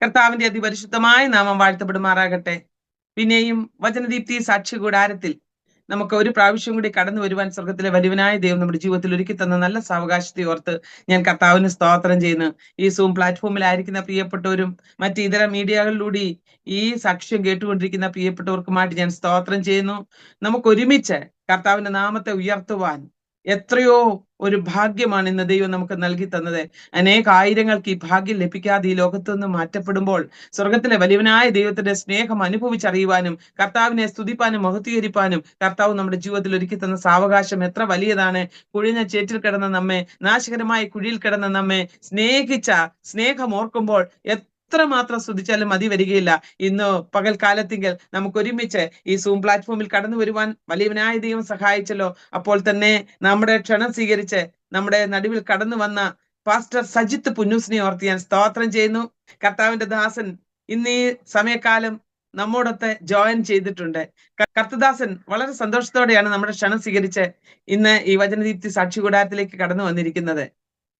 കർത്താവിന്റെ അതിപരിശുദ്ധമായ നാമം വാഴ്ത്തപ്പെടുമാറാകട്ടെ. പിന്നെയും വചനദീപ്തി സാക്ഷി കൂടാരത്തിൽ നമുക്ക് ഒരു പ്രാവശ്യം കൂടി കടന്നു വരുവാൻ സ്വർഗത്തിലെ വലിയവനായ ദൈവം നമ്മുടെ ജീവിതത്തിൽ ഒരുക്കി തന്ന നല്ല സാവകാശത്തെ ഓർത്ത് ഞാൻ കർത്താവിന് സ്തോത്രം ചെയ്യുന്നു. ഈ സൂം പ്ലാറ്റ്ഫോമിലായിരിക്കുന്ന പ്രിയപ്പെട്ടവരും മറ്റ് ഇതര മീഡിയകളിലൂടെ ഈ സാക്ഷ്യം കേട്ടുകൊണ്ടിരിക്കുന്ന പ്രിയപ്പെട്ടവർക്കുമായിട്ട് ഞാൻ സ്തോത്രം ചെയ്യുന്നു. നമുക്ക് ഒരുമിച്ച് കർത്താവിന്റെ നാമത്തെ ഉയർത്തുവാൻ എത്രയോ ഒരു ഭാഗ്യമാണ് ഇന്ന് ദൈവം നമുക്ക് നൽകി തന്നത്. ആയിരങ്ങൾക്ക് ഈ ഭാഗ്യം ലഭിക്കാതെ ഈ ലോകത്തു നിന്ന് മാറ്റപ്പെടുമ്പോൾ സ്വർഗത്തിലെ വലിയവനായ ദൈവത്തിന്റെ സ്നേഹം അനുഭവിച്ചറിയുവാനും കർത്താവിനെ സ്തുതിപ്പാനും മഹത്വീകരിപ്പാനും കർത്താവ് നമ്മുടെ ജീവിതത്തിൽ ഒരുക്കി തന്ന സാവകാശം എത്ര വലിയതാണ്. കുഴിഞ്ഞ ചേറ്റിൽ കിടന്ന നമ്മെ, നാശകരമായ കുഴിയിൽ കിടന്ന നമ്മെ സ്നേഹിച്ച സ്നേഹം ഓർക്കുമ്പോൾ എത്രമാത്രം സ്തുതിച്ചാലും മതി വരികയില്ല. ഇന്ന് പകൽക്കാലത്തിങ്കിൽ നമുക്ക് ഒരുമിച്ച് ഈ സൂം പ്ലാറ്റ്ഫോമിൽ കടന്നു വരുവാൻ വലിയവനായ ദൈവം സഹായിച്ചല്ലോ. അപ്പോൾ തന്നെ നമ്മുടെ ക്ഷണം സ്വീകരിച്ച് നമ്മുടെ നടുവിൽ കടന്നു വന്ന പാസ്റ്റർ സജിത്ത് പുന്നൂസിനെ ഓർത്ത് ഞാൻ സ്തോത്രം ചെയ്യുന്നു. കർത്താവിന്റെ ദാസൻ ഇന്ന് ഈ സമയക്കാലം നമ്മോടൊത്ത് ജോയിൻ ചെയ്തിട്ടുണ്ട്. കർത്തദാസൻ വളരെ സന്തോഷത്തോടെയാണ് നമ്മുടെ ക്ഷണം സ്വീകരിച്ച് ഇന്ന് ഈ വചനദീപ്തി സാക്ഷി കൂടാരത്തിലേക്ക് കടന്നു വന്നിരിക്കുന്നത്.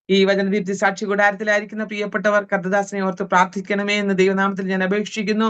ഈ വചനദീപ്തി സാക്ഷി കൂടാരത്തിലായിരിക്കുന്ന പ്രിയപ്പെട്ടവർ കർത്തദാസനെ ഓർത്ത് പ്രാർത്ഥിക്കണമേ എന്ന് ദൈവനാമത്തിൽ ഞാൻ അപേക്ഷിക്കുന്നു.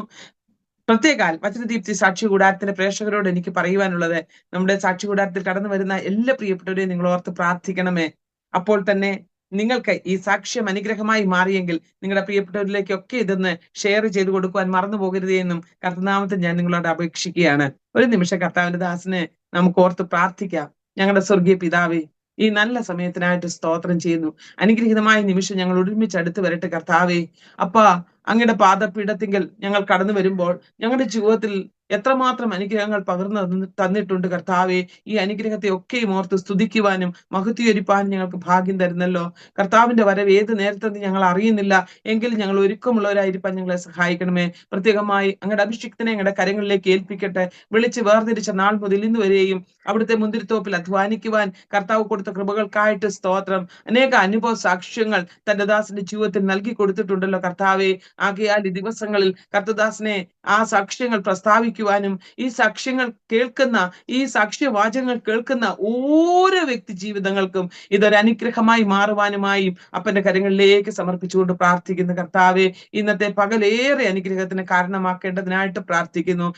പ്രത്യേകാൽ വചനദീപ്തി സാക്ഷി കൂടാരത്തിന്റെ പ്രേക്ഷകരോട് എനിക്ക് പറയുവാനുള്ളത്, നമ്മുടെ സാക്ഷി കൂടാരത്തിൽ കടന്നു വരുന്ന എല്ലാ പ്രിയപ്പെട്ടവരെയും നിങ്ങൾ ഓർത്ത് പ്രാർത്ഥിക്കണമേ. അപ്പോൾ തന്നെ നിങ്ങൾക്ക് ഈ സാക്ഷ്യം അനുഗ്രഹമായി മാറിയെങ്കിൽ നിങ്ങളുടെ പ്രിയപ്പെട്ടവരിലേക്കൊക്കെ ഇതൊന്ന് ഷെയർ ചെയ്ത് കൊടുക്കുവാൻ മറന്നു പോകരുതേ എന്നും കർത്തനാമത്തിൽ ഞാൻ നിങ്ങളോട് അപേക്ഷിക്കുകയാണ്. ഒരു നിമിഷം കർത്താവിന്റെ ദാസനെ നമുക്ക് ഓർത്ത് പ്രാർത്ഥിക്കാം. ഞങ്ങളുടെ സ്വർഗീയ പിതാവേ, ഈ നല്ല സമയത്തിനായിട്ട് സ്തോത്രം ചെയ്യുന്നു. അനുഗ്രഹീതമായ നിമിഷം ഞങ്ങൾ ഒരുമിച്ച് അടുത്ത് വരട്ടെ കർത്താവേ. അപ്പാ, അങ്ങയുടെ പാദപീഠത്തിങ്കൽ ഞങ്ങൾ കടന്നു വരുമ്പോൾ ഞങ്ങളുടെ ജീവിതത്തിൽ എത്രമാത്രം അനുഗ്രഹങ്ങൾ പകർന്നു തന്നിട്ടുണ്ട് കർത്താവെ. ഈ അനുഗ്രഹത്തെ ഒക്കെയും ഓർത്ത് സ്തുതിക്കുവാനും മഹത്വീകരിപ്പാനും ഞങ്ങൾക്ക് ഭാഗ്യം തരുന്നല്ലോ. കർത്താവിന്റെ വരവ് ഏത് നേരത്തെന്ന് ഞങ്ങൾ അറിയുന്നില്ല, എങ്കിലും ഞങ്ങൾ ഒരുക്കമുള്ളവരായിരിക്കാൻ ഞങ്ങളെ സഹായിക്കണമേ. പ്രത്യേകമായി അങ്ങയുടെ അഭിഷിക്തനെ ഞങ്ങളുടെ കരങ്ങളിലേക്ക് ഏൽപ്പിക്കട്ടെ. വിളിച്ച് വേർതിരിച്ച നാൾ മുതൽ ഇന്ന് വരെയും അവിടുത്തെ മുന്തിരിത്തോപ്പിൽ അധ്വാനിക്കുവാൻ കർത്താവ് കൊടുത്ത കൃപകൾക്കായിട്ട് സ്തോത്രം. അനേക അനുഭവ സാക്ഷ്യങ്ങൾ തന്റെ ദാസന്റെ ജീവിതത്തിൽ നൽകി കൊടുത്തിട്ടുണ്ടല്ലോ കർത്താവെ. ആകയാൽ ഈ ദിവസങ്ങളിൽ കർത്തദാസനെ ആ സാക്ഷ്യങ്ങൾ പ്രസ്താവിക്കുവാനും ഈ സാക്ഷ്യങ്ങൾ കേൾക്കുന്ന, ഈ സാക്ഷ്യവാചകങ്ങൾ കേൾക്കുന്ന ഓരോ വ്യക്തി ജീവിതങ്ങൾക്കും ഇതൊരു അനുഗ്രഹമായി മാറുവാനുമായും അപ്പന്റെ കരങ്ങളിലേക്ക് സമർപ്പിച്ചുകൊണ്ട് പ്രാർത്ഥിക്കുന്നു കർത്താവെ. ഇന്നത്തെ പകലേറെ അനുഗ്രഹത്തിന് കാരണമാക്കേണ്ടതിനായിട്ട് പ്രാർത്ഥിക്കുന്നു.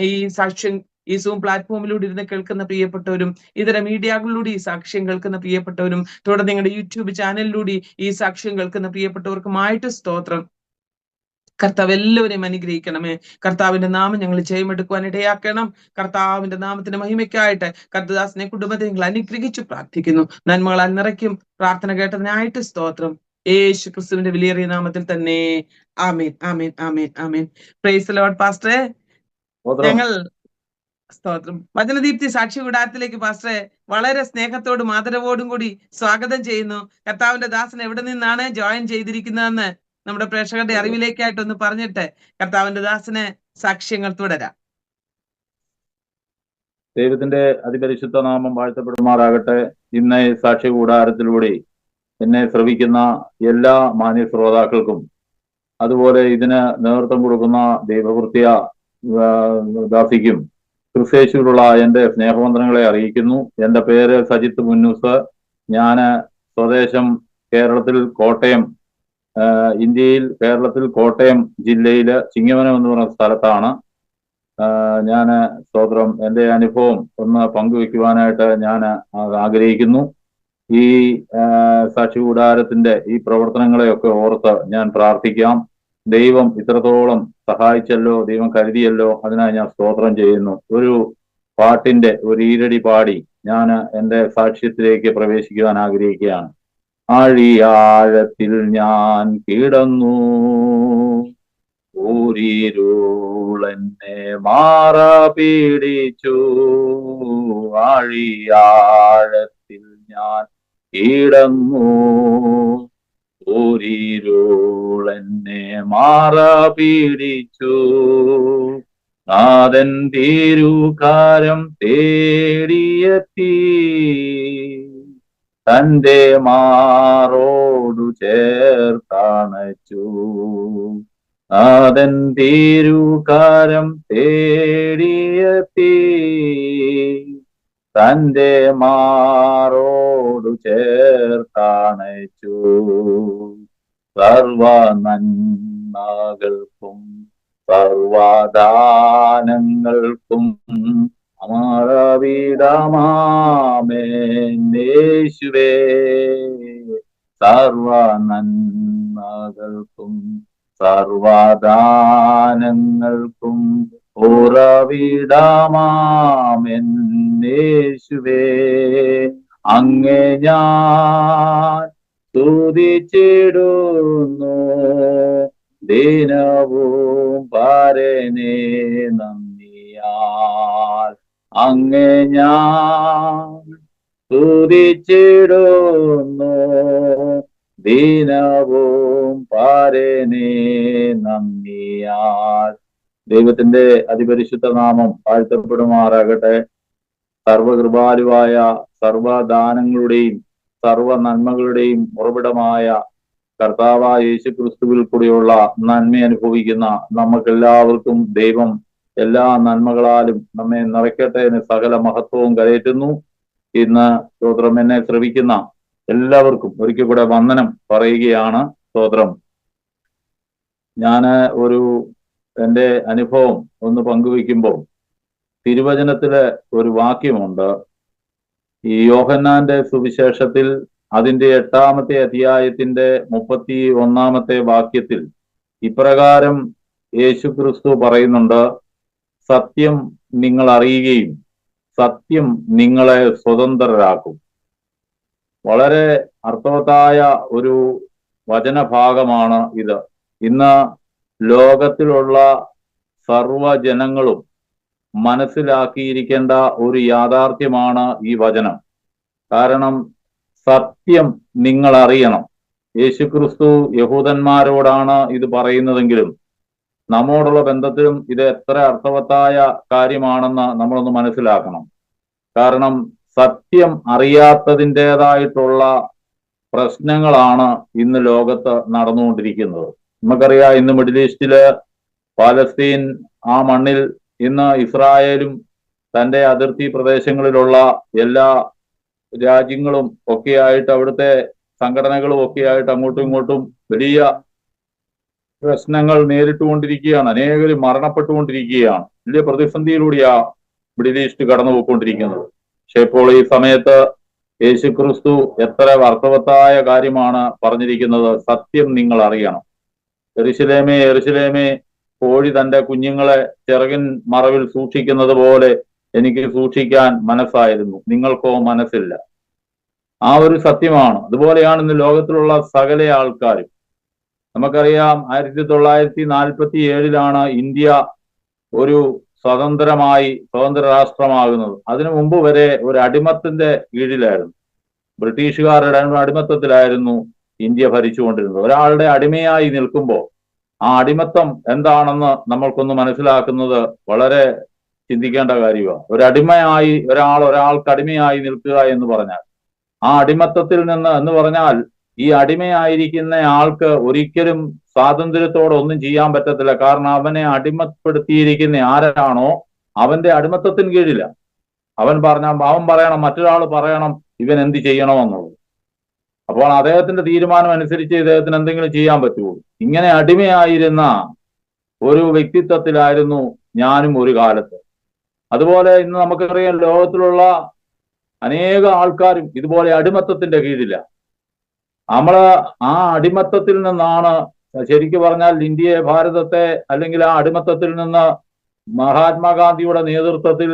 ഈ സാക്ഷ്യം ഈ സൂം പ്ലാറ്റ്ഫോമിലൂടെ ഇരുന്ന് കേൾക്കുന്ന പ്രിയപ്പെട്ടവരും ഇതര മീഡിയകളിലൂടെ ഈ സാക്ഷ്യം കേൾക്കുന്ന പ്രിയപ്പെട്ടവരും തുടർന്ന് നിങ്ങളുടെ യൂട്യൂബ് ചാനലിലൂടെ ഈ സാക്ഷ്യം കേൾക്കുന്ന പ്രിയപ്പെട്ടവർക്കുമായിട്ട് സ്തോത്രം. കർത്താവ് എല്ലാവരെയും അനുഗ്രഹിക്കണമേ. കർത്താവിന്റെ നാമം ഞങ്ങൾ ജയമെടുക്കുവാൻ ഇടയാക്കണം. കർത്താവിന്റെ നാമത്തിന്റെ മഹിമയ്ക്കായിട്ട് കർത്തദാസനെ കുടുംബത്തെ നിങ്ങൾ അനുഗ്രഹിച്ചു പ്രാർത്ഥിക്കുന്നു. നന്മകളാൽ നിറയ്ക്കും. പ്രാർത്ഥന കേട്ടതിനായിട്ട് സ്തോത്രം. യേശു ക്രിസ്തുവിന്റെ വിലയേറിയ നാമത്തിൽ തന്നെ ആമേൻ, ആമേൻ, ആമേൻ, ആമേൻ. പ്രൈസ് ദി ലോർഡ് പാസ്റ്ററെ. ഞങ്ങൾ സ്തോത്രം വചനദീപ്തി സാക്ഷി കൂടാരത്തിലേക്ക് പാസ്റ്ററെ വളരെ സ്നേഹത്തോടും ആദരവോടും കൂടി സ്വാഗതം ചെയ്യുന്നു. കർത്താവിന്റെ ദാസൻ എവിടെ നിന്നാണ് ജോയിൻ ചെയ്തിരിക്കുന്നതെന്ന് നമ്മുടെ പ്രേക്ഷകരുടെ അറിവിലേക്കായിട്ടൊന്ന് പറഞ്ഞിട്ട് കർത്താവിന്റെ ദാസന് സാക്ഷ്യങ്ങൾ തുടരാം. ദൈവത്തിന്റെ അതിപരിശുദ്ധ നാമം വാഴ്ത്തപ്പെടുമാറാകട്ടെ. ഇന്ന് സാക്ഷി കൂടാരത്തിലൂടെ എന്നെ ശ്രവിക്കുന്ന എല്ലാ മാന്യ ശ്രോതാക്കൾക്കും, അതുപോലെ ഇതിന് നേതൃത്വം കൊടുക്കുന്ന ദൈവകൃത്യ ദാസിക്കും ക്രിസ്തേശുവിലുള്ള എൻ്റെ സ്നേഹവന്ദനങ്ങളെ അറിയിക്കുന്നു. എൻ്റെ പേര് സജിത്ത് പുന്നൂസ്. ഞാൻ സ്വദേശം കേരളത്തിൽ കോട്ടയം, ഇന്ത്യയിൽ കേരളത്തിൽ കോട്ടയം ജില്ലയില് ചിങ്ങവനം എന്ന് പറയുന്ന സ്ഥലത്താണ്. ഞാൻ സ്തോത്രം എൻ്റെ അനുഭവം ഒന്ന് പങ്കുവെക്കുവാനായിട്ട് ഞാൻ ആഗ്രഹിക്കുന്നു. ഈ സാക്ഷി കൂടാരത്തിന്റെ ഈ പ്രവർത്തനങ്ങളെയൊക്കെ ഓർത്ത് ഞാൻ പ്രാർത്ഥിക്കാം. ദൈവം ഇത്രത്തോളം സഹായിച്ചല്ലോ, ദൈവം കരുതിയല്ലോ, അതിനായി ഞാൻ സ്തോത്രം ചെയ്യുന്നു. ഒരു പാട്ടിന്റെ ഒരു ഈരടി പാടി ഞാൻ എൻ്റെ സാക്ഷ്യത്തിലേക്ക് പ്രവേശിക്കുവാൻ ആഗ്രഹിക്കുകയാണ്. ആഴിയാഴത്തിൽ ഞാൻ കിടന്നു, ഊരിരുളെന്നെ മാറ പീഡിച്ചു. ആഴിയാഴത്തിൽ ഞാൻ കിടന്നു, ഊരിരുളെന്നെ മാറ പീഡിച്ചു. നാഥൻ തിരുകാരം തേടിയെത്തി, തന്റെ മാറോടു ചേർത്തണച്ചു. നാഥൻ തിരുകാരം തേടിയെത്തി, തന്റെ മാറോടു ചേർത്തണച്ചു. സർവ നന്മ നന്മകൾക്കും സർവദാനങ്ങൾക്കും അമരവിടമാമേശുവേ, സർവ നന്മകൾക്കും സർവദാനങ്ങൾക്കും ഉറവിടമാമെന്നേശുവേ, അങ്ങേ ഞാൻ സ്തുതിച്ചിടുന്നു ദിനവും പരനേ നന്ദിയാൽ. അങ്ങേ ഞാൻ സ്തുതിച്ചിടുന്നു ദിനവും പരനേ നന്ദിയാൽ. ദൈവത്തിന്റെ അതിപരിശുദ്ധ നാമം വാഴ്ത്തപ്പെടുമാറാകട്ടെ. സർവകൃപാലുവായ സർവദാനങ്ങളുടെയും സർവ നന്മകളുടെയും ഉറവിടമായ കർത്താവായ യേശു ക്രിസ്തുവിൽ കൂടിയുള്ള നന്മ അനുഭവിക്കുന്ന നമുക്കെല്ലാവർക്കും ദൈവം എല്ലാ നന്മകളാലും നമ്മെ നിറയ്ക്കട്ടെ എന്ന് സകല മഹത്വവും കരയറ്റുന്നു. ഇന്ന് സ്തോത്രം എന്നെ ശ്രവിക്കുന്ന എല്ലാവർക്കും ഒരിക്കൽ കൂടെ വന്ദനം പറയുകയാണ്. സ്തോത്രം. ഞാന് എൻ്റെ അനുഭവം ഒന്ന് പങ്കുവെക്കുമ്പോൾ തിരുവചനത്തിലെ ഒരു വാക്യമുണ്ട്. ഈ യോഹന്നാന്റെ സുവിശേഷത്തിൽ അതിന്റെ 8-ാമത്തെ അധ്യായത്തിന്റെ 31-ാമത്തെ വാക്യത്തിൽ ഇപ്രകാരം യേശു ക്രിസ്തു പറയുന്നുണ്ട്: സത്യം നിങ്ങൾ അറിയുകയും സത്യം നിങ്ങളെ സ്വതന്ത്രരാക്കും. വളരെ അർത്ഥവത്തായ ഒരു വചനഭാഗമാണ് ഇത്. ഇന്ന് ലോകത്തിലുള്ള സർവജനങ്ങളും മനസ്സിലാക്കിയിരിക്കേണ്ട ഒരു യാഥാർത്ഥ്യമാണ് ഈ വചനം. കാരണം സത്യം നിങ്ങൾ അറിയണം. യേശുക്രിസ്തു യഹൂദന്മാരോടാണ് ഇത് പറയുന്നതെങ്കിലും നമ്മോടുള്ള ബന്ധത്തിലും ഇത് എത്ര അർത്ഥവത്തായ കാര്യമാണെന്ന് നമ്മളൊന്ന് മനസ്സിലാക്കണം. കാരണം സത്യം അറിയാത്തതിൻ്റെതായിട്ടുള്ള പ്രശ്നങ്ങളാണ് ഇന്ന് ലോകത്ത് നടന്നുകൊണ്ടിരിക്കുന്നത്. നമുക്കറിയാം, ഇന്ന് മിഡിൽ ഈസ്റ്റില് പാലസ്തീൻ ആ മണ്ണിൽ ഇന്ന് ഇസ്രായേലും തൻ്റെ അതിർത്തി പ്രദേശങ്ങളിലുള്ള എല്ലാ രാജ്യങ്ങളും ഒക്കെയായിട്ട് അവിടുത്തെ സംഘടനകളും ഒക്കെയായിട്ട് അങ്ങോട്ടും ഇങ്ങോട്ടും വലിയ പ്രശ്നങ്ങൾ നേരിട്ടുകൊണ്ടിരിക്കുകയാണ്. അനേകരും മരണപ്പെട്ടുകൊണ്ടിരിക്കുകയാണ്. വലിയ പ്രതിസന്ധിയിലൂടെയാ മിഡിൽ ഈസ്റ്റ് കടന്നുപോയിക്കൊണ്ടിരിക്കുന്നത്. പക്ഷെ ഇപ്പോൾ ഈ സമയത്ത് യേശു ക്രിസ്തു എത്ര അർത്ഥവത്തായ കാര്യമാണ് പറഞ്ഞിരിക്കുന്നത്: സത്യം നിങ്ങൾ അറിയണം. യെരൂശലേമേ യെരൂശലേമേ, കോഴി തന്റെ കുഞ്ഞുങ്ങളെ ചിറകിൻ മറവിൽ സൂക്ഷിക്കുന്നത് പോലെ എനിക്ക് സൂക്ഷിക്കാൻ മനസ്സായിരുന്നു, നിങ്ങൾക്കോ മനസ്സില്ല. ആ ഒരു സത്യമാണ്. അതുപോലെയാണ് ഇന്ന് ലോകത്തിലുള്ള സകല ആൾക്കാരും. നമുക്കറിയാം, 1947 ഇന്ത്യ ഒരു സ്വതന്ത്ര രാഷ്ട്രമാകുന്നത്. അതിനു മുമ്പ് വരെ ഒരു അടിമത്തിന്റെ കീഴിലായിരുന്നു. ബ്രിട്ടീഷുകാരുടെ അടിമത്തത്തിലായിരുന്നു ഇന്ത്യ ഭരിച്ചുകൊണ്ടിരുന്നത്. ഒരാളുടെ അടിമയായി നിൽക്കുമ്പോൾ ആ അടിമത്തം എന്താണെന്ന് നമ്മൾക്കൊന്ന് മനസ്സിലാക്കുന്നത് വളരെ ചിന്തിക്കേണ്ട കാര്യമാണ്. ഒരടിമയായി ഒരാൾക്ക് അടിമയായി നിൽക്കുക എന്ന് പറഞ്ഞാൽ, ആ അടിമത്തത്തിൽ നിന്ന് എന്ന് പറഞ്ഞാൽ ഈ അടിമയായിരിക്കുന്ന ആൾക്ക് ഒരിക്കലും സ്വാതന്ത്ര്യത്തോടെ ഒന്നും ചെയ്യാൻ പറ്റത്തില്ല. കാരണം അവനെ അടിമപ്പെടുത്തിയിരിക്കുന്ന ആരാണോ അവന്റെ അടിമത്തത്തിന് കീഴില്ല. അവൻ പറയണം, മറ്റൊരാൾ പറയണം ഇവൻ എന്ത് ചെയ്യണമെന്നുള്ളത്. അപ്പോൾ അദ്ദേഹത്തിന്റെ തീരുമാനം അനുസരിച്ച് ഇദ്ദേഹത്തിന് എന്തെങ്കിലും ചെയ്യാൻ പറ്റുമോ? ഇങ്ങനെ അടിമയായിരുന്ന ഒരു വ്യക്തിത്വത്തിലായിരുന്നു ഞാനും ഒരു കാലത്ത്. അതുപോലെ ഇന്ന് നമുക്കറിയാം, ലോകത്തിലുള്ള അനേക ആൾക്കാരും ഇതുപോലെ അടിമത്തത്തിന്റെ കീഴില്ല. നമ്മള് ആ അടിമത്തത്തിൽ നിന്നാണ് ശരിക്കു പറഞ്ഞാൽ ഇന്ത്യയെ, ഭാരതത്തെ, അല്ലെങ്കിൽ ആ അടിമത്തത്തിൽ നിന്ന് മഹാത്മാഗാന്ധിയുടെ നേതൃത്വത്തിൽ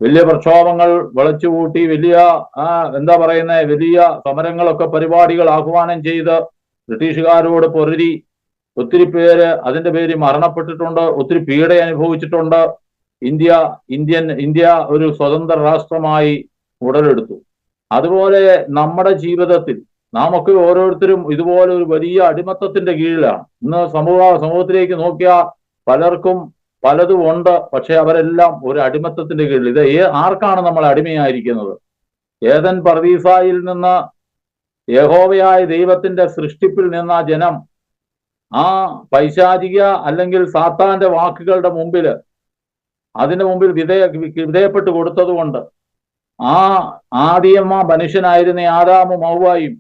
വലിയ പ്രക്ഷോഭങ്ങൾ വിളിച്ചുകൂട്ടി വലിയ വലിയ സമരങ്ങളൊക്കെ പരിപാടികൾ ആഹ്വാനം ചെയ്ത് ബ്രിട്ടീഷുകാരോട് പൊരുതി ഒത്തിരി പേര് അതിന്റെ പേരിൽ മരണപ്പെട്ടിട്ടുണ്ട്, ഒത്തിരി പീഡ അനുഭവിച്ചിട്ടുണ്ട്. ഇന്ത്യ ഒരു സ്വതന്ത്ര രാഷ്ട്രമായി ഉടലെടുത്തു. അതുപോലെ നമ്മുടെ ജീവിതത്തിൽ നാമൊക്കെ ഓരോരുത്തരും ഇതുപോലെ ഒരു വലിയ അടിമത്തത്തിന്റെ കീഴിലാണ്. ഇന്ന് സമൂഹത്തിലേക്ക് നോക്കിയാൽ പലർക്കും പലതും ഉണ്ട്, പക്ഷെ അവരെല്ലാം ഒരു അടിമത്തത്തിന്റെ കീഴിൽ. ഇത് ആർക്കാണ് നമ്മൾ അടിമയായിരിക്കുന്നത്? ഏദൻ പർദീസായിൽ നിന്ന് യഹോവയായ ദൈവത്തിന്റെ സൃഷ്ടിപ്പിൽ നിന്ന ജനം ആ പൈശാചിക അല്ലെങ്കിൽ സാത്താന്റെ വാക്കുകളുടെ മുമ്പിൽ വിധേയപ്പെട്ടു കൊടുത്തതുകൊണ്ട് ആ ആദിയമ്മ മനുഷ്യനായിരുന്ന ആദാമും ഹവ്വായും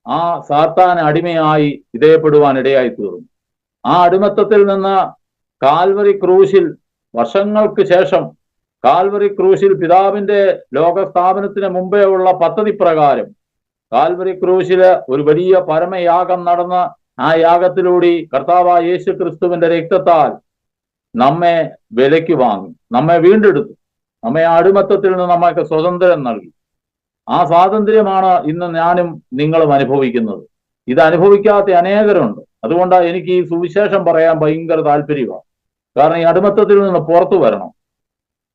ആ സാത്താൻ അടിമയായി വിധേയപ്പെടുവാൻ ഇടയായി തീർന്നു. ആ അടിമത്തത്തിൽ നിന്ന് കാൽവറി ക്രൂശിൽ വർഷങ്ങൾക്ക് ശേഷം കാൽവറി ക്രൂശിൽ പിതാവിന്റെ ലോകസ്ഥാപനത്തിന് മുമ്പേ ഉള്ള പദ്ധതി പ്രകാരം കാൽവറി ക്രൂശില് ഒരു വലിയ പരമയാഗം നടന്ന് ആ യാഗത്തിലൂടെ കർത്താവായ യേശു ക്രിസ്തുവിന്റെ രക്തത്താൽ നമ്മെ വിലയ്ക്ക് വാങ്ങി, നമ്മെ വീണ്ടെടുത്തു, നമ്മെ ആ അടിമത്തത്തിൽ നിന്ന് നമ്മൾക്ക് സ്വതന്ത്രം നൽകി. ആ സ്വാതന്ത്ര്യമാണ് ഇന്ന് ഞാനും നിങ്ങളും അനുഭവിക്കുന്നത്. ഇത് അനുഭവിക്കാത്ത അനേകരുണ്ട്. അതുകൊണ്ടാണ് എനിക്ക് ഈ സുവിശേഷം പറയാൻ ഭയങ്കര താല്പര്യമാണ്. കാരണം ഈ അടിമത്തത്തിൽ നിന്ന് പുറത്തു വരണം.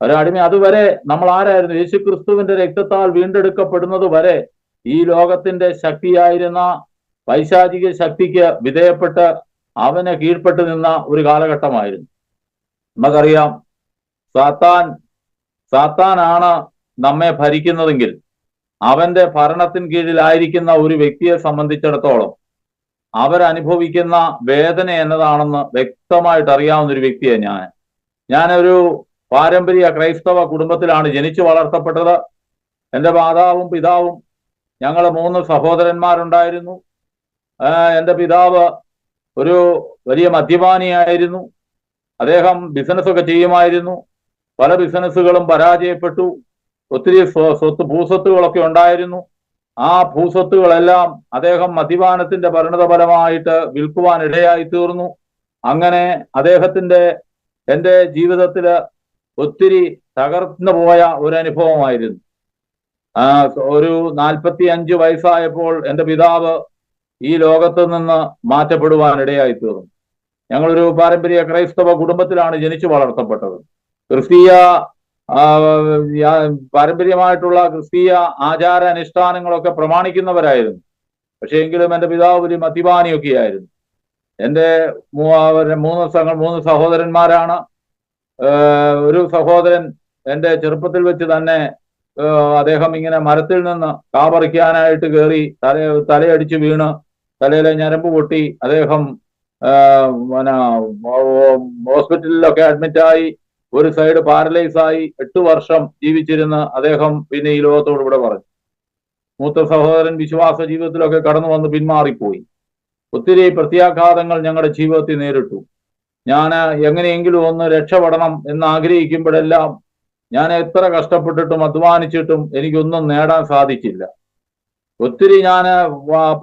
ഒരടിമ അതുവരെ നമ്മൾ ആരായിരുന്നു? യേശു ക്രിസ്തുവിന്റെ രക്തത്താൽ വീണ്ടെടുക്കപ്പെടുന്നത് വരെ ഈ ലോകത്തിന്റെ ശക്തിയായിരുന്ന പൈശാചിക ശക്തിക്ക് വിധേയപ്പെട്ട് അവന് കീഴ്പ്പെട്ട് നിന്ന ഒരു കാലഘട്ടമായിരുന്നു. നമുക്കറിയാം, സാത്താനാണ് നമ്മെ ഭരിക്കുന്നതെങ്കിൽ അവന്റെ ഭരണത്തിന് കീഴിലായിരിക്കുന്ന ഒരു വ്യക്തിയെ സംബന്ധിച്ചിടത്തോളം അവരനുഭവിക്കുന്ന വേദന എന്നതാണെന്ന് വ്യക്തമായിട്ട് അറിയാവുന്ന ഒരു വ്യക്തിയാണ് ഞാനൊരു പാരമ്പര്യ ക്രൈസ്തവ കുടുംബത്തിലാണ് ജനിച്ചു വളർത്തപ്പെട്ടത്. എൻ്റെ മാതാവും പിതാവും ഞങ്ങൾ 3 സഹോദരന്മാരുണ്ടായിരുന്നു. എൻ്റെ പിതാവ് ഒരു വലിയ മദ്യപാനിയായിരുന്നു. അദ്ദേഹം ബിസിനസ്സൊക്കെ ചെയ്യുമായിരുന്നു. പല ബിസിനസ്സുകളും പരാജയപ്പെട്ടു. ഒത്തിരി ഭൂസ്വത്തുകളൊക്കെ ഉണ്ടായിരുന്നു. ആ ഭൂസ്വത്തുകളെല്ലാം അദ്ദേഹം മദ്യപാനത്തിന്റെ പരിണതഫലമായിട്ട് വിൽക്കുവാൻ ഇടയായി തീർന്നു. അങ്ങനെ എൻ്റെ ജീവിതത്തില് ഒത്തിരി തകർന്നു പോയ ഒരു അനുഭവമായിരുന്നു. ഒരു 45 വയസ്സായപ്പോൾ എൻ്റെ പിതാവ് ഈ ലോകത്ത് നിന്ന് മാറ്റപ്പെടുവാൻ ഇടയായി തീർന്നു. ഞങ്ങളൊരു പാരമ്പര്യ ക്രൈസ്തവ കുടുംബത്തിലാണ് ജനിച്ചു വളർത്തപ്പെട്ടത്. ക്രിസ്തീയ പാരമ്പര്യമായിട്ടുള്ള ക്രിസ്തീയ ആചാര അനുഷ്ഠാനങ്ങളൊക്കെ പ്രമാണിക്കുന്നവരായിരുന്നു. പക്ഷെ എങ്കിലും എൻ്റെ പിതാവ് ഒരു മദ്യപാനിയൊക്കെ ആയിരുന്നു. എൻ്റെ 3 സഹോദരന്മാരാണ്. ഒരു സഹോദരൻ എൻ്റെ ചെറുപ്പത്തിൽ വെച്ച് തന്നെ അദ്ദേഹം ഇങ്ങനെ മരത്തിൽ നിന്ന് കാപറിക്കാനായിട്ട് കയറി തലയടിച്ച് വീണ് തലയിലെ ഞരമ്പ് പൊട്ടി അദ്ദേഹം ഹോസ്പിറ്റലിലൊക്കെ അഡ്മിറ്റായി ഒരു സൈഡ് പാരലൈസ് ആയി 8 വർഷം ജീവിച്ചിരുന്ന് അദ്ദേഹം പിന്നെ ഈ ലോകത്തോട് ഇവിടെ പറഞ്ഞു. മൂത്ത സഹോദരൻ വിശ്വാസ ജീവിതത്തിലൊക്കെ കടന്നു വന്ന് പിന്മാറിപ്പോയി. ഒത്തിരി പ്രത്യാഘാതങ്ങൾ ഞങ്ങളുടെ ജീവിതത്തിൽ നേരിട്ടു. ഞാൻ എങ്ങനെയെങ്കിലും ഒന്ന് രക്ഷപ്പെടണം എന്ന് ആഗ്രഹിക്കുമ്പോഴെല്ലാം ഞാൻ എത്ര കഷ്ടപ്പെട്ടിട്ടും അധ്വാനിച്ചിട്ടും എനിക്കൊന്നും നേടാൻ സാധിച്ചില്ല. ഒത്തിരി ഞാൻ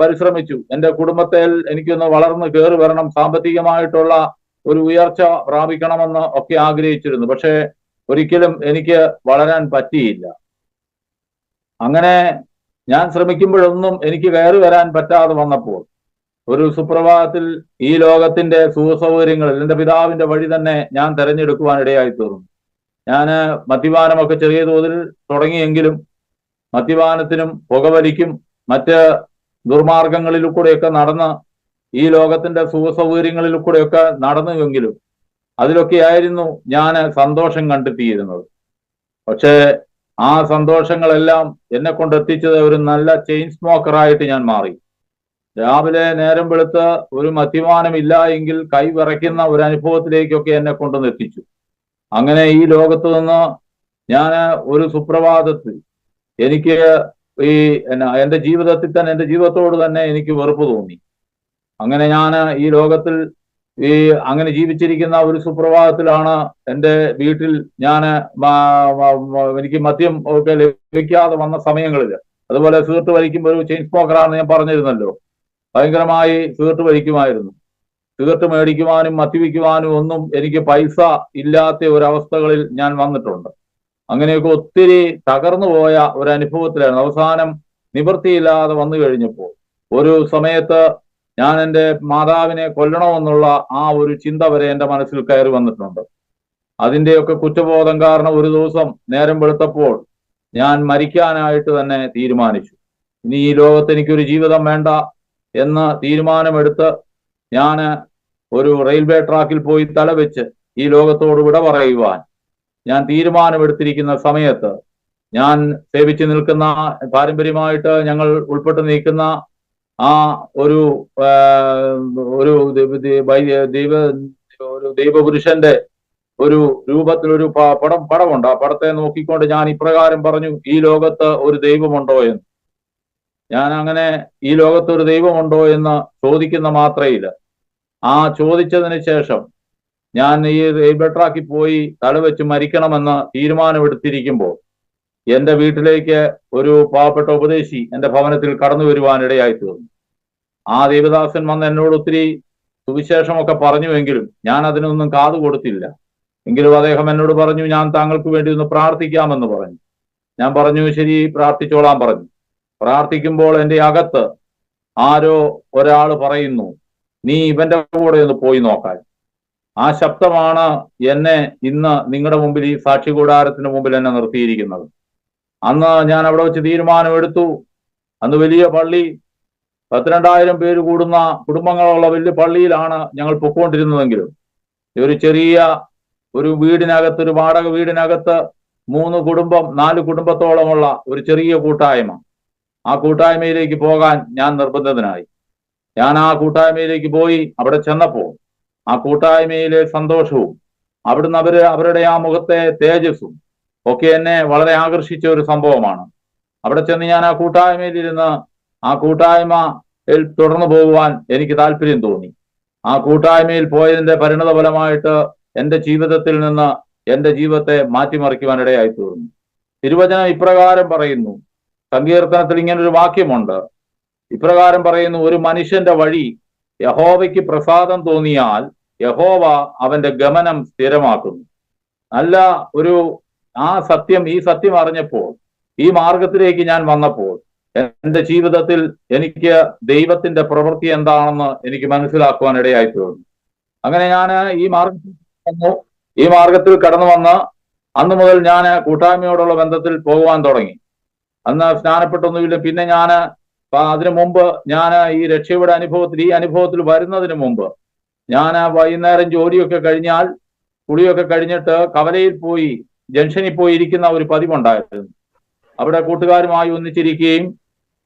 പരിശ്രമിച്ചു. എൻ്റെ കുടുംബത്തിൽ എനിക്കൊന്ന് വളർന്ന് കയറി വരണം, സാമ്പത്തികമായിട്ടുള്ള ഒരു ഉയർച്ച പ്രാപിക്കണമെന്ന് ഒക്കെ ആഗ്രഹിച്ചിരുന്നു. പക്ഷെ ഒരിക്കലും എനിക്ക് വളരാൻ പറ്റിയില്ല. അങ്ങനെ ഞാൻ ശ്രമിക്കുമ്പോഴൊന്നും എനിക്ക് കയറി വരാൻ പറ്റാതെ വന്നപ്പോൾ ഒരു സുപ്രഭാതത്തിൽ ഈ ലോകത്തിന്റെ സുഖസൗകര്യങ്ങളിൽ എൻ്റെ പിതാവിന്റെ വഴി തന്നെ ഞാൻ തെരഞ്ഞെടുക്കുവാൻ ഇടയായി തീർന്നു. ഞാൻ മദ്യപാനമൊക്കെ ചെറിയ തോതിൽ തുടങ്ങിയെങ്കിലും മദ്യപാനത്തിനും പുകവലിക്കും മറ്റ് ദുർമാർഗങ്ങളിൽ കൂടെയൊക്കെ നടന്ന് ഈ ലോകത്തിന്റെ സുഖസൗകര്യങ്ങളിൽ കൂടെയൊക്കെ നടന്നുവെങ്കിലും അതിലൊക്കെയായിരുന്നു ഞാൻ സന്തോഷം കണ്ടെത്തിയിരുന്നത്. പക്ഷേ ആ സന്തോഷങ്ങളെല്ലാം എന്നെ കൊണ്ടെത്തിച്ചത് ഒരു നല്ല ചെയിൻ സ്മോക്കറായിട്ട് ഞാൻ മാറി. രാവിലെ നേരം വെളുത്ത് ഒരു മദ്യപാനം ഇല്ല എങ്കിൽ കൈ വിറയ്ക്കുന്ന ഒരു അനുഭവത്തിലേക്കൊക്കെ എന്നെ കൊണ്ടുവന്ന് എത്തിച്ചു. അങ്ങനെ ഈ ലോകത്ത് നിന്ന് ഞാൻ ഒരു സുപ്രഭാതത്തിൽ എനിക്ക് എൻ്റെ ജീവിതത്തിൽ തന്നെ എൻ്റെ ജീവിതത്തോട് തന്നെ എനിക്ക് വെറുപ്പ് തോന്നി. അങ്ങനെ ഞാൻ ഈ ലോകത്തിൽ അങ്ങനെ ജീവിച്ചിരിക്കുന്ന ഒരു സുപ്രഭാതത്തിലാണ് എൻ്റെ വീട്ടിൽ എനിക്ക് മദ്യം ഒക്കെ ലഭിക്കാതെ വന്ന സമയങ്ങളിൽ, അതുപോലെ സിഗരറ്റ് വലിക്കുമ്പോൾ ഒരു ചെയിൻ സ്മോക്കറാണെന്ന് ഞാൻ പറഞ്ഞിരുന്നല്ലോ, ഭയങ്കരമായി സിഗരറ്റ് വലിക്കുമായിരുന്നു. സിഗരറ്റ് മേടിക്കുവാനും മദ്യപിക്കുവാനും ഒന്നും എനിക്ക് പൈസ ഇല്ലാത്ത ഒരവസ്ഥകളിൽ ഞാൻ വന്നിട്ടുണ്ട്. അങ്ങനെയൊക്കെ ഒത്തിരി തകർന്നു പോയ ഒരു അനുഭവത്തിലാണ്. അവസാനം നിവൃത്തിയില്ലാതെ വന്നു കഴിഞ്ഞപ്പോൾ ഒരു സമയത്ത് ഞാൻ എൻ്റെ മാതാവിനെ കൊല്ലണമെന്നുള്ള ആ ഒരു ചിന്ത വരെ എൻ്റെ മനസ്സിൽ കയറി വന്നിട്ടുണ്ട്. അതിൻ്റെയൊക്കെ കുറ്റബോധം കാരണം ഒരു ദിവസം നേരം വെളുത്തപ്പോൾ ഞാൻ മരിക്കാനായിട്ട് തന്നെ തീരുമാനിച്ചു. ഇനി ഈ ലോകത്ത് എനിക്കൊരു ജീവിതം വേണ്ട എന്ന് തീരുമാനമെടുത്ത് ഞാൻ ഒരു റെയിൽവേ ട്രാക്കിൽ പോയി തലവെച്ച് ഈ ലോകത്തോട് വിട പറയുവാൻ ഞാൻ തീരുമാനമെടുത്തിരിക്കുന്ന സമയത്ത് ഞാൻ സേവിച്ചു നിൽക്കുന്ന പാരമ്പര്യമായിട്ട് ഞങ്ങൾ ഉൾപ്പെട്ട് നിൽക്കുന്ന ആ ഒരു ദൈവപുരുഷന്റെ ഒരു രൂപത്തിൽ ഒരു പടമുണ്ട്. ആ പടത്തെ നോക്കിക്കൊണ്ട് ഞാൻ ഇപ്രകാരം പറഞ്ഞു, ഈ ലോകത്ത് ഒരു ദൈവമുണ്ടോ എന്ന്. ഞാൻ അങ്ങനെ ഈ ലോകത്ത് ഒരു ദൈവമുണ്ടോ എന്ന് ചോദിക്കുന്ന മാത്രയില്ല ആ ചോദിച്ചതിന് ശേഷം ഞാൻ ഈ റെയിൽവേ പോയി തലവെച്ച് മരിക്കണമെന്ന് തീരുമാനമെടുത്തിരിക്കുമ്പോൾ എന്റെ വീട്ടിലേക്ക് ഒരു പാവപ്പെട്ട ഉപദേശി എന്റെ ഭവനത്തിൽ കടന്നു വരുവാൻ ഇടയായി തീർന്നു. ആ ദേവദാസൻ വന്ന് എന്നോട് ഒത്തിരി സുവിശേഷമൊക്കെ പറഞ്ഞുവെങ്കിലും ഞാൻ അതിനൊന്നും കാതു കൊടുത്തില്ല. എങ്കിലും അദ്ദേഹം എന്നോട് പറഞ്ഞു, ഞാൻ താങ്കൾക്ക് വേണ്ടി ഒന്ന് പ്രാർത്ഥിക്കാമെന്ന് പറഞ്ഞു. ഞാൻ പറഞ്ഞു, ശരി, പ്രാർത്ഥിച്ചോളാൻ പറഞ്ഞു. പ്രാർത്ഥിക്കുമ്പോൾ എൻ്റെ അകത്ത് ആരോ ഒരാൾ പറയുന്നു, നീ ഇവന്റെ കൂടെ ഒന്ന് പോയി നോക്കാൻ. ആ ശബ്ദമാണ് എന്നെ ഇന്ന് നിങ്ങളുടെ മുമ്പിൽ, ഈ സാക്ഷി കൂടാരത്തിന് മുമ്പിൽ എന്നെ നിർത്തിയിരിക്കുന്നത്. അന്ന് ഞാൻ അവിടെ വെച്ച് തീരുമാനമെടുത്തു. അന്ന് വലിയ പള്ളി, 12,000 പേര് കൂടുന്ന കുടുംബങ്ങളുള്ള വലിയ പള്ളിയിലാണ് ഞങ്ങൾ പൊക്കോണ്ടിരുന്നതെങ്കിലും ഒരു ചെറിയ ഒരു വീടിനകത്ത്, ഒരു വാടക വീടിനകത്ത് 3 കുടുംബം 4 കുടുംബത്തോളമുള്ള ഒരു ചെറിയ കൂട്ടായ്മ. ആ കൂട്ടായ്മയിലേക്ക് പോകാൻ ഞാൻ നിർബന്ധിതനായി. ഞാൻ ആ കൂട്ടായ്മയിലേക്ക് പോയി. അവിടെ ചെന്നപ്പോൾ ആ കൂട്ടായ്മയിലെ സന്തോഷവും അവിടുന്ന് അവരുടെ ആ മുഖത്തെ തേജസ്സും ഒക്കെ എന്നെ വളരെ ആകർഷിച്ച ഒരു സംഭവമാണ്. അവിടെ ചെന്ന് ഞാൻ ആ കൂട്ടായ്മയിലിരുന്ന് ആ കൂട്ടായ്മയിൽ തുടർന്നു പോകുവാൻ എനിക്ക് താല്പര്യം തോന്നി. ആ കൂട്ടായ്മയിൽ പോയതിന്റെ പരിണത ഫലമായിട്ട് എന്റെ ജീവിതത്തിൽ നിന്ന് എന്റെ ജീവിതത്തെ മാറ്റിമറിക്കുവാൻ ഇടയായി തീർന്നു. തിരുവചനം ഇപ്രകാരം പറയുന്നു, സങ്കീർത്തനത്തിൽ ഇങ്ങനൊരു വാക്യമുണ്ട്. ഇപ്രകാരം പറയുന്നു, ഒരു മനുഷ്യന്റെ വഴി യഹോവയ്ക്ക് പ്രസാദം തോന്നിയാൽ യഹോവ അവന്റെ ഗമനം സ്ഥിരമാക്കുന്നു. നല്ല ഒരു ഈ സത്യം അറിഞ്ഞപ്പോൾ, ഈ മാർഗത്തിലേക്ക് ഞാൻ വന്നപ്പോൾ എന്റെ ജീവിതത്തിൽ എനിക്ക് ദൈവത്തിന്റെ പ്രവൃത്തി എന്താണെന്ന് എനിക്ക് മനസ്സിലാക്കുവാൻ ഇടയായി തീർന്നു. അങ്ങനെ ഞാൻ ഈ മാർഗത്തിൽ കടന്നു വന്ന് അന്ന് മുതൽ ഞാൻ കൂട്ടായ്മയോടുള്ള ബന്ധത്തിൽ പോകുവാൻ തുടങ്ങി. അന്ന് സ്നാനപ്പെട്ടൊന്നുമില്ല. പിന്നെ ഞാൻ അതിനു മുമ്പ് ഞാൻ ഈ രക്ഷയുടെ ഈ അനുഭവത്തിൽ വരുന്നതിന് മുമ്പ് ഞാൻ വൈകുന്നേരം ജോലിയൊക്കെ കഴിഞ്ഞാൽ, കുളിയൊക്കെ കഴിഞ്ഞിട്ട് കവലയിൽ പോയി, ജംഗ്ഷനിൽ പോയി ഇരിക്കുന്ന ഒരു പതിവുണ്ടായിരുന്നു. അവിടെ കൂട്ടുകാരുമായി ഒന്നിച്ചിരിക്കുകയും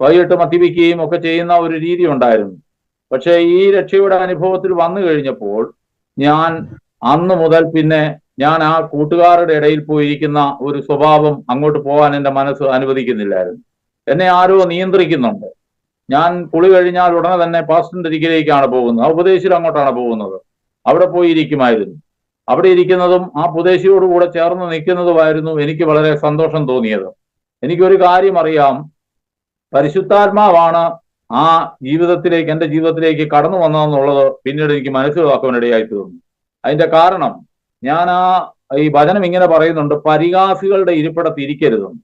വൈകിട്ട് മദ്യപിക്കുകയും ഒക്കെ ചെയ്യുന്ന ഒരു രീതി ഉണ്ടായിരുന്നു. പക്ഷെ ഈ രക്ഷയുടെ അനുഭവത്തിൽ വന്നു കഴിഞ്ഞപ്പോൾ ഞാൻ അന്ന് മുതൽ പിന്നെ ഞാൻ ആ കൂട്ടുകാരുടെ ഇടയിൽ പോയിരിക്കുന്ന ഒരു സ്വഭാവം അങ്ങോട്ട് പോകാൻ എൻ്റെ മനസ്സ് അനുവദിക്കുന്നില്ലായിരുന്നു. എന്നെ ആരോ നിയന്ത്രിക്കുന്നുണ്ട്. ഞാൻ കുളി കഴിഞ്ഞാൽ ഉടനെ തന്നെ പാസ്റ്ററിന്റെ അരികിലേക്കാണ് പോകുന്നത്. ആ ഉപദേശിയിൽ അങ്ങോട്ടാണ് പോകുന്നത്. അവിടെ പോയി ഇരിക്കുമായിരുന്നു. അവിടെ ഇരിക്കുന്നതും ആ ഉപദേശിയോടുകൂടെ ചേർന്ന് നിൽക്കുന്നതുമായിരുന്നു എനിക്ക് വളരെ സന്തോഷം തോന്നിയത്. എനിക്കൊരു കാര്യം അറിയാം, പരിശുദ്ധാത്മാവാണ് ആ ജീവിതത്തിലേക്ക്, എൻ്റെ ജീവിതത്തിലേക്ക് കടന്നു വന്നതെന്നുള്ളത് പിന്നീട് എനിക്ക് മനസ്സിലാക്കുവാനിടയായി തീർന്നു. അതിന്റെ കാരണം, ഞാൻ ഈ വചനം ഇങ്ങനെ പറയുന്നുണ്ട്, പരിഹാസികളുടെ ഇരിപ്പിടത്ത് ഇരിക്കരുതെന്ന്.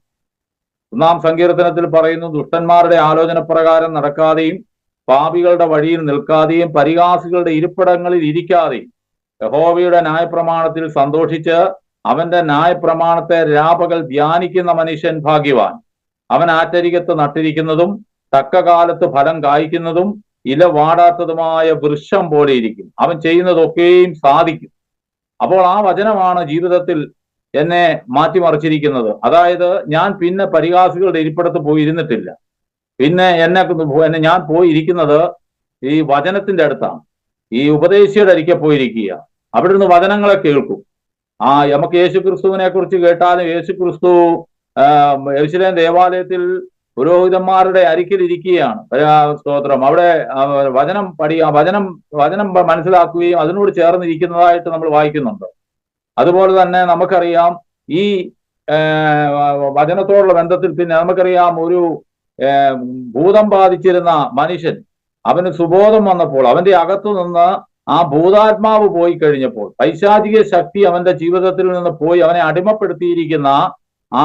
1-ാം സങ്കീർത്തനത്തിൽ പറയുന്നു, ദുഷ്ടന്മാരുടെ ആലോചന പ്രകാരം നടക്കാതെയും പാപികളുടെ വഴിയിൽ നിൽക്കാതെയും പരിഹാസികളുടെ ഇരിപ്പിടങ്ങളിൽ ഇരിക്കാതെയും യഹോവയുടെ ന്യായപ്രമാണത്തിൽ സന്തോഷിച്ച് അവന്റെ ന്യായപ്രമാണത്തെ രാപകൽ ധ്യാനിക്കുന്ന മനുഷ്യൻ ഭാഗ്യവാൻ. അവൻ ആറ്റരികത്ത് നട്ടിരിക്കുന്നതും തക്ക കാലത്ത് ഫലം കായ്ക്കുന്നതും ഇല വാടാത്തതുമായ വൃക്ഷം പോലെ ഇരിക്കും. അവൻ ചെയ്യുന്നതൊക്കെയും സാധിക്കും. അപ്പോൾ ആ വചനമാണ് ജീവിതത്തിൽ എന്നെ മാറ്റിമറിച്ചിരിക്കുന്നത്. അതായത് ഞാൻ പിന്നെ പരിഹാസികളുടെ ഇരിപ്പിടത്ത് പോയി ഇരുന്നിട്ടില്ല. പിന്നെ ഞാൻ പോയി ഇരിക്കുന്നത് ഈ വചനത്തിന്റെ അടുത്താണ്. ഈ ഉപദേശിയുടെ അരികെ പോയിരിക്കുക. അവിടെ നിന്ന് വചനങ്ങളെ കേൾക്കും. നമുക്ക് യേശുക്രിസ്തുവിനെ കുറിച്ച് കേട്ടാലും, യേശുക്രിസ്തു യെരൂശലേം ദേവാലയത്തിൽ പുരോഹിതന്മാരുടെ അരികിൽ ഇരിക്കുകയാണ്. സ്തോത്രം. അവിടെ വചനം മനസ്സിലാക്കുകയും അതിനോട് ചേർന്നിരിക്കുന്നതായിട്ട് നമ്മൾ വായിക്കുന്നുണ്ട്. അതുപോലെ തന്നെ നമുക്കറിയാം, ഈ വചനത്തോടുള്ള ബന്ധത്തിൽ പിന്നെ നമുക്കറിയാം, ഒരു ഭൂതം ബാധിച്ചിരുന്ന മനുഷ്യൻ, അവന് സുബോധം വന്നപ്പോൾ അവന്റെ അകത്തു നിന്ന് ആ ഭൂതാത്മാവ് പോയി കഴിഞ്ഞപ്പോൾ, പൈശാചിക ശക്തി അവന്റെ ജീവിതത്തിൽ നിന്ന് പോയി അവനെ അടിമപ്പെടുത്തിയിരിക്കുന്ന ആ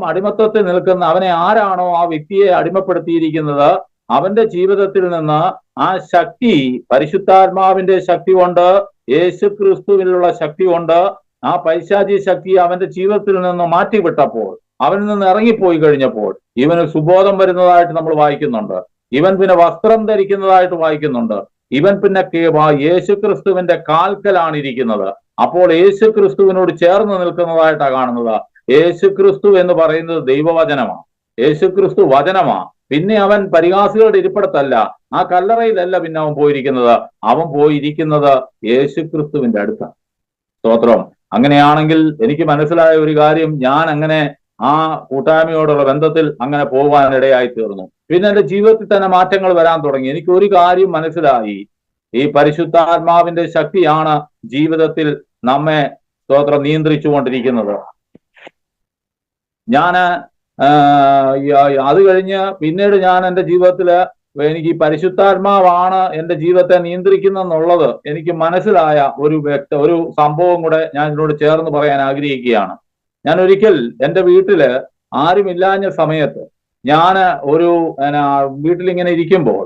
അടിമത്വത്തിൽ നിൽക്കുന്ന അവനെ ആരാണോ ആ വ്യക്തിയെ അടിമപ്പെടുത്തിയിരിക്കുന്നത്, അവന്റെ ജീവിതത്തിൽ നിന്ന് ആ ശക്തി, പരിശുദ്ധാത്മാവിന്റെ ശക്തി കൊണ്ട്, യേശുക്രിസ്തുവിലുള്ള ശക്തി കൊണ്ട് ആ പൈശാചിക ശക്തി അവന്റെ ജീവിതത്തിൽ നിന്ന് മാറ്റിവിട്ടപ്പോൾ, അവനിൽ നിന്ന് ഇറങ്ങിപ്പോയി കഴിഞ്ഞപ്പോൾ ഇവന് സുബോധം വരുന്നതായിട്ട് നമ്മൾ വായിക്കുന്നുണ്ട്. ഇവൻ പിന്നെ വസ്ത്രം ധരിക്കുന്നതായിട്ട് വായിക്കുന്നുണ്ട്. ഇവൻ പിന്നെ യേശുക്രിസ്തുവിന്റെ കാൽക്കലാണ് ഇരിക്കുന്നത്. അപ്പോൾ യേശുക്രിസ്തുവിനോട് ചേർന്ന് നിൽക്കുന്നതായിട്ടാണ് കാണുന്നത്. യേശുക്രിസ്തു എന്ന് പറയുന്നത് ദൈവവചനമാണ്. യേശുക്രിസ്തു വചനമാണ്. പിന്നെ അവൻ പരിഹാസികളുടെ ഇരിപ്പിടത്തല്ല, ആ കല്ലറയിലല്ല പിന്നെ അവൻ പോയിരിക്കുന്നത്. അവൻ പോയിരിക്കുന്നത് യേശുക്രിസ്തുവിന്റെ അടുത്താണ്. സ്തോത്രം. അങ്ങനെയാണെങ്കിൽ എനിക്ക് മനസ്സിലായ ഒരു കാര്യം, ഞാൻ അങ്ങനെ ആ കൂട്ടായ്മയോടുള്ള ബന്ധത്തിൽ അങ്ങനെ പോകാനിടയായി തീർന്നു. പിന്നെ എൻ്റെ ജീവിതത്തിൽ തന്നെ മാറ്റങ്ങൾ വരാൻ തുടങ്ങി. എനിക്ക് ഒരു കാര്യം മനസ്സിലായി, ഈ പരിശുദ്ധാത്മാവിന്റെ ശക്തിയാണ് ജീവിതത്തിൽ നമ്മെ സ്തോത്രം നിയന്ത്രിച്ചു കൊണ്ടിരിക്കുന്നത്. ഞാന് അത് കഴിഞ്ഞ് പിന്നീട് ഞാൻ എൻ്റെ ജീവിതത്തില് എനിക്ക് ഈ പരിശുദ്ധാത്മാവാണ് എൻ്റെ ജീവിതത്തെ നിയന്ത്രിക്കുന്നെന്നുള്ളത് എനിക്ക് മനസ്സിലായ ഒരു സംഭവം കൂടെ ഞാൻ ഇതിനോട് ചേർന്ന് പറയാൻ ആഗ്രഹിക്കുകയാണ്. ഞാൻ ഒരിക്കൽ എൻ്റെ വീട്ടില് ആരുമില്ലാഞ്ഞ സമയത്ത് ഞാൻ ഒരു വീട്ടിലിങ്ങനെ ഇരിക്കുമ്പോൾ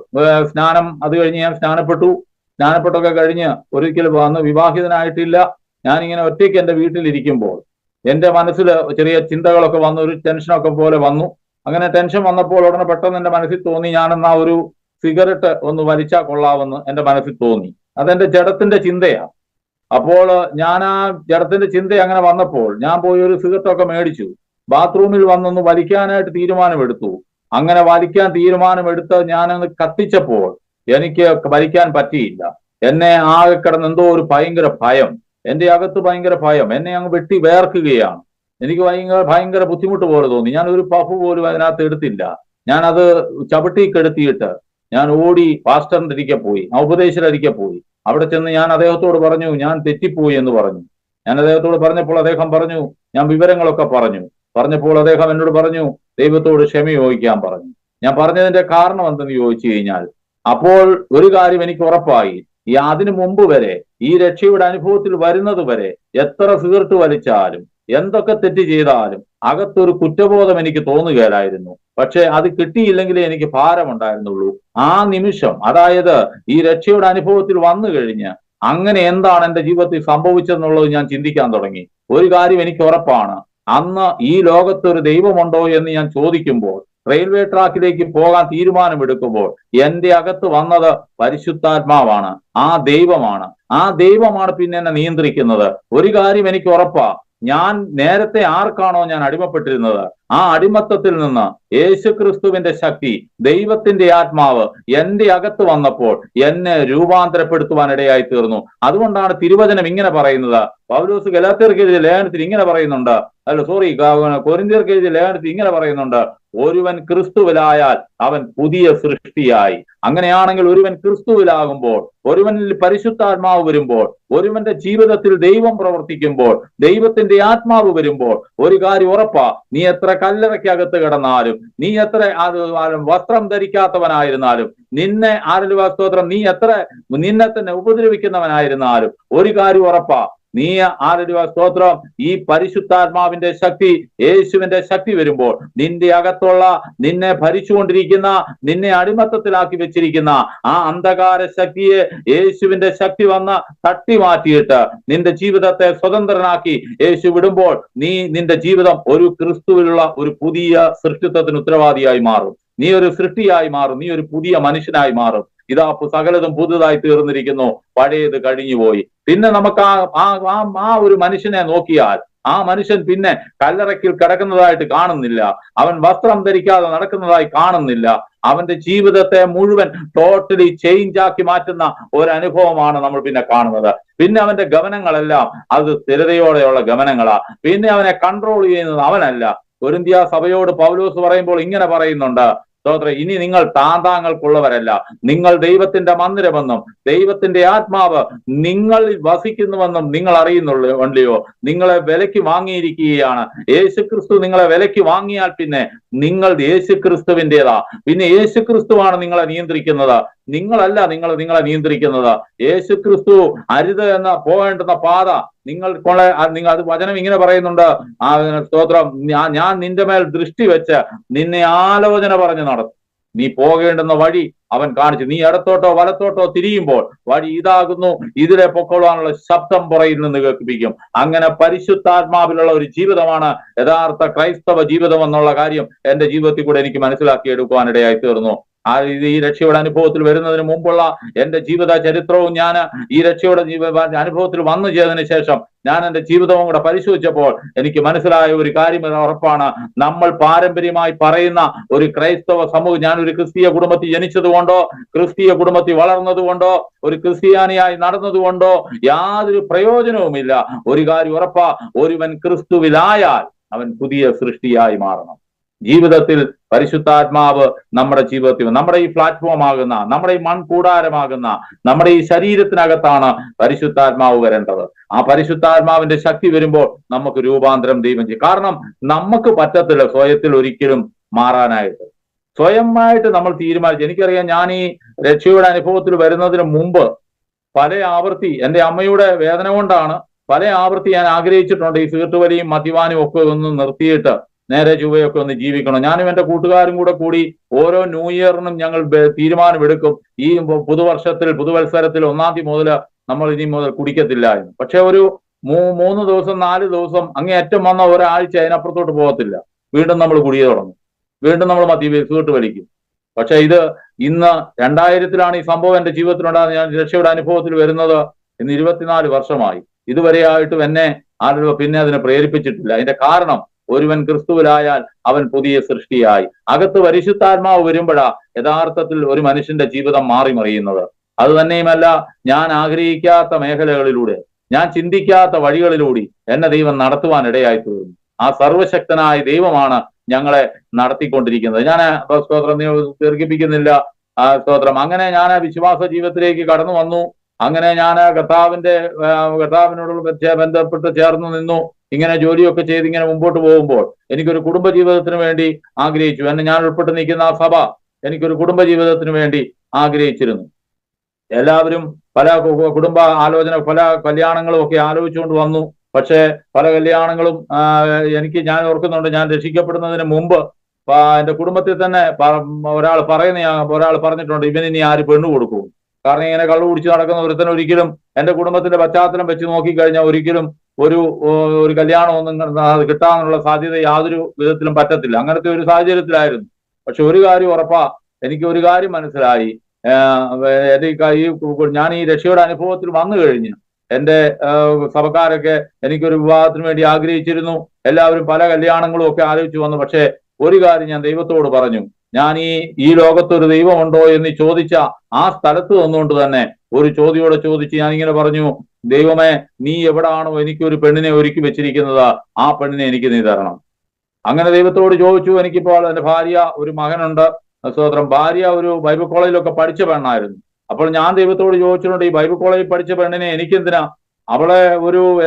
അത് കഴിഞ്ഞ് ഞാൻ സ്നാനപ്പെട്ടൊക്കെ കഴിഞ്ഞ് ഒരിക്കൽ വന്ന് വിവാഹിതനായിട്ടില്ല, ഞാനിങ്ങനെ ഒറ്റയ്ക്ക് എൻ്റെ വീട്ടിലിരിക്കുമ്പോൾ എൻ്റെ മനസ്സിൽ ചെറിയ ചിന്തകളൊക്കെ വന്നു, ഒരു ടെൻഷനൊക്കെ പോലെ വന്നു. അങ്ങനെ ടെൻഷൻ വന്നപ്പോൾ ഉടനെ പെട്ടെന്ന് എൻ്റെ മനസ്സിൽ തോന്നി, ഞാനെന്നാ ഒരു സിഗരറ്റ് ഒന്ന് വലിച്ചാൽ കൊള്ളാമെന്ന് എൻ്റെ മനസ്സിൽ തോന്നി. അതെന്റെ ജഡത്തിന്റെ ചിന്തയാണ്. അപ്പോൾ ഞാൻ ആ ജഡത്തിന്റെ ചിന്ത അങ്ങനെ വന്നപ്പോൾ ഞാൻ പോയി ഒരു സിഗരറ്റൊക്കെ മേടിച്ചു, ബാത്റൂമിൽ വന്നൊന്ന് വലിക്കാനായിട്ട് തീരുമാനമെടുത്തു. അങ്ങനെ വലിക്കാൻ തീരുമാനമെടുത്ത് ഞാനൊന്ന് കത്തിച്ചപ്പോൾ എനിക്ക് വലിക്കാൻ പറ്റിയില്ല. എന്നെ ആകെ കിടന്ന് എന്തോ ഒരു ഭയങ്കര ഭയം, എന്റെ അകത്ത് ഭയങ്കര ഭയം, എന്നെ അങ്ങ് വെട്ടി വേർക്കുകയാണ്. എനിക്ക് ഭയങ്കര ബുദ്ധിമുട്ട് പോലെ തോന്നി. ഞാൻ ഒരു പഫ് പോലും അതിനകത്ത് എടുത്തില്ല. ഞാനത് ചവിട്ടി കെടുത്തിയിട്ട് ഞാൻ ഓടി പാസ്റ്ററിന്റെ അരികെ പോയി, ഉപദേശരുടെ അരികെ പോയി. അവിടെ ചെന്ന് ഞാൻ അദ്ദേഹത്തോട് പറഞ്ഞു, ഞാൻ തെറ്റിപ്പോയി എന്ന് പറഞ്ഞു. ഞാൻ അദ്ദേഹത്തോട് പറഞ്ഞപ്പോൾ അദ്ദേഹം പറഞ്ഞു, ഞാൻ വിവരങ്ങളൊക്കെ പറഞ്ഞപ്പോൾ അദ്ദേഹം എന്നോട് പറഞ്ഞു, ദൈവത്തോട് ക്ഷമ ചോദിക്കാൻ പറഞ്ഞു. ഞാൻ പറഞ്ഞതിന്റെ കാരണം എന്തെന്ന് ചോദിച്ചു കഴിഞ്ഞാൽ, അപ്പോൾ ഒരു കാര്യം എനിക്ക് ഉറപ്പായി, അതിനു മുമ്പ് വരെ ഈ രക്ഷയുടെ അനുഭവത്തിൽ വരുന്നത് വരെ എത്ര സിഗരറ്റ് വലിച്ചാലും എന്തൊക്കെ തെറ്റ് ചെയ്താലും അകത്തൊരു കുറ്റബോധം എനിക്ക് തോന്നുകയില്ലായിരുന്നു. പക്ഷെ അത് കിട്ടിയില്ലെങ്കിലേ എനിക്ക് ഭാരമുണ്ടായിരുന്നുള്ളൂ. ആ നിമിഷം, അതായത് ഈ രക്ഷയുടെ അനുഭവത്തിൽ വന്നു കഴിഞ്ഞ് അങ്ങനെ എന്താണ് എൻ്റെ ജീവിതത്തിൽ സംഭവിച്ചെന്നുള്ളത് ഞാൻ ചിന്തിക്കാൻ തുടങ്ങി. ഒരു കാര്യം എനിക്ക് ഉറപ്പാണ്, അന്ന് ഈ ലോകത്തൊരു ദൈവമുണ്ടോ എന്ന് ഞാൻ ചോദിക്കുമ്പോൾ, റെയിൽവേ ട്രാക്കിലേക്ക് പോകാൻ തീരുമാനമെടുക്കുമ്പോൾ എന്റെ അകത്ത് വന്നത് പരിശുദ്ധാത്മാവാണ്, ആ ദൈവമാണ് പിന്നെ എന്നെ നിയന്ത്രിക്കുന്നത്. ഒരു കാര്യം എനിക്ക് ഉറപ്പാ, ഞാൻ നേരത്തെ ആർക്കാണോ ഞാൻ അടിമപ്പെട്ടിരുന്നത്, ആ അടിമത്തത്തിൽ നിന്ന് യേശുക്രിസ്തുവിന്റെ ശക്തി, ദൈവത്തിന്റെ ആത്മാവ് എന്റെ അകത്ത് വന്നപ്പോൾ എന്നെ രൂപാന്തരപ്പെടുത്തുവാൻ ഇടയായി തീർന്നു. അതുകൊണ്ടാണ് തിരുവചനം ഇങ്ങനെ പറയുന്നത്. പൗലോസ് ഗലാത്യർക്ക് എഴുതിയ ലേഖനത്തിൽ ഇങ്ങനെ പറയുന്നുണ്ട്, കൊരിന്ത്യർക്ക് എഴുതിയ ലേഖനത്തിൽ ഇങ്ങനെ പറയുന്നുണ്ട്, ഒരുവൻ ക്രിസ്തുവിലായാൽ അവൻ പുതിയ സൃഷ്ടിയായി. അങ്ങനെയാണെങ്കിൽ ഒരുവൻ ക്രിസ്തുവിലാകുമ്പോൾ, ഒരുവനിൽ പരിശുദ്ധാത്മാവ് വരുമ്പോൾ, ഒരുവന്റെ ജീവിതത്തിൽ ദൈവം പ്രവർത്തിക്കുമ്പോൾ, ദൈവത്തിന്റെ ആത്മാവ് വരുമ്പോൾ, ഒരു കാര്യം ഉറപ്പാ, നീ എത്ര കല്ലറയ്ക്കകത്ത് കിടന്നാലും, നീ എത്ര വസ്ത്രം ധരിക്കാത്തവനായിരുന്നാലും, നിന്നെ സ്തോത്രം നീ എത്ര നിന്നെ തന്നെ ഉപദ്രവിക്കുന്നവനായിരുന്നാലും, ഒരു കാര്യം ഉറപ്പാ, നീ സ്തോത്രം ഈ പരിശുദ്ധാത്മാവിന്റെ ശക്തി, യേശുവിന്റെ ശക്തി വരുമ്പോൾ നിന്റെ അകത്തുള്ള, നിന്നെ ഭരിച്ചുകൊണ്ടിരിക്കുന്ന, നിന്നെ അടിമത്തത്തിലാക്കി വെച്ചിരിക്കുന്ന ആ അന്ധകാര ശക്തിയെ യേശുവിന്റെ ശക്തി വന്ന് തട്ടി മാറ്റിയിട്ട് നിന്റെ ജീവിതത്തെ സ്വതന്ത്രനാക്കി യേശു വിടുമ്പോൾ നിന്റെ ജീവിതം ഒരു ക്രിസ്തുവിലുള്ള ഒരു പുതിയ സൃഷ്ടിത്വത്തിന് ഉത്തരവാദിയായി മാറും. നീ ഒരു സൃഷ്ടിയായി മാറും, നീ ഒരു പുതിയ മനുഷ്യനായി മാറും. ഇതാ സകലതും പുതുതായി തീർന്നിരിക്കുന്നു, പഴയത് കഴിഞ്ഞുപോയി. പിന്നെ നമുക്ക് ആ ഒരു മനുഷ്യനെ നോക്കിയാൽ ആ മനുഷ്യൻ പിന്നെ കല്ലറയ്ക്കിൽ കിടക്കുന്നതായിട്ട് കാണുന്നില്ല, അവൻ വസ്ത്രം ധരിക്കാതെ നടക്കുന്നതായി കാണുന്നില്ല. അവന്റെ ജീവിതത്തെ മുഴുവൻ ടോട്ടലി ചേഞ്ച് ആക്കി മാറ്റുന്ന ഒരു അനുഭവമാണ് നമ്മൾ പിന്നെ കാണുന്നത്. പിന്നെ അവന്റെ ഗമനങ്ങളെല്ലാം അത് സ്ഥിരതയോടെയുള്ള ഗമനങ്ങളാ. പിന്നെ അവനെ കൺട്രോൾ ചെയ്യുന്നത് അവനല്ല. കൊരിന്ത്യ സഭയോട് പൗലോസ് പറയുമ്പോൾ ഇങ്ങനെ പറയുന്നുണ്ട്, ഇനി നിങ്ങൾ താന്താങ്ങൾക്കുള്ളവരല്ല, നിങ്ങൾ ദൈവത്തിന്റെ മന്ദിരമെന്നും ദൈവത്തിന്റെ ആത്മാവ് നിങ്ങളിൽ വസിക്കുന്നുവെന്നും നിങ്ങൾ അറിയുന്നുള്ളയോ? നിങ്ങളെ വിലയ്ക്ക് വാങ്ങിയിരിക്കുകയാണ്. യേശുക്രിസ്തു നിങ്ങളെ വിലയ്ക്ക് വാങ്ങിയാൽ പിന്നെ നിങ്ങൾ യേശുക്രിസ്തുവിൻ്റെതാ. പിന്നെ യേശുക്രിസ്തുവാണ് നിങ്ങളെ നിയന്ത്രിക്കുന്നത്, നിങ്ങളല്ല നിങ്ങളെ നിയന്ത്രിക്കുന്നത്. യേശുക്രിസ്തു അരുത് എന്ന പോകേണ്ടുന്ന പാത നിങ്ങൾ അത് വചനം ഇങ്ങനെ പറയുന്നുണ്ട്, സ്തോത്രം, ഞാൻ നിന്റെ മേൽ ദൃഷ്ടി വെച്ച് നിന്നെ ആലോചന പറഞ്ഞ് നടത്തും. നീ പോകേണ്ടുന്ന വഴി അവൻ കാണിച്ചു. നീ ഇടത്തോട്ടോ വലത്തോട്ടോ തിരിയുമ്പോൾ വഴി ഇതാകുന്നു, ഇതിലെ പൊക്കോളാനുള്ള ശബ്ദം പുറയിൽ നിന്ന് കേൾപ്പിക്കും. അങ്ങനെ പരിശുദ്ധാത്മാവിലുള്ള ഒരു ജീവിതമാണ് യഥാർത്ഥ ക്രൈസ്തവ ജീവിതം എന്നുള്ള കാര്യം എന്റെ ജീവിതത്തിൽ കൂടെ എനിക്ക് മനസ്സിലാക്കിയെടുക്കുവാനിടയായി തീർന്നു. ഈ രക്ഷയുടെ അനുഭവത്തിൽ വരുന്നതിന് മുമ്പുള്ള എന്റെ ജീവിത ചരിത്രവും ഞാൻ ഈ രക്ഷയുടെ അനുഭവത്തിൽ വന്നു ചെയ്തതിനു ശേഷം ഞാൻ എന്റെ ജീവിതവും കൂടെ പരിശോധിച്ചപ്പോൾ എനിക്ക് മനസ്സിലായ ഒരു കാര്യം ഉറപ്പാണ്. നമ്മൾ പാരമ്പര്യമായി പറയുന്ന ഒരു ക്രൈസ്തവ സമൂഹം, ഞാൻ ഒരു ക്രിസ്തീയ കുടുംബത്തിൽ ജനിച്ചതുകൊണ്ടോ, ക്രിസ്തീയ കുടുംബത്തിൽ വളർന്നതുകൊണ്ടോ, ഒരു ക്രിസ്ത്യാനിയായി നടന്നതുകൊണ്ടോ യാതൊരു പ്രയോജനവുമില്ല. ഒരു കാര്യം ഉറപ്പാ, ഒരുവൻ ക്രിസ്തുവിലായാൽ അവൻ പുതിയ സൃഷ്ടിയായി മാറണം. ജീവിതത്തിൽ പരിശുദ്ധാത്മാവ് നമ്മുടെ ജീവിതത്തിൽ, നമ്മുടെ ഈ പ്ലാറ്റ്ഫോം ആകുന്ന, നമ്മുടെ ഈ മൺകൂടാരമാകുന്ന, നമ്മുടെ ഈ ശരീരത്തിനകത്താണ് പരിശുദ്ധാത്മാവ് വരേണ്ടത്. ആ പരിശുദ്ധാത്മാവിന്റെ ശക്തി വരുമ്പോൾ നമുക്ക് രൂപാന്തരം ദൈവം ചെയ്യും. കാരണം നമുക്ക് പറ്റത്തില്ല സ്വയത്തിൽ ഒരിക്കലും മാറാനായിട്ട്. സ്വയമായിട്ട് നമ്മൾ തീരുമാനിച്ചു. എനിക്കറിയാം, ഞാൻ ഈ രക്ഷയുടെ അനുഭവത്തിൽ വരുന്നതിന് മുമ്പ് പല ആവർത്തി എന്റെ അമ്മയുടെ വേദന കൊണ്ടാണ് പല ആവർത്തി ഞാൻ ആഗ്രഹിച്ചിട്ടുണ്ട് ഈ സിഗരറ്റ് വലിയും മദ്യപാനും ഒക്കെ ഒന്ന് നിർത്തിയിട്ട് നേരെ ചൊവ്വയൊക്കെ ഒന്ന് ജീവിക്കണം. ഞാനും എന്റെ കൂട്ടുകാരും കൂടി ഓരോ ന്യൂ ഇയറിനും ഞങ്ങൾ തീരുമാനമെടുക്കും, ഈ പുതുവത്സരത്തിൽ 1-ാം തീയതി മുതൽ നമ്മൾ ഇനി മുതൽ കുടിക്കത്തില്ല എന്ന്. പക്ഷെ ഒരു 3 ദിവസം 4 ദിവസം അങ്ങേയറ്റം വന്ന ഒരാഴ്ച അതിനപ്പുറത്തോട്ട് പോകത്തില്ല. വീണ്ടും നമ്മൾ കുടിയെ തുടങ്ങും, വീണ്ടും നമ്മൾ സിഗരറ്റ് വലിക്കും. പക്ഷെ ഇത് ഇന്ന് 2000-ലാണ് ഈ സംഭവം എന്റെ ജീവിതത്തിലുണ്ടാകുന്ന. ഞാൻ രക്ഷയുടെ അനുഭവത്തിൽ വരുന്നത് ഇന്ന് 24 വർഷമായി. ഇതുവരെയായിട്ടും എന്നെ ആരും പിന്നെ അതിനെ പ്രേരിപ്പിച്ചിട്ടില്ല. അതിന്റെ കാരണം, ഒരുവൻ ക്രിസ്തുവിലായാൽ അവൻ പുതിയ സൃഷ്ടിയായി. അകത്ത് പരിശുദ്ധാത്മാവ് വരുമ്പോഴാ യഥാർത്ഥത്തിൽ ഒരു മനുഷ്യന്റെ ജീവിതം മാറി മറിയുന്നത്. അത് തന്നെയുമല്ല, ഞാൻ ആഗ്രഹിക്കാത്ത മേഖലകളിലൂടെ, ഞാൻ ചിന്തിക്കാത്ത വഴികളിലൂടെ എന്നെ ദൈവം നടത്തുവാൻ ഇടയായി തീർന്നു. ആ സർവശക്തനായ ദൈവമാണ് ഞങ്ങളെ നടത്തിക്കൊണ്ടിരിക്കുന്നത്. ഞാൻ സ്തോത്രം ദീർഘിപ്പിക്കുന്നില്ല. സ്തോത്രം. അങ്ങനെ ഞാൻ വിശ്വാസ ജീവിതത്തിലേക്ക് കടന്നു വന്നു. അങ്ങനെ ഞാൻ കർത്താവിനോട് ബന്ധപ്പെട്ട് ചേർന്ന് നിന്നു. ഇങ്ങനെ ജോലിയൊക്കെ ചെയ്ത് ഇങ്ങനെ മുമ്പോട്ട് പോകുമ്പോൾ എനിക്കൊരു കുടുംബ ജീവിതത്തിന് വേണ്ടി ആഗ്രഹിച്ചു. ഞാൻ ഉൾപ്പെട്ട് നിൽക്കുന്ന ആ സഭ എനിക്കൊരു കുടുംബ ജീവിതത്തിന് വേണ്ടി ആഗ്രഹിച്ചിരുന്നു. എല്ലാവരും പല കുടുംബ ആലോചന, പല കല്യാണങ്ങളും ഒക്കെ ആലോചിച്ചുകൊണ്ട് വന്നു. പക്ഷെ പല കല്യാണങ്ങളും ഞാൻ ഓർക്കുന്നുണ്ട്, ഞാൻ രക്ഷിക്കപ്പെടുന്നതിന് മുമ്പ് എന്റെ കുടുംബത്തിൽ തന്നെ ഒരാൾ പറഞ്ഞിട്ടുണ്ട്, ഇവനിനി ആര് പെണ്ണു കൊടുക്കും. കാരണം ഇങ്ങനെ കള്ളു കുടിച്ച് നടക്കുന്ന ഒരുത്തൻ ഒരിക്കലും എന്റെ കുടുംബത്തിന്റെ പശ്ചാത്തലം വെച്ച് നോക്കിക്കഴിഞ്ഞാൽ ഒരിക്കലും ഒരു കല്യാണം ഒന്നും കിട്ടാനുള്ള സാധ്യത യാതൊരു വിധത്തിലും പറ്റത്തില്ല. അങ്ങനത്തെ ഒരു സാഹചര്യത്തിലായിരുന്നു. പക്ഷെ ഒരു കാര്യം ഉറപ്പാ, എനിക്ക് ഒരു കാര്യം മനസ്സിലായി. ഞാൻ ഈ രക്ഷയുടെ അനുഭവത്തിൽ വന്നു കഴിഞ്ഞ് എന്റെ സഭക്കാരൊക്കെ എനിക്കൊരു വിവാഹത്തിന് വേണ്ടി ആഗ്രഹിച്ചിരുന്നു. എല്ലാവരും പല കല്യാണങ്ങളും ഒക്കെ ആലോചിച്ചു വന്നു. പക്ഷെ ഒരു കാര്യം ഞാൻ ദൈവത്തോട് പറഞ്ഞു, ഞാൻ ഈ ലോകത്തൊരു ദൈവമുണ്ടോ എന്ന് ചോദിച്ച ആ സ്ഥലത്ത് വന്നുകൊണ്ട് തന്നെ ഒരു ചോദ്യോടെ ചോദിച്ച് ഞാൻ ഇങ്ങനെ പറഞ്ഞു, ദൈവമേ, നീ എവിടാണോ എനിക്കൊരു പെണ്ണിനെ ഒരുക്കി വെച്ചിരിക്കുന്നത്, ആ പെണ്ണിനെ എനിക്ക് നീ തരണം. അങ്ങനെ ദൈവത്തോട് ചോദിച്ചു. എനിക്കിപ്പോൾ എന്റെ ഭാര്യ, ഒരു മകനുണ്ട്. സ്തോത്രം. ഭാര്യ ഒരു ബൈബിൾ കോളേജിലൊക്കെ പഠിച്ച പെണ്ണായിരുന്നു. അപ്പോൾ ഞാൻ ദൈവത്തോട് ചോദിച്ചിട്ടുണ്ട്, ഈ ബൈബിൾ കോളേജിൽ പഠിച്ച പെണ്ണിനെ എനിക്കെന്തിനാ? അവളെ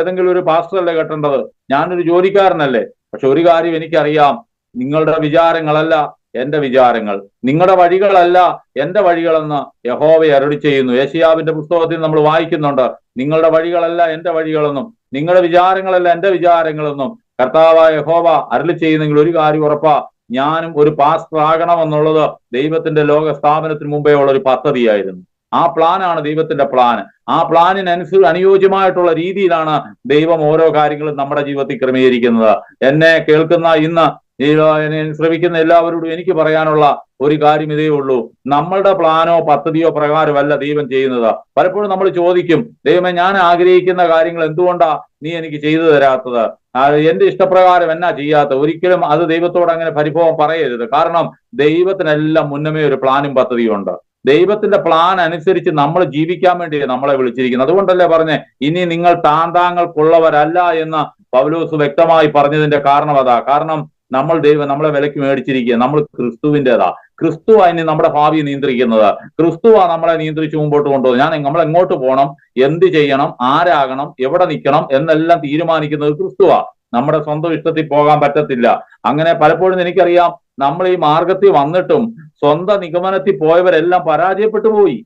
ഏതെങ്കിലും ഒരു പാസ്റ്ററല്ലേ കെട്ടേണ്ടത്, ഞാനൊരു ജോലിക്കാരനല്ലേ. പക്ഷെ ഒരു കാര്യം എനിക്കറിയാം, നിങ്ങളുടെ വിചാരങ്ങളല്ല എന്റെ വിചാരങ്ങൾ, നിങ്ങളുടെ വഴികളല്ല എന്റെ വഴികളെന്ന് യഹോവ അരുളി ചെയ്യുന്നു. യെശയ്യാവിന്റെ പുസ്തകത്തിൽ നമ്മൾ വായിക്കുന്നുണ്ട്, നിങ്ങളുടെ വഴികളല്ല എന്റെ വഴികളെന്നും നിങ്ങളുടെ വിചാരങ്ങളല്ല എന്റെ വിചാരങ്ങളെന്നും കർത്താവായ യഹോവ അരുളി ചെയ്യുന്നെങ്കിൽ ഒരു കാര്യം ഉറപ്പാ, ഞാനും ഒരു പാസ്റ്റർ ആകണമെന്നുള്ളത് ദൈവത്തിന്റെ ലോക സ്ഥാപനത്തിന് മുമ്പേ ഉള്ള ഒരു പദ്ധതിയായിരുന്നു. ആ പ്ലാനാണ് ദൈവത്തിന്റെ പ്ലാൻ. ആ പ്ലാനിനനുസരിച്ച് അനുയോജ്യമായിട്ടുള്ള രീതിയിലാണ് ദൈവം ഓരോ കാര്യങ്ങളും നമ്മുടെ ജീവിതത്തിൽ ക്രമീകരിക്കുന്നത്. എന്നെ കേൾക്കുന്ന ഇന്ന് ശ്രമിക്കുന്ന എല്ലാവരോടും എനിക്ക് പറയാനുള്ള ഒരു കാര്യം ഇതേ ഉള്ളൂ, നമ്മളുടെ പ്ലാനോ പദ്ധതിയോ പ്രകാരമല്ല ദൈവം ചെയ്യുന്നത്. പലപ്പോഴും നമ്മൾ ചോദിക്കും, ദൈവമേ, ഞാൻ ആഗ്രഹിക്കുന്ന കാര്യങ്ങൾ എന്തുകൊണ്ടാ നീ എനിക്ക് ചെയ്തു തരാത്തത്, എന്റെ ഇഷ്ടപ്രകാരം എന്നാ ചെയ്യാത്തത്? ഒരിക്കലും അത് ദൈവത്തോട് അങ്ങനെ പരിഭവം പറയരുത്. കാരണം ദൈവത്തിനെല്ലാം മുന്നമേ ഒരു പ്ലാനും പദ്ധതിയും ഉണ്ട്. ദൈവത്തിന്റെ പ്ലാൻ അനുസരിച്ച് നമ്മൾ ജീവിക്കാൻ വേണ്ടി നമ്മളെ വിളിച്ചിരിക്കുന്നത്. അതുകൊണ്ടല്ലേ പറഞ്ഞേ, ഇനി നിങ്ങൾ താന്താങ്ങൾക്കുള്ളവരല്ല എന്ന് പൗലോസ് വ്യക്തമായി പറഞ്ഞതിന്റെ കാരണം അതാ. കാരണം നമ്മളെ വിലക്ക് മേടിച്ചിരിക്കുക, നമ്മൾ ക്രിസ്തുവിൻ്റെതാ. ക്രിസ്തുവാ ഇനി നമ്മുടെ ഭാവി നിയന്ത്രിക്കുന്നത്. ക്രിസ്തുവാ നമ്മളെ നിയന്ത്രിച്ച് മുമ്പോട്ട് കൊണ്ടുപോകുന്നത്. നമ്മൾ എങ്ങോട്ട് പോകണം, എന്ത് ചെയ്യണം, ആരാകണം, എവിടെ നിൽക്കണം എന്നെല്ലാം തീരുമാനിക്കുന്നത് ക്രിസ്തുവാ. നമ്മുടെ സ്വന്തം ഇഷ്ടത്തിൽ പോകാൻ പറ്റത്തില്ല. അങ്ങനെ പലപ്പോഴും എനിക്കറിയാം, നമ്മൾ ഈ മാർഗത്തിൽ വന്നിട്ടും സ്വന്തം നിഗമനത്തിൽ പോയവരെല്ലാം പരാജയപ്പെട്ടു പോയി.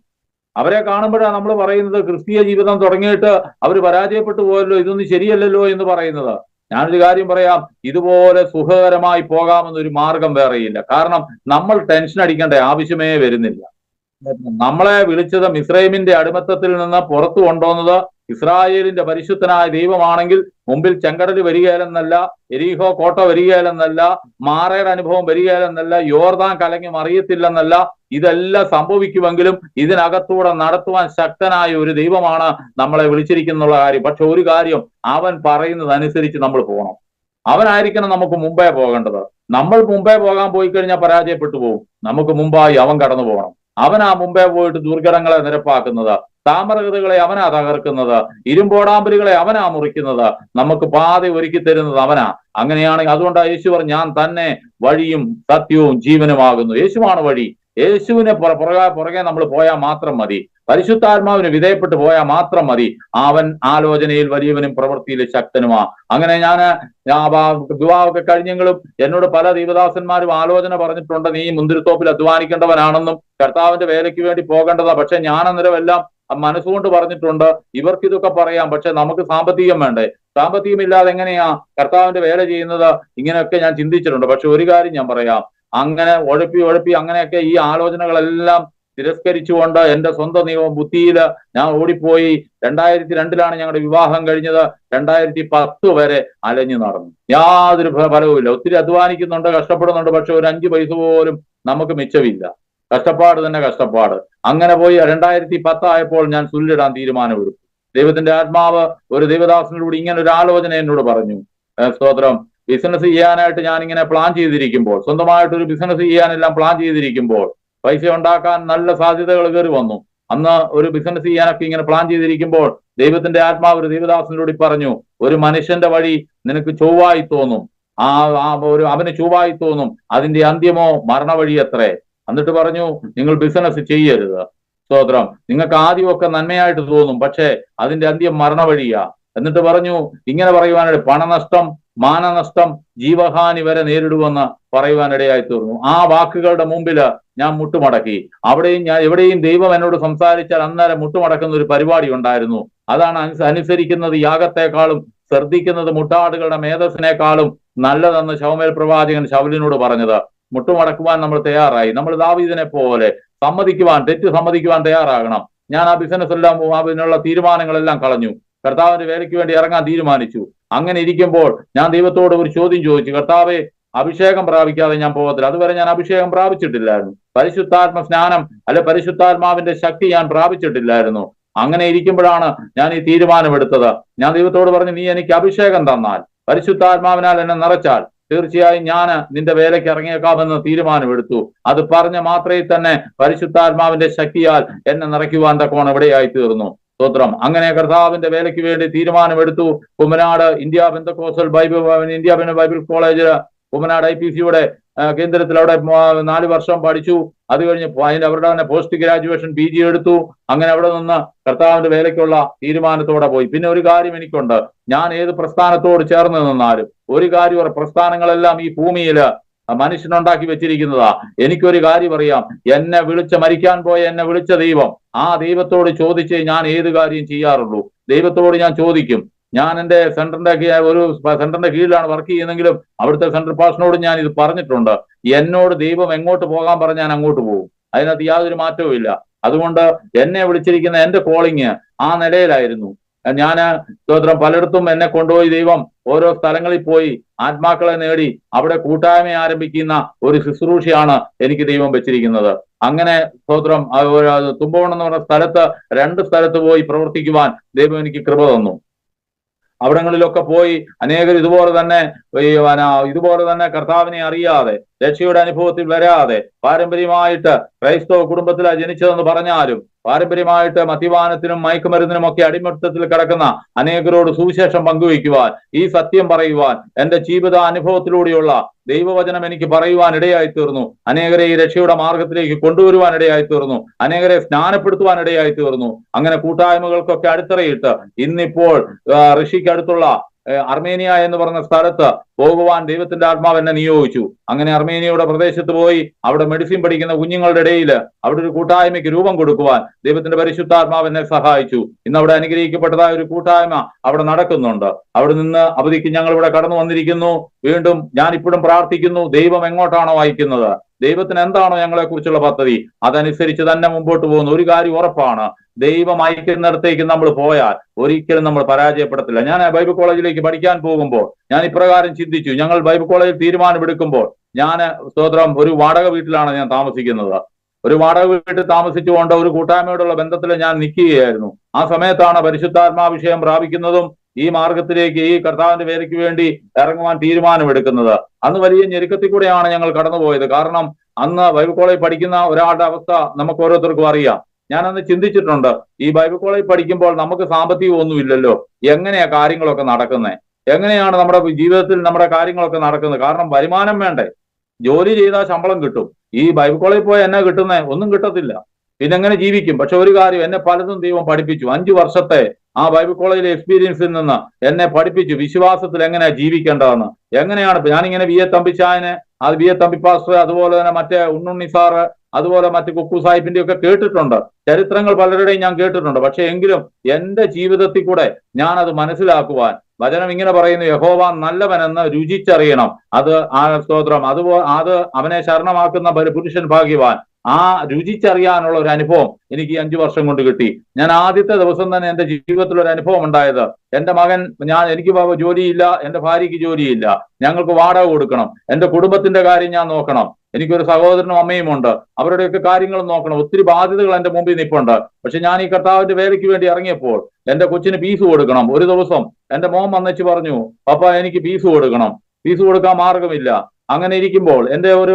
അവരെ കാണുമ്പോഴാണ് നമ്മൾ പറയുന്നത്, ക്രിസ്തീയ ജീവിതം തുടങ്ങിയിട്ട് അവർ പരാജയപ്പെട്ടു പോയല്ലോ, ഇതൊന്നും ശരിയല്ലല്ലോ എന്ന് പറയുന്നത്. ഞാനൊരു കാര്യം പറയാം, ഇതുപോലെ സുഖകരമായി പോകാമെന്നൊരു മാർഗം വേറെയില്ല. കാരണം നമ്മൾ ടെൻഷൻ അടിക്കേണ്ട ആവശ്യമേ വരുന്നില്ല. നമ്മളെ വിളിച്ചത് മിസ്രൈമിന്റെ അടിമത്തത്തിൽ നിന്ന് പുറത്തു കൊണ്ടുവന്നത് ഇസ്രായേലിന്റെ പരിശുദ്ധനായ ദൈവമാണെങ്കിൽ മുമ്പിൽ ചെങ്കടൽ വരികയില്ലെന്നല്ല, എരീഹോ കോട്ട വരികയില്ലെന്നല്ല, മാറയുടെ അനുഭവം വരികയില്ലെന്നല്ല, യോർദാൻ കലങ്ങി മറിയത്തില്ലെന്നല്ല, ഇതെല്ലാം സംഭവിക്കുമെങ്കിലും ഇതിനകത്തൂടെ നടത്തുവാൻ ശക്തനായ ഒരു ദൈവമാണ് നമ്മളെ വിളിച്ചിരിക്കുന്നുള്ള കാര്യം. പക്ഷെ ഒരു കാര്യം, അവൻ പറയുന്നത് അനുസരിച്ച് നമ്മൾ പോകണം. അവനായിരിക്കണം നമുക്ക് മുമ്പേ പോകേണ്ടത്. നമ്മൾ മുമ്പേ പോകാൻ പോയി കഴിഞ്ഞാൽ പരാജയപ്പെട്ടു പോകും. നമുക്ക് മുമ്പായി അവൻ കടന്നു പോകണം. അവനാ മുമ്പേ പോയിട്ട് ദുർഘടങ്ങളെ നിരപ്പാക്കുന്നത്. താമരകഥകളെ അവനാ തകർക്കുന്നത്, ഇരുമ്പോടാമ്പലുകളെ അവനാ മുറിക്കുന്നത്, നമുക്ക് പാത ഒരുക്കി തരുന്നത് അവനാ. അങ്ങനെയാണെങ്കിൽ അതുകൊണ്ടാണ് യേശു പറഞ്ഞു, ഞാൻ തന്നെ വഴിയും സത്യവും ജീവനുമാകുന്നു. യേശുവാണ് വഴി. യേശുവിനെ പുറകെ നമ്മൾ പോയാൽ മാത്രം മതി. പരിശുദ്ധാത്മാവിന് വിധേയപ്പെട്ടു പോയാൽ മാത്രം മതി. അവൻ ആലോചനയിൽ വലിയവനും പ്രവൃത്തിയിൽ ശക്തനുമാ. അങ്ങനെ ഞാൻ വിവാഹമൊക്കെ കഴിഞ്ഞെങ്കിലും എന്നോട് പല ദൈവദാസന്മാരും ആലോചന പറഞ്ഞിട്ടുണ്ട്, നീ മുന്തിരിത്തോപ്പിൽ അധ്വാനിക്കേണ്ടവനാണെന്നും കർത്താവിന്റെ വേലയ്ക്ക് വേണ്ടി പോകേണ്ടതാ. പക്ഷെ ഞാൻ അന്നേരം എല്ലാം മനസ്സുകൊണ്ട് പറഞ്ഞിട്ടുണ്ട്, ഇവർക്ക് ഇതൊക്കെ പറയാം, പക്ഷെ നമുക്ക് സാമ്പത്തികം വേണ്ടേ? സാമ്പത്തികമില്ലാതെ എങ്ങനെയാ കർത്താവിന്റെ വേല ചെയ്യുന്നത്? ഇങ്ങനെയൊക്കെ ഞാൻ ചിന്തിച്ചിട്ടുണ്ട്. പക്ഷെ ഒരു കാര്യം ഞാൻ പറയാം, അങ്ങനെ ഉഴപ്പി അങ്ങനെയൊക്കെ ഈ ആലോചനകളെല്ലാം തിരസ്കരിച്ചുകൊണ്ട് എന്റെ സ്വന്തം ബുദ്ധിയിൽ ഞാൻ ഓടിപ്പോയി. 2002 ഞങ്ങളുടെ വിവാഹം കഴിഞ്ഞത്. 2010 വരെ അലഞ്ഞു നടന്നു, യാതൊരു ഫലവുമില്ല. ഒത്തിരി അധ്വാനിക്കുന്നുണ്ട്, കഷ്ടപ്പെടുന്നുണ്ട്, പക്ഷെ ഒരു 5 പൈസ പോലും നമുക്ക് മിച്ചമില്ല. കഷ്ടപ്പാട് തന്നെ കഷ്ടപ്പാട്. അങ്ങനെ പോയി 2010 ആയപ്പോൾ ഞാൻ സുല്ലിടാൻ തീരുമാനമെടുത്തു. ദൈവത്തിന്റെ ആത്മാവ് ഒരു ദൈവദാസനോട് ഇങ്ങനെ ഒരു ആലോചന എന്നോട് പറഞ്ഞു. സ്തോത്രം. ബിസിനസ് ചെയ്യാനായിട്ട് ഞാൻ ഇങ്ങനെ പ്ലാൻ ചെയ്തിരിക്കുമ്പോൾ, സ്വന്തമായിട്ടൊരു ബിസിനസ് ചെയ്യാനെല്ലാം പ്ലാൻ ചെയ്തിരിക്കുമ്പോൾ, പൈസ ഉണ്ടാക്കാൻ നല്ല സാധ്യതകൾ കയറി വന്നു. അന്ന് ഒരു ബിസിനസ് ചെയ്യാനൊക്കെ ഇങ്ങനെ പ്ലാൻ ചെയ്തിരിക്കുമ്പോൾ ദൈവത്തിന്റെ ആത്മാവ് ഒരു ദൈവദാസനോട് പറഞ്ഞു, ഒരു മനുഷ്യന്റെ വഴി നിനക്ക് ചൊവ്വായി തോന്നും, അവന് ചൊവ്വായി തോന്നും, അതിന്റെ അന്ത്യമോ മരണവഴി അത്രേ. എന്നിട്ട് പറഞ്ഞു, നിങ്ങൾ ബിസിനസ് ചെയ്യരുത്. സ്തോത്രം. നിങ്ങൾക്ക് ആദ്യമൊക്കെ നന്മയായിട്ട് തോന്നും, പക്ഷെ അതിന്റെ അന്ത്യം മരണവഴിയാ. എന്നിട്ട് പറഞ്ഞു, ഇങ്ങനെ പറയുവാനായിട്ട് പണനഷ്ടം, മാനനഷ്ടം, ജീവഹാനി വരെ നേരിടുമെന്ന് പറയുവാനിടയായി തീർന്നു. ആ വാക്കുകളുടെ മുമ്പില് ഞാൻ മുട്ടുമടക്കി. എവിടെയും ദൈവം എന്നോട് സംസാരിച്ചാൽ അന്നേരം മുട്ടുമടക്കുന്ന ഒരു പരിപാടി ഉണ്ടായിരുന്നു. അതാണ് അനുസരിക്കുന്നത് യാഗത്തെക്കാളും ശ്രദ്ധിക്കുന്നത് മുട്ടാടുകളുടെ മേധസ്സിനേക്കാളും നല്ലതെന്ന് ശമൂവേൽ പ്രവാചകൻ ശൗലിനോട് പറഞ്ഞത്. മുട്ടുമടക്കുവാൻ നമ്മൾ തയ്യാറായി. നമ്മൾ ദാവീദിനെ പോലെ തെറ്റ് സമ്മതിക്കുവാൻ തയ്യാറാകണം. ഞാൻ ആ ബിസിനസ് എല്ലാം അതിനുള്ള തീരുമാനങ്ങളെല്ലാം കളഞ്ഞു. കർത്താവിന്റെ വേലയ്ക്ക് വേണ്ടി ഇറങ്ങാൻ തീരുമാനിച്ചു. അങ്ങനെ ഇരിക്കുമ്പോൾ ഞാൻ ദൈവത്തോട് ഒരു ചോദ്യം ചോദിച്ചു, കർത്താവെ, അഭിഷേകം പ്രാപിക്കാതെ ഞാൻ പോകത്തില്ല. അതുവരെ ഞാൻ അഭിഷേകം പ്രാപിച്ചിട്ടില്ലായിരുന്നു. പരിശുദ്ധാത്മ സ്നാനം പരിശുദ്ധാത്മാവിന്റെ ശക്തി ഞാൻ പ്രാപിച്ചിട്ടില്ലായിരുന്നു. അങ്ങനെ ഇരിക്കുമ്പോഴാണ് ഞാൻ ഈ തീരുമാനമെടുത്തത്. ഞാൻ ദൈവത്തോട് പറഞ്ഞു, നീ എനിക്ക് അഭിഷേകം തന്നാൽ, പരിശുദ്ധാത്മാവിനാൽ എന്നെ നിറച്ചാൽ തീർച്ചയായും ഞാൻ നിന്റെ വേലയ്ക്ക് ഇറങ്ങിയേക്കാമെന്ന് തീരുമാനമെടുത്തു. അത് പറഞ്ഞ മാത്രമേ തന്നെ പരിശുദ്ധാത്മാവിന്റെ ശക്തിയാൽ എന്നെ നിറയ്ക്കുവാൻ തക്കോണം ഇവിടെയായി തീർന്നു. സ്തോത്രം. അങ്ങനെ കർത്താവിന്റെ വേലയ്ക്ക് വേണ്ടി തീരുമാനമെടുത്തു. Kumbanad India pentecostal bible college, Kumbanad IPCയുടെ കേന്ദ്രത്തിൽ അവിടെ 4 വർഷം പഠിച്ചു. അത് കഴിഞ്ഞ് അവരുടെ തന്നെ പോസ്റ്റ് ഗ്രാജുവേഷൻ PG എടുത്തു. അങ്ങനെ അവിടെ നിന്ന് കർത്താവിന്റെ വേലയ്ക്കുള്ള തീരുമാനത്തോടെ പോയി. പിന്നെ ഒരു കാര്യം എനിക്കുണ്ട്, ഞാൻ ഏത് പ്രസ്ഥാനത്തോട് ചേർന്ന് നിന്നാലും ഒരു കാര്യം, പ്രസ്ഥാനങ്ങളെല്ലാം ഈ ഭൂമിയില് മനുഷ്യനുണ്ടാക്കി വെച്ചിരിക്കുന്നതാ. എനിക്കൊരു കാര്യം അറിയാം, മരിക്കാൻ പോയ എന്നെ വിളിച്ച ദൈവം, ആ ദൈവത്തോട് ചോദിച്ചേ ഞാൻ ഏത് കാര്യം ചെയ്യാറുള്ളൂ. ദൈവത്തോട് ഞാൻ ചോദിക്കും. ഞാൻ എന്റെ സെന്ററിന്റെ കീഴിലാണ് വർക്ക് ചെയ്യുന്നെങ്കിലും അവിടുത്തെ സെൻട്രൽ പാസ്റ്ററിനോട് ഞാൻ ഇത് പറഞ്ഞിട്ടുണ്ട്. എന്നോട് ദൈവം എങ്ങോട്ട് പോകാൻ പറഞ്ഞാൽ ഞാൻ അങ്ങോട്ട് പോകും. അതിനകത്ത് യാതൊരു മാറ്റവും ഇല്ല. അതുകൊണ്ട് എന്നെ വിളിച്ചിരിക്കുന്ന എന്റെ കോളിങ് ആ നിലയിലായിരുന്നു. ഞാൻ സ്തോത്രം, പലയിടത്തും എന്നെ കൊണ്ടുപോയി ദൈവം ഓരോ സ്ഥലങ്ങളിൽ പോയി ആത്മാക്കളെ നേടി അവിടെ കൂട്ടായ്മ ആരംഭിക്കുന്ന ഒരു ശുശ്രൂഷയാണ് എനിക്ക് ദൈവം വെച്ചിരിക്കുന്നത്. അങ്ങനെ സ്തോത്രം, തുമ്പോണം എന്ന് പറഞ്ഞ സ്ഥലത്ത് 2 സ്ഥലത്ത് പോയി പ്രവർത്തിക്കുവാൻ ദൈവം എനിക്ക് കൃപ തന്നു. അവിടങ്ങളിലൊക്കെ പോയി അനേകർ ഇതുപോലെ തന്നെ കർത്താവിനെ അറിയാതെ, രക്ഷയുടെ അനുഭവത്തിൽ വരാതെ, പാരമ്പര്യമായിട്ട് ക്രൈസ്തവ കുടുംബത്തിലാണ് ജനിച്ചതെന്ന് പറഞ്ഞാലും പാരമ്പര്യമായിട്ട് മദ്യപാനത്തിനും മയക്കുമരുന്നിനും ഒക്കെ അടിമത്തത്തിൽ കിടക്കുന്ന അനേകരോട് സുവിശേഷം പങ്കുവയ്ക്കുവാൻ, ഈ സത്യം പറയുവാൻ, എന്റെ ജീവിത അനുഭവത്തിലൂടെയുള്ള ദൈവവചനം എനിക്ക് പറയുവാൻ ഇടയായി തീർന്നു. അനേകരെ ഈ രക്ഷയുടെ മാർഗത്തിലേക്ക് കൊണ്ടുവരുവാൻ ഇടയായി തീർന്നു. അനേകരെ സ്നാനപ്പെടുത്തുവാൻ ഇടയായി തീർന്നു. അങ്ങനെ കൂട്ടായ്മകൾക്കൊക്കെ അടിത്തറയിട്ട് ഇന്നിപ്പോൾ ഋഷിക്ക് അടുത്തുള്ള അർമേനിയ എന്ന് പറഞ്ഞ സ്ഥലത്ത് പോകുവാൻ ദൈവത്തിന്റെ ആത്മാവ് എന്നെ നിയോഗിച്ചു. അങ്ങനെ അർമേനിയയുടെ പ്രദേശത്ത് പോയി അവിടെ മെഡിസിൻ പഠിക്കുന്ന കുഞ്ഞുങ്ങളുടെ ഇടയിൽ അവിടെ ഒരു കൂട്ടായ്മയ്ക്ക് രൂപം കൊടുക്കുവാൻ ദൈവത്തിന്റെ പരിശുദ്ധാത്മാവ് എന്നെ സഹായിച്ചു. ഇന്ന് അവിടെ അനുഗ്രഹിക്കപ്പെട്ടതായ ഒരു കൂട്ടായ്മ അവിടെ നടക്കുന്നുണ്ട്. അവിടെ നിന്ന് അവധിക്ക് ഞങ്ങൾ ഇവിടെ കടന്നു വന്നിരിക്കുന്നു. വീണ്ടും ഞാൻ ഇപ്പോഴും പ്രാർത്ഥിക്കുന്നു, ദൈവം എങ്ങോട്ടാണോ അയക്കുന്നത്, ദൈവത്തിന് എന്താണോ ഞങ്ങളെ കുറിച്ചുള്ള പദ്ധതി, അതനുസരിച്ച് തന്നെ മുമ്പോട്ട് പോകുന്നു. ഒരു കാര്യം ഉറപ്പാണ്, ദൈവം അയക്കുന്നിടത്തേക്ക് നമ്മൾ പോയാൽ ഒരിക്കലും നമ്മൾ പരാജയപ്പെടത്തില്ല. ഞാൻ ബൈബിൾ കോളേജിലേക്ക് പഠിക്കാൻ പോകുമ്പോൾ ഞാൻ ഇപ്രകാരം ചിന്തിച്ചു. ഞങ്ങൾ ബൈബിൾ കോളേജിൽ തീരുമാനമെടുക്കുമ്പോൾ ഞാൻ സ്തോത്രം ഒരു വാടക വീട്ടിലാണ് ഞാൻ താമസിക്കുന്നത്. ഒരു വാടക വീട്ടിൽ താമസിച്ചുകൊണ്ട് ഒരു കൂട്ടായ്മയോടുള്ള ബന്ധത്തിൽ ഞാൻ നിൽക്കുകയായിരുന്നു. ആ സമയത്താണ് പരിശുദ്ധാത്മാഭിഷേകം പ്രാപിക്കുന്നതും ഈ മാർഗത്തിലേക്ക്, ഈ കർത്താവിന്റെ വേലയ്ക്ക് വേണ്ടി ഇറങ്ങുവാൻ തീരുമാനമെടുക്കുന്നത്. അന്ന് വലിയ ഞെരുക്കത്തിൽ കൂടെയാണ് ഞങ്ങൾ കടന്നുപോയത്. കാരണം അന്ന് ബൈബിൾ കോളേജ് പഠിക്കുന്ന ഒരാളുടെ അവസ്ഥ നമുക്ക് ഓരോരുത്തർക്കും അറിയാം. ഞാൻ അന്ന് ചിന്തിച്ചിട്ടുണ്ട്, ഈ ബൈബിൾ കോളേജ് പഠിക്കുമ്പോൾ നമുക്ക് സാമ്പത്തികം ഒന്നും ഇല്ലല്ലോ, എങ്ങനെയാ കാര്യങ്ങളൊക്കെ നടക്കുന്നത്, എങ്ങനെയാണ് നമ്മുടെ ജീവിതത്തിൽ നമ്മുടെ കാര്യങ്ങളൊക്കെ നടക്കുന്നത്? കാരണം വരുമാനം വേണ്ടേ, ജോലി ചെയ്താൽ ശമ്പളം കിട്ടും. ഈ ബൈബിൾ കോളേജിൽ പോയാൽ എന്നാ കിട്ടുന്നേ? ഒന്നും കിട്ടത്തില്ല. പിന്നെ എങ്ങനെ ജീവിക്കും? പക്ഷെ ഒരു കാര്യം, എന്നെ പലതും ദൈവം പഠിപ്പിച്ചു. 5 വർഷത്തെ ആ ബൈബിൾ കോളേജിലെ എക്സ്പീരിയൻസിൽ നിന്ന് എന്നെ പഠിപ്പിച്ചു വിശ്വാസത്തിൽ എങ്ങനെയാ ജീവിക്കേണ്ടതെന്ന്. എങ്ങനെയാണ് ഞാനിങ്ങനെ വി എ തമ്പിച്ചായനെ, അത് വി എ തമ്പി പാസ്റ്റർ, അതുപോലെ തന്നെ മറ്റേ ഉണ്ണുണ്ണി സാറ്, അതുപോലെ മറ്റു കുക്കു സാഹിബിന്റെ ഒക്കെ കേട്ടിട്ടുണ്ട്, ചരിത്രങ്ങൾ പലരുടെയും ഞാൻ കേട്ടിട്ടുണ്ട്. പക്ഷെ എങ്കിലും എന്റെ ജീവിതത്തിൽ കൂടെ ഞാൻ അത് മനസ്സിലാക്കുവാൻ, വചനം ഇങ്ങനെ പറയുന്നു, യഹോവ നല്ലവനെന്ന് രുചിച്ചറിയണം. അത് സ്തോത്രം, അത് അവനെ ശരണമാക്കുന്ന പുരുഷൻ ഭാഗ്യവാൻ. ആ രുചിച്ചറിയാനുള്ള ഒരു അനുഭവം എനിക്ക് ഈ 5 വർഷം കൊണ്ട് കിട്ടി. ഞാൻ ആദ്യത്തെ ദിവസം തന്നെ എന്റെ ജീവിതത്തിൽ ഒരു അനുഭവം ഉണ്ടായത്, എന്റെ മകൻ, എനിക്ക് ജോലിയില്ല, എന്റെ ഭാര്യയ്ക്ക് ജോലിയില്ല, ഞങ്ങൾക്ക് വാടക കൊടുക്കണം, എന്റെ കുടുംബത്തിന്റെ കാര്യം ഞാൻ നോക്കണം, എനിക്കൊരു സഹോദരനും അമ്മയും ഉണ്ട്, അവരുടെയൊക്കെ കാര്യങ്ങളും നോക്കണം, ഒത്തിരി ബാധ്യതകൾ എന്റെ മുമ്പിൽ നിൽപ്പുണ്ട്. പക്ഷെ ഞാൻ ഈ കർത്താവിന്റെ വേലയ്ക്ക് വേണ്ടി ഇറങ്ങിയപ്പോൾ എന്റെ കൊച്ചിന് ഫീസ് കൊടുക്കണം. ഒരു ദിവസം എന്റെ മോൻ വന്നേച്ച് പറഞ്ഞു, പപ്പ എനിക്ക് ഫീസ് കൊടുക്കണം, ഫീസ് കൊടുക്കാൻ മാർഗമില്ല. അങ്ങനെ ഇരിക്കുമ്പോൾ എന്റെ ഒരു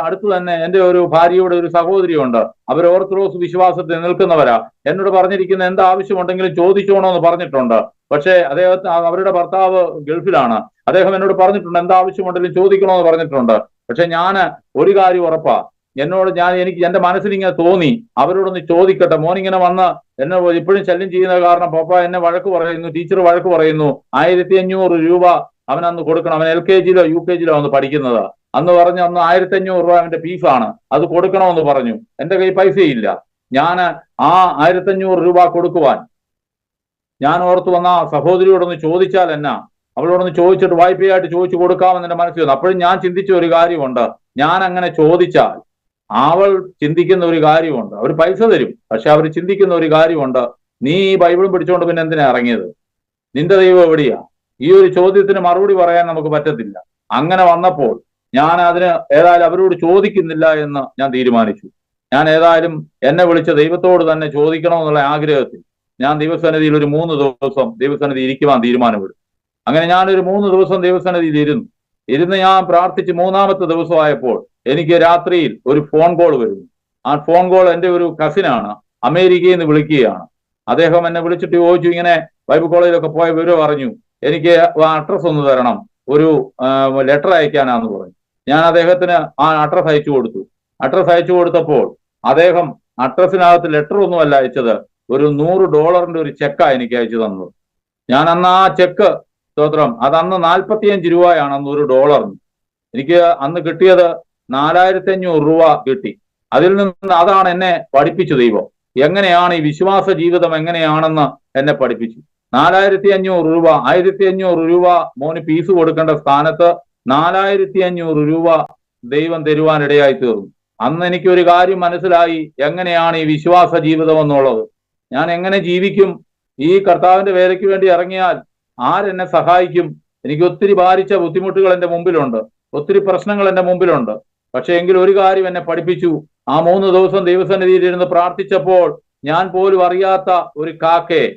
അടുത്ത് തന്നെ എന്റെ ഒരു ഭാര്യയുടെ ഒരു സഹോദരിയുണ്ട്, അവർ ഓർത്തഡോക്സ് വിശ്വാസത്തിൽ നിൽക്കുന്നവരാ. എന്നോട് പറഞ്ഞിരിക്കുന്ന എന്ത് ആവശ്യമുണ്ടെങ്കിലും ചോദിച്ചോണോ എന്ന് പറഞ്ഞിട്ടുണ്ട്. പക്ഷേ അവരുടെ ഭർത്താവ് ഗൾഫിലാണ്. അദ്ദേഹം എന്നോട് പറഞ്ഞിട്ടുണ്ട്, എന്താ ആവശ്യമുണ്ടെങ്കിലും ചോദിക്കണോ എന്ന് പറഞ്ഞിട്ടുണ്ട്. പക്ഷെ ഞാൻ ഒരു കാര്യം ഉറപ്പാ, എനിക്ക് എന്റെ മനസ്സിൽ ഇങ്ങനെ തോന്നി, അവരോടൊന്ന് ചോദിക്കട്ടെ. മോനിങ്ങനെ വന്ന് എന്നെ ഇപ്പോഴും ശല്യം ചെയ്യുന്ന കാരണം പപ്പ എന്നെ വഴക്ക് പറയുന്നു, ടീച്ചർ വഴക്ക് പറയുന്നു, 1500 രൂപ അവൻ അന്ന് കൊടുക്കണം. അവൻ LKG-ലോ UKG-ലോ ഒന്ന് പഠിക്കുന്നത്. അന്ന് പറഞ്ഞു, അന്ന് 1500 രൂപ അവന്റെ ഫീസാണ്, അത് കൊടുക്കണമെന്ന് പറഞ്ഞു. എന്റെ കയ്യിൽ പൈസയില്ല. ഞാൻ ആ 1500 രൂപ കൊടുക്കുവാൻ ഞാൻ ഓർത്തു വന്ന സഹോദരിയോടൊന്ന് ചോദിച്ചാൽ എന്നാ, അവളോടൊന്ന് ചോദിച്ചിട്ട് വായ്പയായിട്ട് ചോദിച്ചു കൊടുക്കാമെന്ന് എന്റെ മനസ്സിൽ വന്നു. അപ്പോഴും ഞാൻ ചിന്തിച്ച ഒരു കാര്യമുണ്ട്, ഞാൻ അങ്ങനെ ചോദിച്ചാൽ അവൾ ചിന്തിക്കുന്ന ഒരു കാര്യമുണ്ട്, അവർ പൈസ തരും, പക്ഷെ അവർ ചിന്തിക്കുന്ന ഒരു കാര്യമുണ്ട്, നീ ഈ ബൈബിളും പിടിച്ചോണ്ട് പിന്നെ എന്തിനാ ഇറങ്ങിയത്, നിന്റെ ദൈവം എവിടെയാ? ഈ ഒരു ചോദ്യത്തിന് മറുപടി പറയാൻ നമുക്ക് പറ്റത്തില്ല. അങ്ങനെ വന്നപ്പോൾ ഞാൻ അതിന് ഏതായാലും അവരോട് ചോദിക്കുന്നില്ല എന്ന് ഞാൻ തീരുമാനിച്ചു. ഞാൻ ഏതായാലും എന്നെ വിളിച്ച ദൈവത്തോട് തന്നെ ചോദിക്കണമെന്നുള്ള ആഗ്രഹത്തിൽ ഞാൻ ദൈവസന്നിധിയിൽ ഒരു 3 ദിവസം ദൈവസന്നിധി ഇരിക്കുവാൻ തീരുമാനമെടുത്തു. അങ്ങനെ ഞാനൊരു 3 ദിവസം ദൈവസന്നിധിയിൽ ഇരുന്ന് ഞാൻ പ്രാർത്ഥിച്ച് 3-ാമത്തെ ദിവസമായപ്പോൾ എനിക്ക് രാത്രിയിൽ ഒരു ഫോൺ കോൾ വരുന്നു. ആ ഫോൺ കോൾ എന്റെ ഒരു കസിനാണ്, അമേരിക്കയിൽ നിന്ന് വിളിക്കുകയാണ്. അദ്ദേഹം എന്നെ വിളിച്ചിട്ട് ചോദിച്ചു, ഇങ്ങനെ ബൈബിൾ കോളേജിലൊക്കെ പോയ വിവരം അറിഞ്ഞു, എനിക്ക് അഡ്രസ് ഒന്ന് തരണം, ഒരു ലെറ്റർ അയക്കാനാന്ന് പറഞ്ഞു. ഞാൻ അദ്ദേഹത്തിന് ആ അഡ്രസ് അയച്ചു കൊടുത്തു. അഡ്രസ് അയച്ചു കൊടുത്തപ്പോൾ അദ്ദേഹം അഡ്രസ്സിനകത്ത് ലെറ്റർ ഒന്നുമല്ല അയച്ചത്, ഒരു $100 ഒരു ചെക്കാ എനിക്ക് അയച്ചു തന്നത്. ഞാൻ അന്ന് ആ ചെക്ക്, സ്തോത്രം, അത് അന്ന് 45 രൂപയാണ് അന്ന് $1. എനിക്ക് അന്ന് കിട്ടിയത് 4500 രൂപ കിട്ടി. അതിൽ നിന്ന് അതാണ് എന്നെ പഠിപ്പിച്ചു ദൈവം. എങ്ങനെയാണ് ഈ വിശ്വാസ ജീവിതം എങ്ങനെയാണെന്ന് എന്നെ പഠിപ്പിച്ചു. 4500 രൂപ, 1500 രൂപ മോന് ഫീസ് കൊടുക്കേണ്ട സ്ഥാനത്ത് 4500 രൂപ ദൈവം തരുവാനിടയായി തീർന്നു. അന്ന് എനിക്ക് ഒരു കാര്യം മനസ്സിലായി, എങ്ങനെയാണ് ഈ വിശ്വാസ ജീവിതം എന്നുള്ളത്. ഞാൻ എങ്ങനെ ജീവിക്കും? ഈ കർത്താവിന്റെ വേലയ്ക്ക് വേണ്ടി ഇറങ്ങിയാൽ ആരെന്നെ സഹായിക്കും? എനിക്ക് ഒത്തിരി ഭാരിച്ച ബുദ്ധിമുട്ടുകൾ എന്റെ മുമ്പിലുണ്ട്, ഒത്തിരി പ്രശ്നങ്ങൾ എന്റെ മുമ്പിലുണ്ട്. പക്ഷെ എങ്കിൽ ഒരു കാര്യം എന്നെ പഠിപ്പിച്ചു. ആ 3 ദിവസം ദൈവസന്നിധിയിൽ ഇരുന്ന് പ്രാർത്ഥിച്ചപ്പോൾ ഞാൻ പോലും അറിയാത്ത ഒരു കാക്കയെ,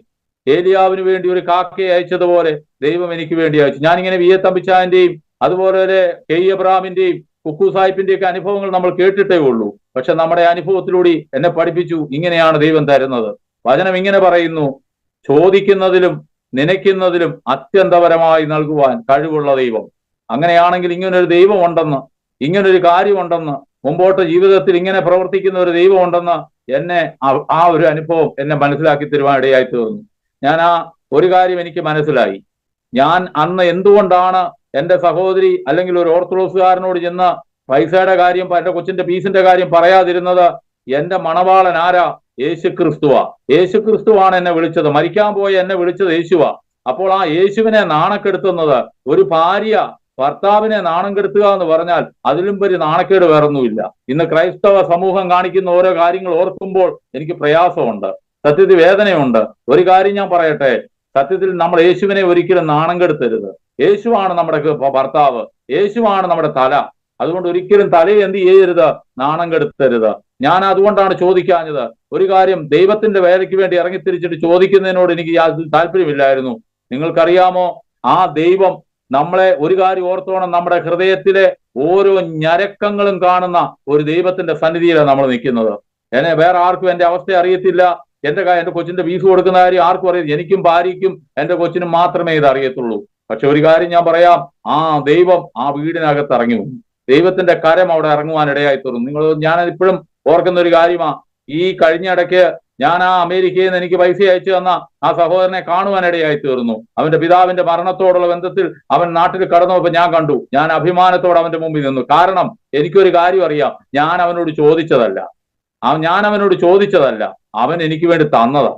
ഏലിയാവിന് വേണ്ടി ഒരു കാക്കയെ അയച്ചതുപോലെ ദൈവം എനിക്ക് വേണ്ടി അയച്ചു. ഞാനിങ്ങനെ വി എ തമ്പിച്ചാന്റെയും അതുപോലെ കെ എബ്രഹാമിന്റെയും കുക്കു സാഹിബിന്റെയും ഒക്കെ അനുഭവങ്ങൾ നമ്മൾ കേട്ടിട്ടേ ഉള്ളൂ. പക്ഷെ നമ്മുടെ അനുഭവത്തിലൂടെ എന്നെ പഠിപ്പിച്ചു, ഇങ്ങനെയാണ് ദൈവം തരുന്നത്. വചനം ഇങ്ങനെ പറയുന്നു, ചോദിക്കുന്നതിലും നനയ്ക്കുന്നതിലും അത്യന്തപരമായി നൽകുവാൻ കഴിവുള്ള ദൈവം. അങ്ങനെയാണെങ്കിൽ ഇങ്ങനൊരു ദൈവം ഉണ്ടെന്ന്, ഇങ്ങനൊരു കാര്യമുണ്ടെന്ന്, മുമ്പോട്ട് ജീവിതത്തിൽ ഇങ്ങനെ പ്രവർത്തിക്കുന്ന ഒരു ദൈവം ഉണ്ടെന്ന് എന്നെ ആ ഒരു അനുഭവം എന്നെ മനസ്സിലാക്കി തരുവാൻ ഇടയായി തീർന്നു. ഞാൻ ആ ഒരു കാര്യം എനിക്ക് മനസ്സിലായി. ഞാൻ അന്ന് എന്തുകൊണ്ടാണ് എന്റെ സഹോദരി അല്ലെങ്കിൽ ഒരു ഓർത്തഡോക്സുകാരനോട് ചെന്ന് പൈസയുടെ കാര്യം, എന്റെ കൊച്ചിന്റെ ഫീസിന്റെ കാര്യം പറയാതിരുന്നത്? എന്റെ മണവാളൻ ആരാ? യേശുക്രിസ്തുവാ. യേശുക്രിസ്തുവാണ് എന്നെ വിളിച്ചത്. മരിക്കാൻ പോയി എന്നെ വിളിച്ചത് യേശുവാ. അപ്പോൾ ആ യേശുവിനെ നാണക്കെടുത്തുന്നത്, ഒരു ഭാര്യ ഭർത്താവിനെ നാണം കെടുത്തുക എന്ന് പറഞ്ഞാൽ അതിലും വലിയ നാണക്കേട് വേറൊന്നുമില്ല. ഇന്ന് ക്രൈസ്തവ സമൂഹം കാണിക്കുന്ന ഓരോ കാര്യങ്ങൾ ഓർക്കുമ്പോൾ എനിക്ക് പ്രയാസമുണ്ട്, സത്യത്തിൽ വേദനയുണ്ട്. ഒരു കാര്യം ഞാൻ പറയട്ടെ, സത്യത്തിൽ നമ്മൾ യേശുവിനെ ഒരിക്കലും നാണം കെടുത്തരുത്. യേശുവാണ് നമ്മുടെ ഭർത്താവ്, യേശുവാണ് നമ്മുടെ തല. അതുകൊണ്ട് ഒരിക്കലും തലയെ എന്ത് ചെയ്യരുത്? നാണം കെടുത്തരുത്. ഞാൻ അതുകൊണ്ടാണ് ചോദിക്കാഞ്ഞത്. ഒരു കാര്യം, ദൈവത്തിന്റെ വേലയ്ക്ക് വേണ്ടി ഇറങ്ങിത്തിരിച്ചിട്ട് ചോദിക്കുന്നതിനോട് എനിക്ക് താല്പര്യമില്ലായിരുന്നു. നിങ്ങൾക്കറിയാമോ, ആ ദൈവം നമ്മളെ ഒരു കാര്യം ഓർത്തോണം, നമ്മുടെ ഹൃദയത്തിലെ ഓരോ ഞരക്കങ്ങളും കാണുന്ന ഒരു ദൈവത്തിന്റെ സന്നിധിയിലാണ് നമ്മൾ നിൽക്കുന്നത്. എന്നെ വേറെ ആർക്കും എന്റെ അവസ്ഥ അറിയത്തില്ല. എന്റെ കൊച്ചിന്റെ ഫീസ് കൊടുക്കുന്ന കാര്യം ആർക്കും അറിയില്ല. എനിക്കും ഭാര്യയ്ക്കും എന്റെ കൊച്ചിനും മാത്രമേ ഇത് അറിയത്തുള്ളൂ. പക്ഷെ ഒരു കാര്യം ഞാൻ പറയാം, ദൈവം ആ വീടിനകത്ത് ഇറങ്ങി വന്നു. ദൈവത്തിന്റെ കരം അവിടെ ഇറങ്ങുവാൻ ഇടയായി തീർന്നു. ഞാൻ ഇപ്പോഴും ഓർക്കുന്ന ഒരു കാര്യമാ, ഈ കഴിഞ്ഞ ഇടയ്ക്ക് ഞാൻ അമേരിക്കയിൽ നിന്ന് എനിക്ക് പൈസ അയച്ചു തന്ന ആ സഹോദരനെ കാണുവാൻ ഇടയായി തീർന്നു. അവന്റെ പിതാവിന്റെ മരണത്തോടുള്ള ബന്ധത്തിൽ അവൻ നാട്ടിൽ കടന്നപ്പോൾ ഞാൻ കണ്ടു. ഞാൻ അഭിമാനത്തോടെ അവന്റെ മുമ്പിൽ നിന്നു. കാരണം എനിക്കൊരു കാര്യം അറിയാം, ഞാൻ അവനോട് ചോദിച്ചതല്ല, അവൻ എനിക്ക് വേണ്ടി തന്നതാ.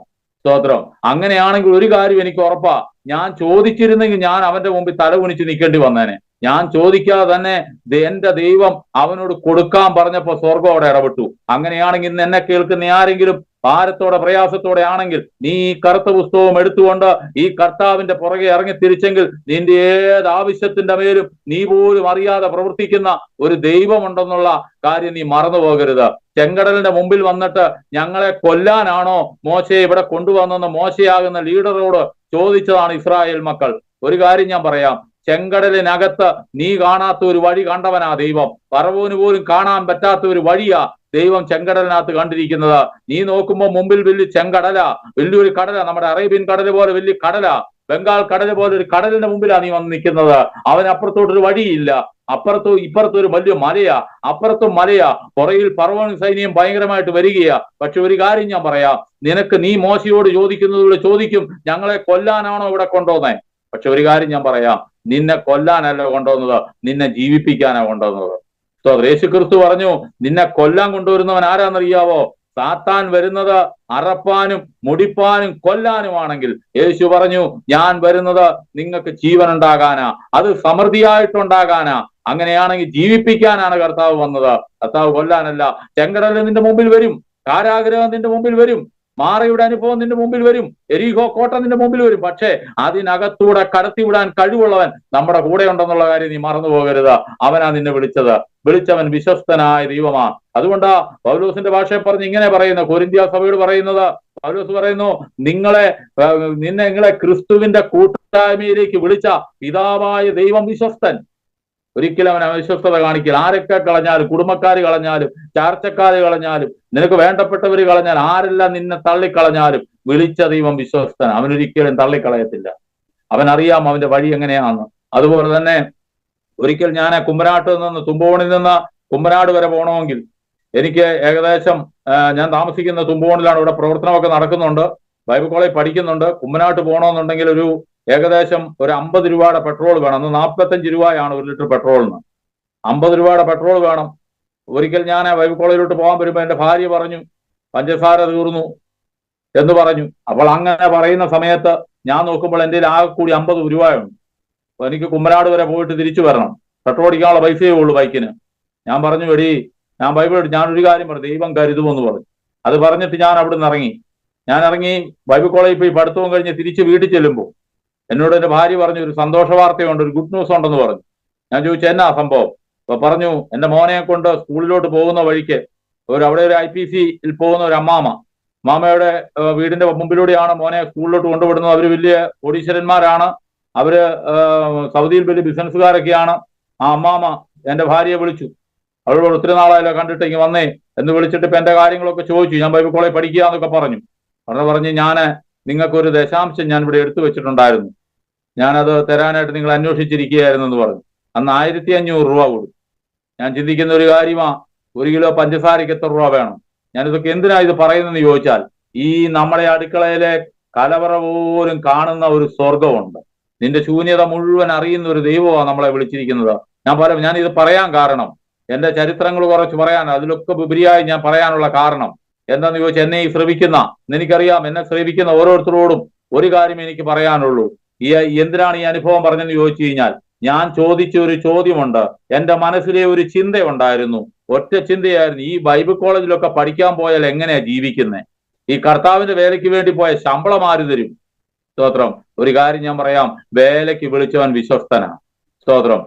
സ്തോത്രം. അങ്ങനെയാണെങ്കിൽ ഒരു കാര്യം എനിക്ക് ഉറപ്പാ, ഞാൻ ചോദിച്ചിരുന്നെങ്കിൽ ഞാൻ അവന്റെ മുമ്പിൽ തല കുനിച്ച് നിൽക്കേണ്ടി വന്നേനെ. ഞാൻ ചോദിക്കാതെ തന്നെ എന്റെ ദൈവം അവനോട് കൊടുക്കാൻ പറഞ്ഞപ്പോ സ്വർഗം അവിടെ ഇടപെട്ടു. അങ്ങനെയാണെങ്കിൽ ഇന്ന് എന്നെ കേൾക്കുന്ന ആരെങ്കിലും ഭാരത്തോടെ പ്രയാസത്തോടെ ആണെങ്കിൽ നീ ഈ കറുത്ത പുസ്തകവും എടുത്തുകൊണ്ട് ഈ കർത്താവിന്റെ പുറകെ ഇറങ്ങി തിരിച്ചെങ്കിൽ നിന്റെ ഏത് ആവശ്യത്തിന്റെ മേലും നീ പോലും അറിയാതെ പ്രവർത്തിക്കുന്ന ഒരു ദൈവമുണ്ടെന്നുള്ള കാര്യം നീ മറന്നു പോകരുത്. ചെങ്കടലിന്റെ മുമ്പിൽ വന്നിട്ട് ഞങ്ങളെ കൊല്ലാനാണോ മോശയെ ഇവിടെ കൊണ്ടുവന്നെന്ന് മോശയാകുന്ന ലീഡറോട് ചോദിച്ചതാണ് ഇസ്രായേൽ മക്കൾ. ഒരു കാര്യം ഞാൻ പറയാം, ചെങ്കടലിനകത്ത് നീ കാണാത്ത ഒരു വഴി കണ്ടവനാ ദൈവം. ഫറവോന് പോലും കാണാൻ പറ്റാത്ത ഒരു വഴിയാ ദൈവം ചെങ്കടലിനകത്ത് കണ്ടിരിക്കുന്നത്. നീ നോക്കുമ്പോൾ മുമ്പിൽ വലിയ ചെങ്കടല, വലിയൊരു കടല, നമ്മുടെ അറേബ്യൻ കടൽ പോലെ വലിയ കടല, ബംഗാൾ കടൽ പോലെ ഒരു കടലിന്റെ മുമ്പിലാണ് നീ വന്ന് നിൽക്കുന്നത്. അവനപ്പുറത്തോട്ടൊരു വഴിയില്ല. ഇപ്പുറത്തും ഒരു വലിയ മലയാ, അപ്പുറത്തും മലയാ, പുറകിൽ ഫറവോൻ സൈന്യം ഭയങ്കരമായിട്ട് വരികയാ. പക്ഷെ ഒരു കാര്യം ഞാൻ പറയാം, നീ മോശയോട് ചോദിക്കുന്നതിലൂടെ ചോദിക്കും, ഞങ്ങളെ കൊല്ലാനാണോ ഇവിടെ കൊണ്ടുവന്നേ? പക്ഷെ ഒരു കാര്യം ഞാൻ പറയാം, നിന്നെ കൊല്ലാനല്ല കൊണ്ടുവന്നത്, നിന്നെ ജീവിപ്പിക്കാനാ കൊണ്ടുവന്നത്. യേശു ക്രിസ്തു പറഞ്ഞു, നിന്നെ കൊല്ലാൻ കൊണ്ടുവരുന്നവൻ ആരാന്നറിയാവോ? സാത്താൻ വരുന്നത് അറപ്പാനും മുടിപ്പാനും കൊല്ലാനുമാണെങ്കിൽ യേശു പറഞ്ഞു, ഞാൻ വരുന്നത് നിങ്ങൾക്ക് ജീവൻ ഉണ്ടാകാനാ, അത് സമൃദ്ധിയായിട്ടുണ്ടാകാനാ. അങ്ങനെയാണെങ്കിൽ ജീവിപ്പിക്കാനാണ് കർത്താവ് വന്നത്, കർത്താവ് കൊല്ലാനല്ല. ചെങ്കടൽ നിന്റെ മുമ്പിൽ വരും, കാരാഗ്രഹം നിന്റെ മുമ്പിൽ വരും, മാറയുടെ അനുഭവം നിന്റെ മുമ്പിൽ വരും, എരിഹോ കോട്ട നിന്റെ മുമ്പിൽ വരും. പക്ഷേ അതിനകത്തൂടെ കടത്തിവിടാൻ കഴിവുള്ളവൻ നമ്മുടെ കൂടെ ഉണ്ടെന്നുള്ള കാര്യം നീ മറന്നു പോകരുത്. അവനാ നിന്നെ വിളിച്ചവൻ വിശ്വസ്തനായ ദൈവമാ. അതുകൊണ്ടാ പൗലോസിന്റെ ഭാഷയെ പറഞ്ഞ് ഇങ്ങനെ പറയുന്നു, കൊരിന്ത്യ സഭയോട് പറയുന്നത്, പൗലോസ് പറയുന്നു, നിങ്ങളെ ക്രിസ്തുവിന്റെ കൂട്ടായ്മയിലേക്ക് വിളിച്ച പിതാവായ ദൈവം വിശ്വസ്തൻ. ഒരിക്കലും അവൻ അവിശ്വസ്തത കാണിക്കില്ല. ആരൊക്കെ കളഞ്ഞാലും, കുടുംബക്കാർ കളഞ്ഞാലും, ചാർച്ചക്കാർ കളഞ്ഞാലും, നിനക്ക് വേണ്ടപ്പെട്ടവർ കളഞ്ഞാലും, ആരെല്ലാം നിന്നെ തള്ളിക്കളഞ്ഞാലും വിളിച്ച ദൈവം വിശ്വസ്തൻ. അവനൊരിക്കലും തള്ളിക്കളയത്തില്ല. അവനറിയാം അവന്റെ വഴി എങ്ങനെയാണെന്ന്. അതുപോലെ തന്നെ ഒരിക്കൽ ഞാൻ കുമ്പനാട്ടിൽ നിന്ന്, തുമ്പോണിൽ നിന്ന് കുമ്പനാട് വരെ പോകണമെങ്കിൽ എനിക്ക് ഏകദേശം, ഞാൻ താമസിക്കുന്ന തുമ്പോണിലാണ്, ഇവിടെ പ്രവർത്തനമൊക്കെ നടക്കുന്നുണ്ട്, ബൈബിൾ കോളേജ് പഠിക്കുന്നുണ്ട്. കുമ്പനാട്ട് പോകണമെന്നുണ്ടെങ്കിൽ ഏകദേശം ഒരു 50 രൂപയുടെ പെട്രോൾ വേണം. അന്ന് 45 രൂപയാണ് 1 ലിറ്റർ പെട്രോളിന്. 50 രൂപയുടെ പെട്രോൾ വേണം. ഒരിക്കൽ ഞാൻ ബൈബിൾ കോളേജിലോട്ട് പോകാൻ വരുമ്പോൾ എന്റെ ഭാര്യ പറഞ്ഞു, പഞ്ചസാര തീർന്നു എന്ന് പറഞ്ഞു. അപ്പോൾ അങ്ങനെ പറയുന്ന സമയത്ത് ഞാൻ നോക്കുമ്പോൾ എൻ്റെ ആകെ കൂടി 50 രൂപയുണ്ട്. അപ്പൊ എനിക്ക് കുമ്പനാട് വരെ പോയിട്ട് തിരിച്ചു വരണം. പെട്രോൾ അടിക്കാനുള്ള പൈസയേ ഉള്ളൂ ബൈക്കിന്. ഞാൻ പറഞ്ഞു, ഞാനൊരു കാര്യം പറഞ്ഞു, ദൈവം കരുതുമെന്ന് പറഞ്ഞു. അത് പറഞ്ഞിട്ട് ഞാൻ അവിടെ നിന്ന് ഇറങ്ങി ബൈബിൾ കോളേജിൽ പോയി പഠിത്തവും കഴിഞ്ഞ് തിരിച്ച് വീട്ടിൽ ചെല്ലുമ്പോൾ എന്നോട് എന്റെ ഭാര്യ പറഞ്ഞു, ഒരു സന്തോഷ വാർത്തയുണ്ട്, ഒരു ഗുഡ് ന്യൂസ് ഉണ്ടെന്ന് പറഞ്ഞു. ഞാൻ ചോദിച്ചു, എന്നാ സംഭവം? അപ്പൊ പറഞ്ഞു, എന്റെ മോനെ കൊണ്ട് സ്കൂളിലോട്ട് പോകുന്ന വഴിക്ക് അവിടെ ഒരു IPCയിൽ പോകുന്ന ഒരു മാമയുടെ വീടിന്റെ മുമ്പിലൂടെയാണ് മോനെ സ്കൂളിലോട്ട് കൊണ്ടുവിടുന്നത്. അവര് വലിയ കോടീശ്വരന്മാരാണ്, അവര് സൗദിയിൽ വലിയ ബിസിനസ്സുകാരൊക്കെയാണ്. ആ അമ്മാമ എന്റെ ഭാര്യയെ വിളിച്ചു, അവളോട് ഒത്തിരി നാളായല്ലോ കണ്ടിട്ട്, ഇങ്ങ് വന്നേ എന്ന് വിളിച്ചിട്ട് ഇപ്പൊ എന്റെ കാര്യങ്ങളൊക്കെ ചോദിച്ചു. ഞാൻ ബൈബിൾ കോളേജ് പഠിക്കുക എന്നൊക്കെ പറഞ്ഞു. പറഞ്ഞ് നിങ്ങൾക്കൊരു ദശാംശം ഞാൻ ഇവിടെ എടുത്തു വെച്ചിട്ടുണ്ടായിരുന്നു, ഞാനത് തരാനായിട്ട് നിങ്ങൾ അന്വേഷിച്ചിരിക്കുകയായിരുന്നു എന്ന് പറഞ്ഞു. അന്ന് 1500 രൂപ കൊടുത്തു. ഞാൻ ചിന്തിക്കുന്ന ഒരു കാര്യമാ, 1 കിലോ പഞ്ചസാരയ്ക്ക് എത്ര രൂപ വേണം? ഞാനിതൊക്കെ എന്തിനാ ഇത് പറയുന്നതെന്ന് ചോദിച്ചാൽ, ഈ നമ്മുടെ അടുക്കളയിലെ കലവറ പോലും കാണുന്ന ഒരു സ്വർഗമുണ്ട്. നിന്റെ ശൂന്യത മുഴുവൻ അറിയുന്ന ഒരു ദൈവമാണ് നമ്മളെ വിളിച്ചിരിക്കുന്നത്. ഞാൻ ഇത് പറയാൻ കാരണം, എന്റെ ചരിത്രങ്ങൾ കുറച്ച് പറയാൻ, അതിലൊക്കെ ഉപരിയായി ഞാൻ പറയാനുള്ള കാരണം എന്താന്ന് ചോദിച്ചാൽ, എന്നെ എനിക്കറിയാം, എന്നെ ശ്രമിക്കുന്ന ഓരോരുത്തരോടും ഒരു കാര്യം എനിക്ക് പറയാനുള്ളൂ. എന്തിനാണ് ഈ അനുഭവം പറഞ്ഞെന്ന് ചോദിച്ചു കഴിഞ്ഞാൽ, ഞാൻ ചോദിച്ച ഒരു ചോദ്യമുണ്ട്. എന്റെ മനസ്സിലെ ഒരു ചിന്തയുണ്ടായിരുന്നു, ഒറ്റ ചിന്തയായിരുന്നു, ഈ ബൈബിൾ കോളേജിലൊക്കെ പഠിക്കാൻ പോയാൽ എങ്ങനെയാ ജീവിക്കുന്നത്? ഈ കർത്താവിന്റെ വേലയ്ക്ക് വേണ്ടി പോയ ശമ്പളം ആര് തരും? സ്തോത്രം. ഒരു കാര്യം ഞാൻ പറയാം, വേലയ്ക്ക് വിളിച്ചവൻ വിശ്വസ്തനാ. സ്തോത്രം.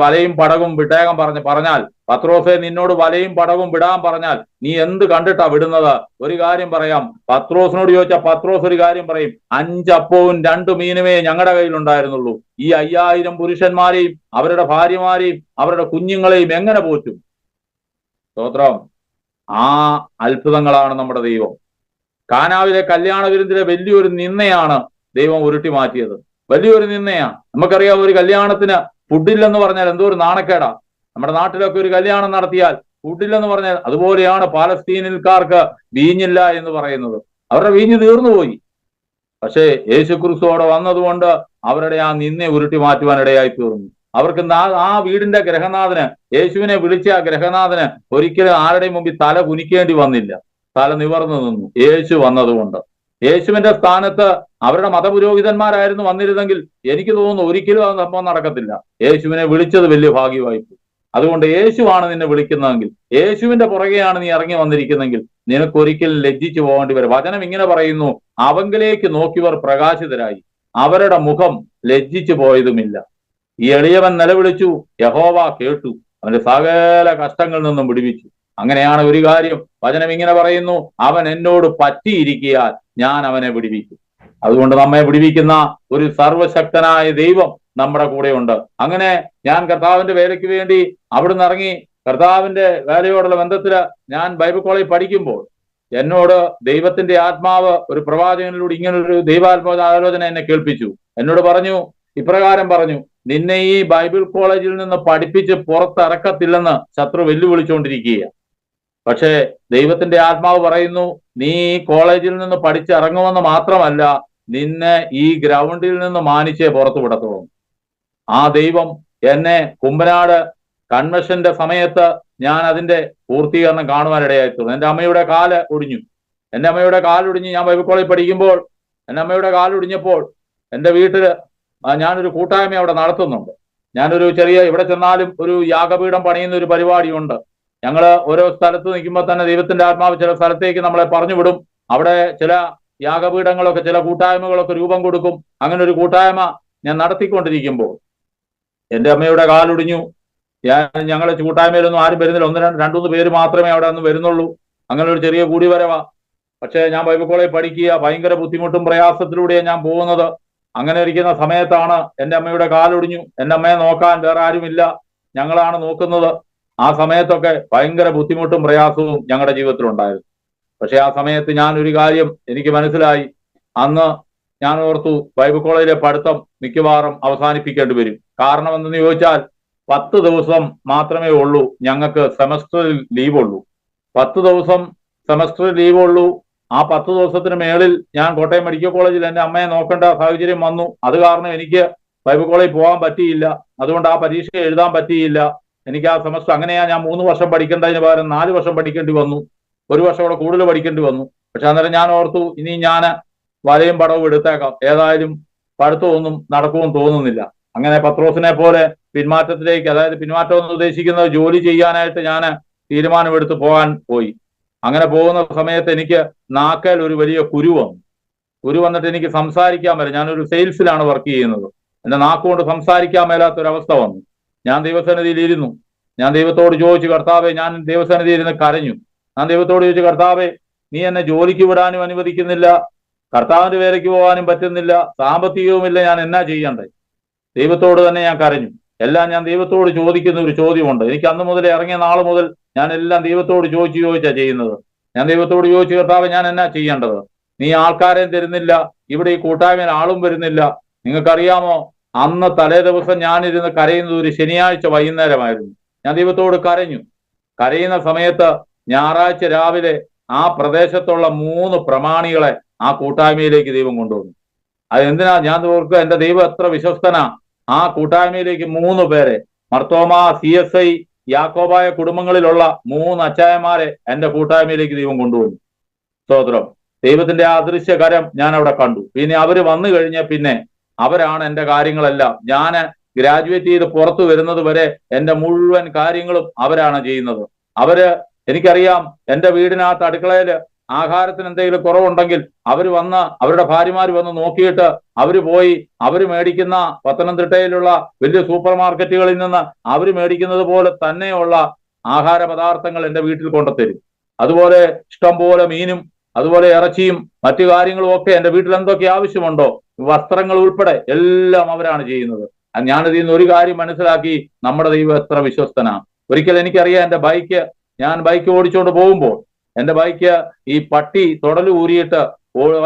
വലയും പടകും വിട്ടേകം പറഞ്ഞാൽ, പത്രോസെ നിന്നോട് വലയും പടകും വിടാൻ പറഞ്ഞാൽ നീ എന്ത് കണ്ടിട്ടാ വിടുന്നത്? ഒരു കാര്യം പറയാം, പത്രോസിനോട് ചോദിച്ചാൽ പത്രോസ് ഒരു കാര്യം പറയും, 5 അപ്പവും 2 മീനുമേ ഞങ്ങളുടെ കയ്യിലുണ്ടായിരുന്നുള്ളൂ. ഈ 5000 പുരുഷന്മാരെയും അവരുടെ ഭാര്യമാരെയും അവരുടെ കുഞ്ഞുങ്ങളെയും എങ്ങനെ പോറ്റും? സ്തോത്രം. ആ അത്ഭുതങ്ങളാണ് നമ്മുടെ ദൈവം. കാനാവിലെ കല്യാണ വിരുന്നിലെ വലിയൊരു നിന്നയാണ് ദൈവം ഉരുട്ടി മാറ്റിയത്. വലിയൊരു നിന്നയാണ്. നമുക്കറിയാം, ഒരു കല്യാണത്തിന് ഫുഡില്ലെന്ന് പറഞ്ഞാൽ എന്തോ ഒരു നാണക്കേടാ. നമ്മുടെ നാട്ടിലൊക്കെ ഒരു കല്യാണം നടത്തിയാൽ ഫുഡില്ലെന്ന് പറഞ്ഞാൽ, അതുപോലെയാണ് പാലസ്തീനിൽക്കാർക്ക് വീഞ്ഞില്ല എന്ന് പറയുന്നത്. അവരുടെ വീഞ്ഞ് തീർന്നുപോയി. പക്ഷേ യേശു ക്രിസ്തു അവിടെ വന്നതുകൊണ്ട് അവരുടെ ആ നിന്നെ ഉരുട്ടി മാറ്റുവാൻ ഇടയായി തീർന്നു. അവർക്ക് ആ വീടിന്റെ ഗൃഹനാഥന്, യേശുവിനെ വിളിച്ച ആ ഗൃഹനാഥന് ഒരിക്കലും ആരുടെയും മുമ്പിൽ തല കുനിക്കേണ്ടി വന്നില്ല. തല നിവർന്നു നിന്നു യേശു വന്നതുകൊണ്ട്. യേശുവിന്റെ സ്ഥാനത്ത് അവരുടെ മതപുരോഹിതന്മാരായിരുന്നു വന്നിരുന്നെങ്കിൽ എനിക്ക് തോന്നുന്നു ഒരിക്കലും അത് സംഭവം നടക്കത്തില്ല. യേശുവിനെ വിളിച്ചത് വലിയ ഭാഗ്യമായിപ്പോയി. അതുകൊണ്ട് യേശുവാണ് നിന്നെ വിളിക്കുന്നതെങ്കിൽ, യേശുവിന്റെ പുറകെയാണ് നീ ഇറങ്ങി വന്നിരിക്കുന്നെങ്കിൽ നിനക്കൊരിക്കലും ലജ്ജിച്ചു പോകേണ്ടി വരും. വചനം ഇങ്ങനെ പറയുന്നു, അവങ്കിലേക്ക് നോക്കിയവർ പ്രകാശിതരായി, അവരുടെ മുഖം ലജ്ജിച്ചു പോയതുമില്ല. ഈ എളിയവൻ നിലവിളിച്ചു, യഹോവ കേട്ടു, അവന്റെ സകല കഷ്ടങ്ങളിൽ നിന്നും വിടുവിച്ചു. അങ്ങനെയാണ് ഒരു കാര്യം. വചനം ഇങ്ങനെ പറയുന്നു, അവൻ എന്നോട് പറ്റിയിരിക്കിയാൽ ഞാൻ അവനെ വിടുവിക്കും. അതുകൊണ്ട് നമ്മെ വിടുവിക്കുന്ന ഒരു സർവശക്തനായ ദൈവം നമ്മുടെ കൂടെയുണ്ട്. അങ്ങനെ ഞാൻ കർത്താവിന്റെ വേലയ്ക്ക് വേണ്ടി അവിടുന്ന് ഇറങ്ങി കർത്താവിന്റെ വേലയോടുള്ള ബന്ധത്തില് ഞാൻ ബൈബിൾ കോളേജിൽ പഠിക്കുമ്പോൾ എന്നോട് ദൈവത്തിന്റെ ആത്മാവ് ഒരു പ്രവാചകനിലൂടെ ഇങ്ങനൊരു ദൈവാത്മാലോചന എന്നെ കേൾപ്പിച്ചു. എന്നോട് പറഞ്ഞു, ഇപ്രകാരം പറഞ്ഞു, നിന്നെ ഈ ബൈബിൾ കോളേജിൽ നിന്ന് പഠിപ്പിച്ച് പുറത്തിറക്കത്തില്ലെന്ന് ശത്രു വെല്ലുവിളിച്ചുകൊണ്ടിരിക്കുക. പക്ഷേ ദൈവത്തിന്റെ ആത്മാവ് പറയുന്നു, നീ ഈ കോളേജിൽ നിന്ന് പഠിച്ചിറങ്ങുമെന്ന് മാത്രമല്ല, നിന്നെ ഈ ഗ്രൗണ്ടിൽ നിന്ന് മാനിച്ചേ പുറത്തു വിടത്തുള്ളൂ. ആ ദൈവം എന്നെ കുമ്പനാട് കൺവെൻഷന്റെ സമയത്ത് ഞാൻ അതിന്റെ പൂർത്തീകരണം കാണുവാനിടയായിത്തുള്ളൂ. എൻ്റെ അമ്മയുടെ കാല് ഒടിഞ്ഞു. എൻ്റെ അമ്മയുടെ കാലൊടിഞ്ഞ് ഞാൻ ബൈബിൾ കോളേജിൽ പഠിക്കുമ്പോൾ എൻ്റെ അമ്മയുടെ കാലൊടിഞ്ഞപ്പോൾ എൻ്റെ വീട്ടില് ഞാനൊരു കൂട്ടായ്മ അവിടെ നടത്തുന്നുണ്ട്. ഞാനൊരു ചെറിയ, ഇവിടെ ചെന്നാലും ഒരു യാഗപീഠം പണിയുന്ന ഒരു പരിപാടിയുണ്ട്. ഞങ്ങൾ ഓരോ സ്ഥലത്ത് നിൽക്കുമ്പോൾ തന്നെ ദൈവത്തിന്റെ ആത്മാവ് ചില സ്ഥലത്തേക്ക് നമ്മളെ പറഞ്ഞു വിടും. അവിടെ ചില യാഗപീഠങ്ങളൊക്കെ, ചില കൂട്ടായ്മകളൊക്കെ രൂപം കൊടുക്കും. അങ്ങനെ ഒരു കൂട്ടായ്മ ഞാൻ നടത്തിക്കൊണ്ടിരിക്കുമ്പോൾ എൻ്റെ അമ്മയുടെ കാലൊടിഞ്ഞു. ഞങ്ങളെ കൂട്ടായ്മയിലൊന്നും ആരും വരുന്നില്ല. രണ്ടൂന്ന് പേര് മാത്രമേ അവിടെ അന്ന് വരുന്നുള്ളൂ. അങ്ങനെ ഒരു ചെറിയ കൂടി വരവാ. പക്ഷേ ഞാൻ ബൈബിൾ കോളേജിൽ പഠിക്കുക, ഭയങ്കര ബുദ്ധിമുട്ടും പ്രയാസത്തിലൂടെയാണ് ഞാൻ പോകുന്നത്. അങ്ങനെ ഇരിക്കുന്ന സമയത്താണ് എൻ്റെ അമ്മയുടെ കാലൊടിഞ്ഞു. എൻ്റെ അമ്മയെ നോക്കാൻ വേറെ ആരുമില്ല, ഞങ്ങളാണ് നോക്കുന്നത്. ആ സമയത്തൊക്കെ ഭയങ്കര ബുദ്ധിമുട്ടും പ്രയാസവും ഞങ്ങളുടെ ജീവിതത്തിലുണ്ടായിരുന്നു. പക്ഷെ ആ സമയത്ത് ഞാൻ ഒരു കാര്യം എനിക്ക് മനസ്സിലായി. അന്ന് ഞാൻ ഓർത്തു, ബൈബിൾ കോളേജിലെ പഠിത്തം മിക്കവാറും അവസാനിപ്പിക്കേണ്ടി വരും. കാരണം എന്തെന്ന് ചോദിച്ചാൽ 10 ദിവസം മാത്രമേ ഉള്ളൂ ഞങ്ങൾക്ക് സെമസ്റ്ററിൽ ലീവുള്ളൂ. 10 ദിവസം സെമസ്റ്ററിൽ ലീവുള്ളൂ. ആ 10 ദിവസത്തിന് മേളിൽ ഞാൻ കോട്ടയം മെഡിക്കൽ കോളേജിൽ എൻ്റെ അമ്മയെ നോക്കേണ്ട സാഹചര്യം വന്നു. അത് കാരണം എനിക്ക് ബൈബിൾ കോളേജിൽ പോകാൻ പറ്റിയില്ല. അതുകൊണ്ട് ആ പരീക്ഷ എഴുതാൻ പറ്റിയില്ല. എനിക്ക് ആ സെമസ്റ്റർ, അങ്ങനെയാ ഞാൻ 3 വർഷം പഠിക്കേണ്ടതിന് പകരം 4 വർഷം പഠിക്കേണ്ടി വന്നു. 1 വർഷം കൂടെ കൂടുതൽ പഠിക്കേണ്ടി വന്നു. പക്ഷെ അന്നേരം ഞാൻ ഓർത്തു, ഇനി ഞാൻ വലയും പടവും എടുത്തേക്കാം, ഏതായാലും പഠിത്തമൊന്നും നടക്കുമെന്ന് തോന്നുന്നില്ല. അങ്ങനെ പത്രോസിനെ പോലെ പിന്മാറ്റത്തിലേക്ക്, അതായത് പിന്മാറ്റം എന്ന് ഉദ്ദേശിക്കുന്നത് ജോലി ചെയ്യാനായിട്ട് ഞാൻ തീരുമാനമെടുത്ത് പോയി. അങ്ങനെ പോകുന്ന സമയത്ത് എനിക്ക് നാക്കേൽ ഒരു വലിയ കുരു വന്നിട്ട് എനിക്ക് സംസാരിക്കാൻ മേല. ഞാനൊരു സെയിൽസിലാണ് വർക്ക് ചെയ്യുന്നത്. എന്റെ നാക്കുകൊണ്ട് സംസാരിക്കാൻ മേലാത്തൊരവസ്ഥ വന്നു. ഞാൻ ദൈവസന്നിധിയിൽ ഇരുന്നു. ഞാൻ ദൈവത്തോട് ചോദിച്ചു, കർത്താവെ, ഞാൻ ദൈവസന്നിധിയിൽ ഇരുന്ന് കരഞ്ഞു. ഞാൻ ദൈവത്തോട് ചോദിച്ചു, കർത്താവെ, നീ എന്നെ ജോലിക്ക് വിടാനും അനുവദിക്കുന്നില്ല, കർത്താവിന്റെ വേലയ്ക്ക് പോകാനും പറ്റുന്നില്ല, സാമ്പത്തികവുമില്ല, ഞാൻ എന്നാ ചെയ്യണ്ടേ? ദൈവത്തോട് തന്നെ ഞാൻ കരഞ്ഞു. എല്ലാം ഞാൻ ദൈവത്തോട് ചോദിക്കുന്ന ഒരു ചോദ്യമുണ്ട്. എനിക്ക് അന്ന് മുതൽ, ഇറങ്ങിയ നാൾ മുതൽ ഞാൻ എല്ലാം ദൈവത്തോട് ചോദിച്ചാ ചെയ്യുന്നത്. ഞാൻ ദൈവത്തോട് ചോദിച്ചു, കർത്താവെ, ഞാൻ എന്നാ ചെയ്യേണ്ടത്? നീ ആൾക്കാരെയും തരുന്നില്ല, ഇവിടെ ഈ കൂട്ടായ്മയിൽ ആളും വരുന്നില്ല. നിങ്ങൾക്കറിയാമോ, അന്ന് തലേ ദിവസം ഞാനിരുന്ന് കരയുന്നത് ഒരു ശനിയാഴ്ച വൈകുന്നേരമായിരുന്നു. ഞാൻ ദൈവത്തോട് കരഞ്ഞു. കരയുന്ന സമയത്ത് ഞായറാഴ്ച രാവിലെ ആ പ്രദേശത്തുള്ള 3 പ്രമാണികളെ ആ കൂട്ടായ്മയിലേക്ക് ദൈവം കൊണ്ടുവന്നു. അതെന്തിനാ? ഞാൻ ഓർക്കുക, എന്റെ ദൈവം എത്ര വിശ്വസ്തനാ. ആ കൂട്ടായ്മയിലേക്ക് 3 പേരെ, മർത്തോമ, CSI, യാക്കോബായ കുടുംബങ്ങളിലുള്ള 3 അച്ചായന്മാരെ എന്റെ കൂട്ടായ്മയിലേക്ക് ദൈവം കൊണ്ടുവന്നു. സ്തോത്രം. ദൈവത്തിന്റെ ആ അദൃശ്യ കരം ഞാൻ അവിടെ കണ്ടു. പിന്നെ അവര് വന്നു കഴിഞ്ഞ പിന്നെ അവരാണ് എന്റെ കാര്യങ്ങളെല്ലാം. ഞാൻ ഗ്രാജുവേറ്റ് ചെയ്ത് പുറത്തു വരുന്നത് വരെ എന്റെ മുഴുവൻ കാര്യങ്ങളും അവരാണ് ചെയ്യുന്നത്. എനിക്കറിയാം, എന്റെ വീടിനകത്ത് അടുക്കളയില് ആഹാരത്തിന് എന്തെങ്കിലും കുറവുണ്ടെങ്കിൽ അവരുടെ ഭാര്യമാർ വന്ന് നോക്കിയിട്ട് അവര് മേടിക്കുന്ന പത്തനംതിട്ടയിലുള്ള വലിയ സൂപ്പർ മാർക്കറ്റുകളിൽ നിന്ന് അവര് മേടിക്കുന്നത് പോലെ തന്നെയുള്ള ആഹാര പദാർത്ഥങ്ങൾ എന്റെ വീട്ടിൽ കൊണ്ടുത്തരും. അതുപോലെ ഇഷ്ടം പോലെ മീനും അതുപോലെ ഇറച്ചിയും മറ്റു കാര്യങ്ങളും ഒക്കെ എന്റെ വീട്ടിൽ എന്തൊക്കെ ആവശ്യമുണ്ടോ, വസ്ത്രങ്ങൾ ഉൾപ്പെടെ എല്ലാം അവരാണ് ചെയ്യുന്നത്. ഞാനിതിൽ നിന്ന് ഒരു കാര്യം മനസ്സിലാക്കി, നമ്മുടെ ദൈവം എത്ര വിശ്വസ്തനാണ്. ഒരിക്കൽ എനിക്കറിയാം, എന്റെ ബൈക്ക് ഞാൻ ബൈക്ക് ഓടിച്ചുകൊണ്ട് പോകുമ്പോൾ എന്റെ ബൈക്ക് ഈ പട്ടി തൊടല് ഊരിയിട്ട്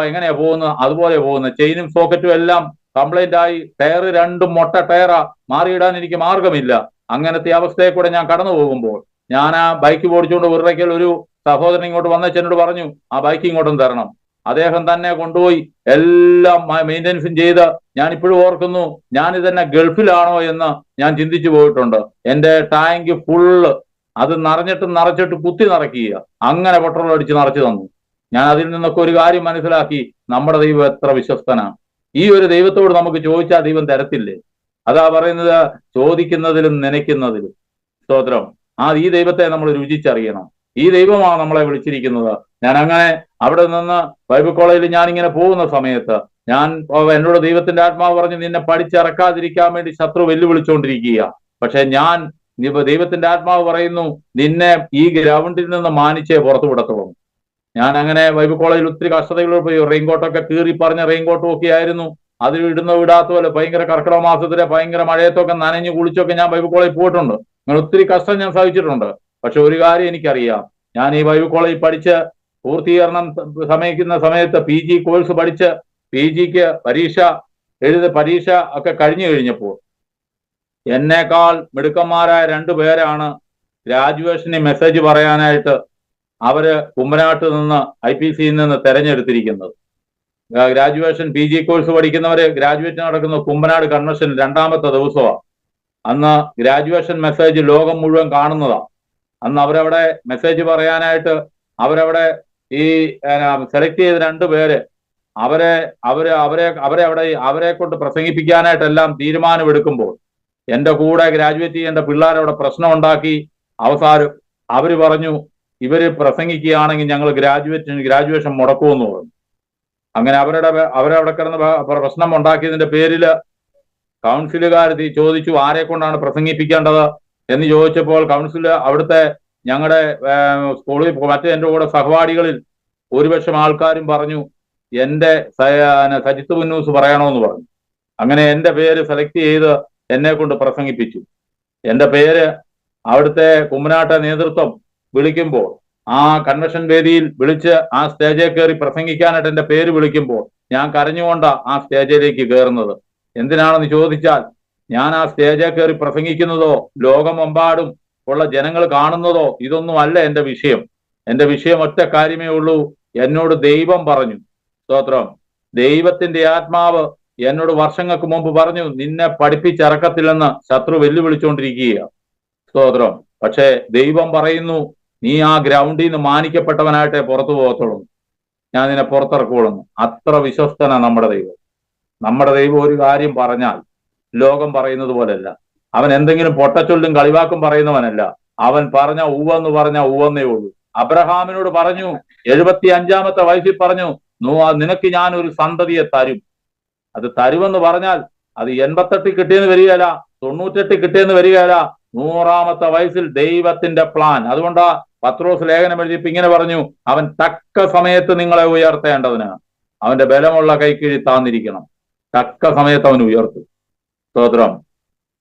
എങ്ങനെയാ പോകുന്നത് അതുപോലെ പോകുന്നത്. ചെയിനും സോക്കറ്റും എല്ലാം കംപ്ലൈന്റ് ആയി, ടയർ രണ്ടും മൊട്ട ടയറാ, മാറിയിടാൻ എനിക്ക് മാർഗമില്ല. അങ്ങനത്തെ അവസ്ഥയെ കൂടെ ഞാൻ കടന്നു പോകുമ്പോൾ ഞാൻ ആ ബൈക്ക് ഓടിച്ചുകൊണ്ട് ഒരിക്കൽ ഒരു സഹോദരൻ ഇങ്ങോട്ട് വന്നേച്ച് എന്നോട് പറഞ്ഞു, ആ ബൈക്ക് ഇങ്ങോട്ടും തരണം. അദ്ദേഹം തന്നെ കൊണ്ടുപോയി എല്ലാം മെയിൻ്റെനൻസും ചെയ്ത് ഞാൻ ഇപ്പോഴും ഓർക്കുന്നു, ഞാൻ ഇതന്നെ ഗൾഫിലാണോ എന്ന് ഞാൻ ചിന്തിച്ചു പോയിട്ടുണ്ട്. എന്റെ ടാങ്ക് ഫുള്ള് അത് നിറച്ചിട്ട് കുത്തി നിറയ്ക്കുക, അങ്ങനെ പെട്രോൾ അടിച്ച് നിറച്ചു തന്നു. ഞാൻ അതിൽ നിന്നൊക്കെ ഒരു കാര്യം മനസ്സിലാക്കി, നമ്മുടെ ദൈവം എത്ര വിശ്വസ്തനാണ്. ഈ ഒരു ദൈവത്തോട് നമുക്ക് ചോദിച്ചാൽ ദൈവം തരത്തില്ലേ? അതാ പറയുന്നത്, ചോദിക്കുന്നതിലും നനയ്ക്കുന്നതിലും. സ്തോത്രം. ഈ ദൈവത്തെ നമ്മൾ രുചിച്ചറിയണം. ഈ ദൈവമാണ് നമ്മളെ വിളിച്ചിരിക്കുന്നത്. ഞാൻ അങ്ങനെ അവിടെ നിന്ന് ബൈബിൾ കോളേജിൽ ഞാൻ ഇങ്ങനെ പോകുന്ന സമയത്ത് എന്നോട് ദൈവത്തിന്റെ ആത്മാവ് പറഞ്ഞു, നിന്നെ പഠിച്ചിറക്കാതിരിക്കാൻ വേണ്ടി ശത്രു വെല്ലുവിളിച്ചുകൊണ്ടിരിക്കുക. പക്ഷെ ദൈവത്തിന്റെ ആത്മാവ് പറയുന്നു, നിന്നെ ഈ ഗ്രൗണ്ടിൽ നിന്ന് മാനിച്ചേ പുറത്തു വിടത്തുള്ളൂ. ഞാൻ അങ്ങനെ ബൈബിൾ കോളേജിൽ ഒത്തിരി കഷ്ടതകളോട് പോയി. റെയിൻകോട്ടൊക്കെ കീറി പറഞ്ഞ റെയിൻകോട്ടും ഒക്കെ ആയിരുന്നു. അതിൽ വിടാത്ത പോലെ ഭയങ്കര കർക്കിടക മാസത്തിലെ ഭയങ്കര മഴയത്തൊക്കെ നനഞ്ഞു കുളിച്ചൊക്കെ ഞാൻ ബൈബിൾ കോളേജിൽ പോയിട്ടുണ്ട്. അങ്ങനെ ഒത്തിരി കഷ്ടം ഞാൻ സഹിച്ചിട്ടുണ്ട്. പക്ഷെ ഒരു കാര്യം എനിക്കറിയാം, ഞാൻ ഈ ബൈബിൾ കോളേജിൽ പഠിച്ച് പൂർത്തീകരണം സമയിക്കുന്ന സമയത്ത് PG കോഴ്സ് പഠിച്ച് PGക്ക് പരീക്ഷ ഒക്കെ കഴിഞ്ഞപ്പോൾ എന്നേക്കാൾ മിടുക്കന്മാരായ 2 പേരാണ് ഗ്രാജുവേഷന് മെസ്സേജ് പറയാനായിട്ട് അവര് കുമ്പനാട്ട് നിന്ന് IPCയിൽ നിന്ന് തെരഞ്ഞെടുത്തിരിക്കുന്നത്. ഗ്രാജുവേഷൻ PG കോഴ്സ് പഠിക്കുന്നവര് ഗ്രാജുവേറ്റ് നടക്കുന്ന കുമ്പനാട് കൺവെൻഷൻ 2ാമത്തെ ദിവസമാണ്. അന്ന് ഗ്രാജുവേഷൻ മെസ്സേജ് ലോകം മുഴുവൻ കാണുന്നതാണ്. അന്ന് അവരവിടെ മെസ്സേജ് പറയാനായിട്ട് ഈ സെലക്ട് ചെയ്ത 2 പേര് അവരെ കൊണ്ട് പ്രസംഗിപ്പിക്കാനായിട്ടെല്ലാം തീരുമാനമെടുക്കുമ്പോൾ എന്റെ കൂടെ ഗ്രാജുവേറ്റ് ചെയ്യേണ്ട പിള്ളേരവിടെ പ്രശ്നം ഉണ്ടാക്കി. അവസാനം അവര് പറഞ്ഞു, ഇവര് പ്രസംഗിക്കുകയാണെങ്കിൽ ഞങ്ങൾ ഗ്രാജുവേഷൻ മുടക്കുമെന്ന് പറഞ്ഞു. അങ്ങനെ അവരവിടെ കിടന്ന് പ്രശ്നം ഉണ്ടാക്കിയതിന്റെ പേരില് കൗൺസിലുകാർ ചോദിച്ചു, ആരെ കൊണ്ടാണ് പ്രസംഗിപ്പിക്കേണ്ടത് എന്ന് ചോദിച്ചപ്പോൾ അവിടുത്തെ ഞങ്ങളുടെ സ്കൂളിൽ എന്റെ കൂടെ സഹപാഠികളിൽ ഭൂരിപക്ഷം ആൾക്കാരും പറഞ്ഞു, എന്റെ സജിത്ത് പുന്നൂസ് പറയണമെന്ന് പറഞ്ഞു. അങ്ങനെ എന്റെ പേര് സെലക്ട് ചെയ്ത് എന്നെ കൊണ്ട് പ്രസംഗിപ്പിച്ചു. എന്റെ പേര് അവിടുത്തെ കുമ്മനാട്ടെ നേതൃത്വം വിളിക്കുമ്പോൾ, ആ കൺവെൻഷൻ വേദിയിൽ വിളിച്ച് ആ സ്റ്റേജിൽ കയറി പ്രസംഗിക്കാനായിട്ട് എന്റെ പേര് വിളിക്കുമ്പോൾ ഞാൻ കരഞ്ഞുകൊണ്ടാ ആ സ്റ്റേജിലേക്ക് കയറുന്നത്. എന്തിനാണെന്ന് ചോദിച്ചാൽ, ഞാൻ ആ സ്റ്റേജിൽ കയറി പ്രസംഗിക്കുന്നതോ ലോകമെമ്പാടും ഉള്ള ജനങ്ങൾ കാണുന്നതോ ഇതൊന്നും അല്ല എന്റെ വിഷയം. എന്റെ വിഷയം ഒറ്റ കാര്യമേ ഉള്ളൂ. എന്നോട് ദൈവം പറഞ്ഞു. സ്തോത്രം. ദൈവത്തിന്റെ ആത്മാവ് എന്നോട് വർഷങ്ങൾക്ക് മുമ്പ് പറഞ്ഞു, നിന്നെ പഠിപ്പിച്ചിറക്കത്തില്ലെന്ന് ശത്രു വെല്ലുവിളിച്ചുകൊണ്ടിരിക്കുക. സ്തോത്രം. പക്ഷേ ദൈവം പറയുന്നു, നീ ആ ഗ്രൗണ്ടിൽ നിന്ന് മാനിക്കപ്പെട്ടവനായിട്ടേ പുറത്തു പോകത്തുള്ളൂ, ഞാൻ നിന്നെ പുറത്തിറക്കുള്ളൂ. അത്ര വിശ്വസ്തനാ നമ്മുടെ ദൈവം. നമ്മുടെ ദൈവം ഒരു കാര്യം പറഞ്ഞാൽ ലോകം പറയുന്നത് പോലെയല്ല. അവൻ എന്തെങ്കിലും പൊട്ടച്ചൊല്ലും കളിവാക്കും പറയുന്നവനല്ല. അവൻ പറഞ്ഞ ഉവ്വെന്ന് പറഞ്ഞ ഉവ്വെന്നേ ഉള്ളൂ. അബ്രഹാമിനോട് പറഞ്ഞു, 75ാമത്തെ വയസ്സിൽ പറഞ്ഞു, നിനക്ക് ഞാൻ ഒരു സന്തതിയെ തരും. അത് തരുമെന്ന് പറഞ്ഞാൽ അത് 88 കിട്ടിയെന്ന് വരികയല്ല, 98 കിട്ടിയെന്ന് വരികയല്ല, 100ാമത്തെ വയസ്സിൽ ദൈവത്തിന്റെ പ്ലാൻ. അതുകൊണ്ടാ പത്രോസ് ലേഖനം എഴുതിയപ്പോ ഇങ്ങനെ പറഞ്ഞു, അവൻ തക്ക സമയത്ത് നിങ്ങളെ ഉയർത്തേണ്ടതിന് അവന്റെ ബലമുള്ള കൈക്കീഴി താന്നിരിക്കണം. തക്ക സമയത്ത് അവൻ ഉയർത്തും. സ്തോത്രം.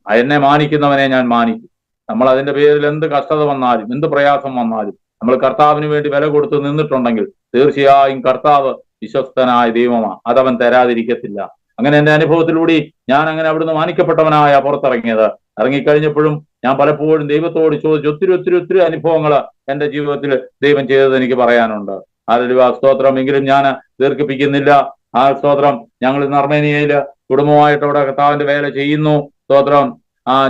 എന്നെ മാനിക്കുന്നവനെ ഞാൻ മാനിക്കും. നമ്മൾ അതിന്റെ പേരിൽ എന്ത് കഷ്ടത വന്നാലും എന്ത് പ്രയാസം വന്നാലും നമ്മൾ കർത്താവിന് വേണ്ടി വില കൊടുത്ത് നിന്നിട്ടുണ്ടെങ്കിൽ തീർച്ചയായും കർത്താവ് വിശ്വസ്തനായ ദൈവമാണ്. അതവൻ തരാതിരിക്കത്തില്ല. അങ്ങനെ എന്റെ അനുഭവത്തിലൂടെ ഞാൻ അങ്ങനെ അവിടുന്ന് മാനിക്കപ്പെട്ടവനായ പുറത്തിറങ്ങിയത്. ഇറങ്ങിക്കഴിഞ്ഞപ്പോഴും ഞാൻ പലപ്പോഴും ദൈവത്തോട് ചോദിച്ചു ഒത്തിരി അനുഭവങ്ങൾ എന്റെ ജീവിതത്തിൽ ദൈവം ചെയ്തത് എനിക്ക് പറയാനുണ്ട്. ഹല്ലേലൂയ. സ്തോത്രം. എങ്കിലും ഞാൻ ദീർഘിപ്പിക്കുന്നില്ല. ആ സ്തോത്രം. ഞങ്ങൾ ഇന്ന് അർമേനിയയില് കുടുംബമായിട്ട് അവിടെ കർത്താവിന്റെ വേല ചെയ്യുന്നു. സ്തോത്രം.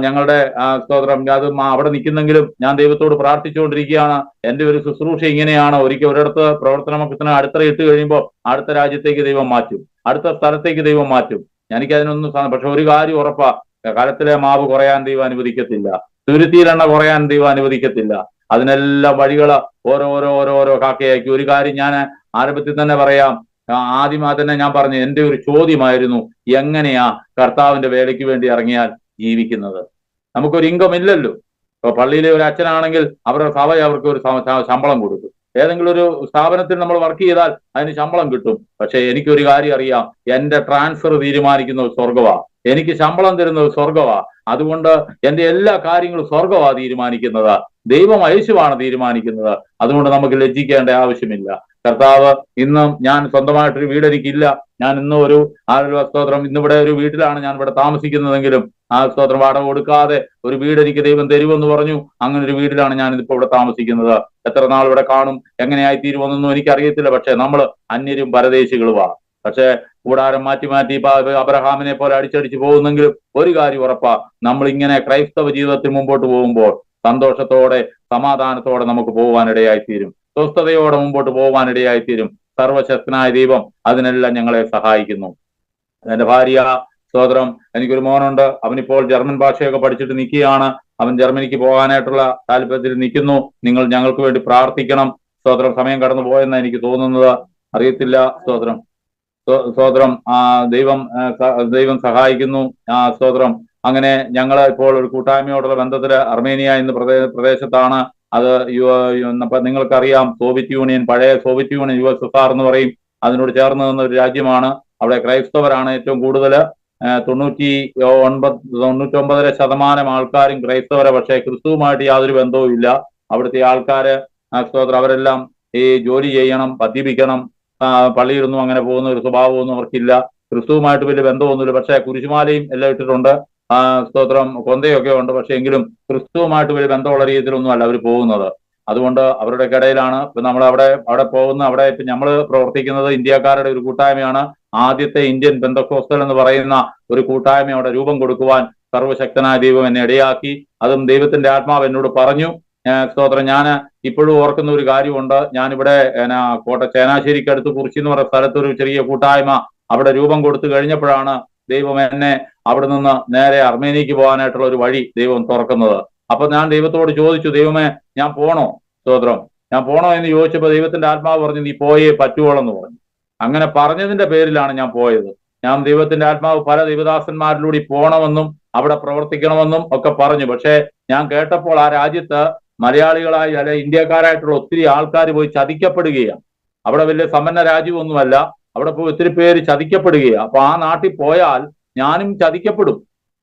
ഞങ്ങളുടെ സ്തോത്രം. അത് അവിടെ നിൽക്കുന്നെങ്കിലും ഞാൻ ദൈവത്തോട് പ്രാർത്ഥിച്ചുകൊണ്ടിരിക്കുകയാണ്. എന്റെ ഒരു ശുശ്രൂഷ ഇങ്ങനെയാണ്. ഒരിടത്ത് പ്രവർത്തനത്തിന് അടിത്തറ ഇട്ട് കഴിയുമ്പോൾ അടുത്ത രാജ്യത്തേക്ക് ദൈവം മാറ്റും, അടുത്ത സ്ഥലത്തേക്ക് ദൈവം മാറ്റും. എനിക്കതിനൊന്നും. പക്ഷെ ഒരു കാര്യം ഉറപ്പാ, കലത്തിലെ മാവ് കുറയാൻ ദൈവം അനുവദിക്കത്തില്ല, തുരുത്തിയിലെണ്ണ കുറയാൻ ദൈവം അനുവദിക്കത്തില്ല. അതിനെല്ലാം വഴികള് ഓരോ കാക്കയാക്കി. ഒരു കാര്യം ഞാൻ ആരംഭത്തിൽ തന്നെ പറയാം. ആദ്യം തന്നെ ഞാൻ പറഞ്ഞു, എന്റെ ഒരു ചോദ്യമായിരുന്നു, എങ്ങനെയാ കർത്താവിന്റെ വേലയ്ക്ക് വേണ്ടി ഇറങ്ങിയാൽ ജീവിക്കുന്നത്? നമുക്കൊരു ഇൻകം ഇല്ലല്ലോ. ഇപ്പൊ പള്ളിയിലെ ഒരു അച്ഛനാണെങ്കിൽ അവരുടെ സഭ അവർക്ക് ഒരു ശമ്പളം കൊടുക്കും. ഏതെങ്കിലും ഒരു സ്ഥാപനത്തിൽ നമ്മൾ വർക്ക് ചെയ്താൽ അതിന് ശമ്പളം കിട്ടും. പക്ഷെ എനിക്കൊരു കാര്യം അറിയാം, എന്റെ ട്രാൻസ്ഫർ തീരുമാനിക്കുന്നത് സ്വർഗവാ, എനിക്ക് ശമ്പളം തരുന്നത് സ്വർഗവാ. അതുകൊണ്ട് എന്റെ എല്ലാ കാര്യങ്ങളും സ്വർഗവാ തീരുമാനിക്കുന്നത്. ദൈവം യേശുവാണ് തീരുമാനിക്കുന്നത്. അതുകൊണ്ട് നമുക്ക് ലജ്ജിക്കേണ്ട ആവശ്യമില്ല. കർത്താവ് ഇന്നും ഞാൻ സ്വന്തമായിട്ടൊരു വീട് എനിക്കില്ല. ഞാൻ ഇന്നും ഒരു സ്തോത്രം ഇന്നിവിടെ ഒരു വീട്ടിലാണ് ഞാൻ ഇവിടെ താമസിക്കുന്നതെങ്കിലും സ്തോത്രം വാടക കൊടുക്കാതെ ഒരു വീട് എനിക്ക് ദൈവം തരുമെന്ന് പറഞ്ഞു. അങ്ങനെ ഒരു വീട്ടിലാണ് ഞാൻ ഇതിപ്പോ ഇവിടെ താമസിക്കുന്നത്. എത്ര നാൾ ഇവിടെ കാണും, എങ്ങനെയായി തീരുമെന്നൊന്നും എനിക്കറിയത്തില്ല. പക്ഷെ നമ്മൾ അന്യരും പരദേശികളുമാണ്. പക്ഷെ കൂടാരം മാറ്റി മാറ്റി അബ്രഹാമിനെ പോലെ അടിച്ചടിച്ച് പോകുന്നെങ്കിലും ഒരു കാര്യം ഉറപ്പാ, നമ്മൾ ഇങ്ങനെ ക്രൈസ്തവ ജീവിതത്തിൽ മുമ്പോട്ട് പോകുമ്പോൾ സന്തോഷത്തോടെ സമാധാനത്തോടെ നമുക്ക് പോകാനിടയായിത്തീരും. സ്വസ്ഥതയോടെ മുമ്പോട്ട് പോകാനിടയായിത്തീരും. സർവശക്തനായ ദൈവം അതിനെല്ലാം ഞങ്ങളെ സഹായിക്കുന്നു. എന്റെ ഭാര്യ സ്തോത്രം, എനിക്കൊരു മോനുണ്ട്. അവനിപ്പോൾ ജർമ്മൻ ഭാഷയൊക്കെ പഠിച്ചിട്ട് നിൽക്കുകയാണ്. അവൻ ജർമ്മനിക്ക് പോകാനായിട്ടുള്ള താല്പര്യത്തിൽ നിൽക്കുന്നു. നിങ്ങൾ ഞങ്ങൾക്ക് വേണ്ടി പ്രാർത്ഥിക്കണം. സ്തോത്രം, സമയം കടന്നു പോയെന്ന് എനിക്ക് തോന്നുന്നത്, അറിയത്തില്ല. സ്തോത്രം സ്തോത്രം ദൈവം സഹായിക്കുന്നു. സ്തോത്രം. അങ്ങനെ ഞങ്ങൾ ഇപ്പോൾ ഒരു കൂട്ടായ്മയോടുള്ള ബന്ധത്തില് അർമേനിയ എന്ന പ്രദേശത്താണ്. അത് നിങ്ങൾക്കറിയാം, സോവിയറ്റ് യൂണിയൻ, പഴയ സോവിയറ്റ് യൂണിയൻ, USSR എന്ന് പറയും, അതിനോട് ചേർന്ന് നിന്ന ഒരു രാജ്യമാണ്. അവിടെ ക്രൈസ്തവരാണ് ഏറ്റവും കൂടുതൽ. 99% ആൾക്കാരും ക്രൈസ്തവരെ. പക്ഷേ ക്രിസ്തുവുമായിട്ട് യാതൊരു ബന്ധവും ഇല്ല. അവിടുത്തെ ആൾക്കാര് സ്തോത്രം അവരെല്ലാം ഈ ജോലി ചെയ്യണം, മദ്യപിക്കണം, പള്ളിയിലൊന്നും അങ്ങനെ പോകുന്ന ഒരു സ്വഭാവമൊന്നും അവർക്കില്ല. ക്രിസ്തുവുമായിട്ട് വലിയ ബന്ധമൊന്നുമില്ല. പക്ഷെ കുരിശുമാലയും എല്ലാം ഇട്ടിട്ടുണ്ട്. സ്തോത്രം കൊന്തയൊക്കെ ഉണ്ട്. പക്ഷെ എങ്കിലും ക്രിസ്തുവുമായിട്ട് വലിയ ബന്ധമുള്ള രീതിയിലൊന്നും അല്ല അവർ പോകുന്നത്. അതുകൊണ്ട് അവരുടെ ഇടയിലാണ് ഇപ്പൊ നമ്മൾ അവിടെ പോകുന്ന അവിടെ ഇപ്പൊ നമ്മൾ പ്രവർത്തിക്കുന്നത് ഇന്ത്യക്കാരുടെ ഒരു കൂട്ടായ്മയാണ്. ആദ്യത്തെ ഇന്ത്യൻ പെന്തക്കോസ്തൽ എന്ന് പറയുന്ന ഒരു കൂട്ടായ്മ അവിടെ രൂപം കൊടുക്കുവാൻ സർവശക്തനായ ദൈവം എന്നെ ഇടയാക്കി. അതും ദൈവത്തിന്റെ ആത്മാവ് എന്നോട് പറഞ്ഞു. സ്തോത്രം, ഞാൻ ഇപ്പോഴും ഓർക്കുന്ന ഒരു കാര്യമുണ്ട്. ഞാനിവിടെ ചേനാശ്ശേരിക്കടുത്ത് കുറിച്ചി എന്ന് പറയുന്ന സ്ഥലത്ത് ഒരു ചെറിയ കൂട്ടായ്മ അവിടെ രൂപം കൊടുത്തു കഴിഞ്ഞപ്പോഴാണ് ദൈവം എന്നെ അവിടെ നിന്ന് നേരെ അർമേനിയക്ക് പോകാനായിട്ടുള്ള ഒരു വഴി ദൈവം തുറക്കുന്നത്. അപ്പൊ ഞാൻ ദൈവത്തോട് ചോദിച്ചു, ദൈവമേ ഞാൻ പോണോ? സ്തോത്രം, ഞാൻ പോണോ എന്ന് ചോദിച്ചപ്പോൾ ദൈവത്തിന്റെ ആത്മാവ് പറഞ്ഞു, നീ പോയേ പറ്റുവോളെന്ന് പറഞ്ഞു. അങ്ങനെ പറഞ്ഞതിന്റെ പേരിലാണ് ഞാൻ പോയത്. ഞാൻ ദൈവത്തിന്റെ ആത്മാവ് പല ദൈവദാസന്മാരിലൂടെ പോണമെന്നും അവിടെ പ്രവർത്തിക്കണമെന്നും ഒക്കെ പറഞ്ഞു. പക്ഷെ ഞാൻ കേട്ടപ്പോൾ ആ രാജ്യത്ത് മലയാളികളായി അല്ലെ ഇന്ത്യക്കാരായിട്ടുള്ള ഒത്തിരി ആൾക്കാർ പോയി ചതിക്കപ്പെടുകയാണ്. അവിടെ വലിയ സമ്പന്ന രാജ്യമൊന്നുമല്ല. അവിടെ പോയി ഒത്തിരി പേര് ചതിക്കപ്പെടുകയാണ്. അപ്പൊ ആ നാട്ടിൽ പോയാൽ ഞാനും ചതിക്കപ്പെടും.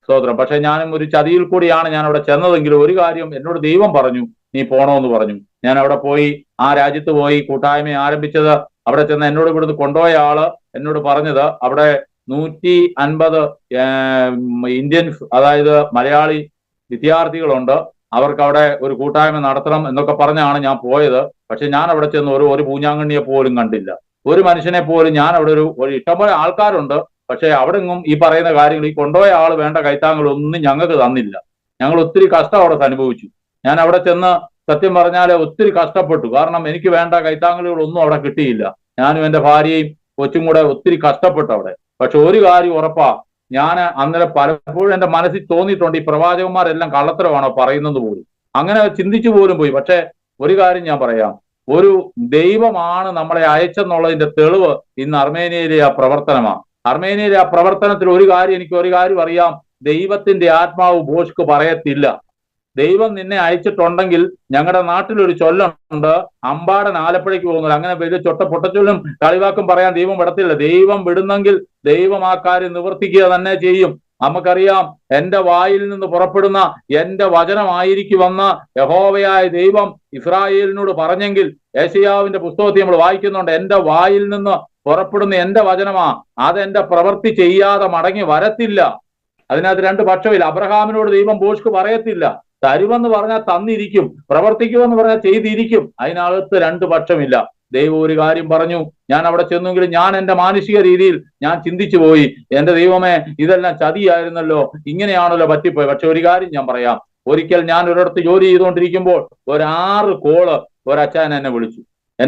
സ്തോത്രം. പക്ഷെ ഞാനും ഒരു ചതിയിൽ കൂടിയാണ് ഞാൻ അവിടെ ചെന്നതെങ്കിലും ഒരു കാര്യം എന്നോട് ദൈവം പറഞ്ഞു, നീ പോണോന്ന് പറഞ്ഞു. ഞാൻ അവിടെ പോയി ആ രാജ്യത്ത് പോയി കൂട്ടായ്മ ആരംഭിച്ചത്. അവിടെ ചെന്ന് എന്നോട് ഇവിടുന്ന് കൊണ്ടുപോയ ആള് എന്നോട് പറഞ്ഞത് അവിടെ 150 ഇന്ത്യൻസ്, അതായത് മലയാളി വിദ്യാർത്ഥികളുണ്ട്. അവർക്ക് അവിടെ ഒരു കൂട്ടായ്മ നടത്തണം എന്നൊക്കെ പറഞ്ഞാണ് ഞാൻ പോയത്. പക്ഷെ ഞാൻ അവിടെ ചെന്ന് ഒരു പൂഞ്ഞാങ്കണ്ണിയെ പോലും കണ്ടില്ല. ഒരു മനുഷ്യനെ പോലും. ഞാൻ അവിടെ ഒരു ഇഷ്ടംപോലെ ആൾക്കാരുണ്ട്. പക്ഷെ അവിടെ എങ്ങും ഈ പറയുന്ന കാര്യങ്ങൾ, ഈ കൊണ്ടുപോയ ആൾ വേണ്ട കൈത്താങ്ങളൊന്നും ഞങ്ങൾക്ക് തന്നില്ല. ഞങ്ങൾ ഒത്തിരി കഷ്ടം അവിടെ അനുഭവിച്ചു. ഞാൻ അവിടെ ചെന്ന് സത്യം പറഞ്ഞാൽ ഒത്തിരി കഷ്ടപ്പെട്ടു. കാരണം എനിക്ക് വേണ്ട കൈത്താങ്ങലുകളൊന്നും അവിടെ കിട്ടിയില്ല. ഞാനും എൻ്റെ ഭാര്യയും കൊച്ചും കൂടെ ഒത്തിരി കഷ്ടപ്പെട്ടു അവിടെ. പക്ഷെ ഒരു കാര്യം ഉറപ്പാ, ഞാൻ അന്നേരം പലപ്പോഴും എൻ്റെ മനസ്സിൽ തോന്നിയിട്ടുണ്ട്, ഈ പ്രവാചകന്മാരെല്ലാം കള്ളത്തരമാണോ പറയുന്നത് പോലും. അങ്ങനെ ചിന്തിച്ചു പോലും പോയി. പക്ഷെ ഒരു കാര്യം ഞാൻ പറയാം, ഒരു ദൈവമാണ് നമ്മളെ അയച്ചെന്നുള്ളതിന്റെ തെളിവ് ഇന്ന് അർമേനിയയിലെ ആ പ്രവർത്തനമാണ്. അർമേനിയയിലെ ആ പ്രവർത്തനത്തിൽ ഒരു കാര്യം അറിയാം, ദൈവത്തിന്റെ ആത്മാവ് ഭോഷ്ക്ക് പറയത്തില്ല. ദൈവം നിന്നെ അയച്ചിട്ടുണ്ടെങ്കിൽ, ഞങ്ങളുടെ നാട്ടിലൊരു ചൊല്ലുണ്ട്, അമ്പാടൻ ആലപ്പുഴയ്ക്ക് പോകുന്നത്. അങ്ങനെ വലിയ പൊട്ടച്ചൊല്ലും കളിവാക്കും പറയാൻ ദൈവം വിടത്തില്ല. ദൈവം വിടുന്നെങ്കിൽ ദൈവം ആ കാര്യം നിവർത്തിക്കുക തന്നെ ചെയ്യും. നമുക്കറിയാം, എന്റെ വായിൽ നിന്ന് പുറപ്പെടുന്ന എന്റെ വചനമായിരിക്കുമെന്ന് യഹോവയായ ദൈവം ഇസ്രായേലിനോട് പറഞ്ഞെങ്കിൽ, യേശയ്യാവിന്റെ പുസ്തകത്തിൽ നമ്മൾ വായിക്കുന്നുണ്ട്, എന്റെ വായിൽ നിന്ന് പുറപ്പെടുന്ന എന്റെ വചനമാ, അതെന്റെ പ്രവൃത്തി ചെയ്യാതെ മടങ്ങി വരത്തില്ല. അതിനകത്ത് രണ്ട് പക്ഷമില്ല. അബ്രഹാമിനോട് ദൈവം ഭോഷ്ക്ക് പറയത്തില്ല. തരുമെന്ന് പറഞ്ഞാൽ തന്നിരിക്കും, പ്രവർത്തിക്കുമെന്ന് പറഞ്ഞാൽ ചെയ്തിരിക്കും. അതിനകത്ത് രണ്ട് പക്ഷമില്ല. ദൈവം ഒരു കാര്യം പറഞ്ഞു, ഞാൻ അവിടെ ചെന്നെങ്കിലും ഞാൻ എൻ്റെ മാനുഷിക രീതിയിൽ ഞാൻ ചിന്തിച്ചു പോയി, എന്റെ ദൈവമേ ഇതെല്ലാം ചതിയായിരുന്നല്ലോ, ഇങ്ങനെയാണല്ലോ പറ്റിപ്പോയി. പക്ഷെ ഒരു കാര്യം ഞാൻ പറയാം, ഒരിക്കൽ ഞാൻ ഒരിടത്ത് ജോലി ചെയ്തുകൊണ്ടിരിക്കുമ്പോൾ 6 കോള് ഒരച്ഛൻ എന്നെ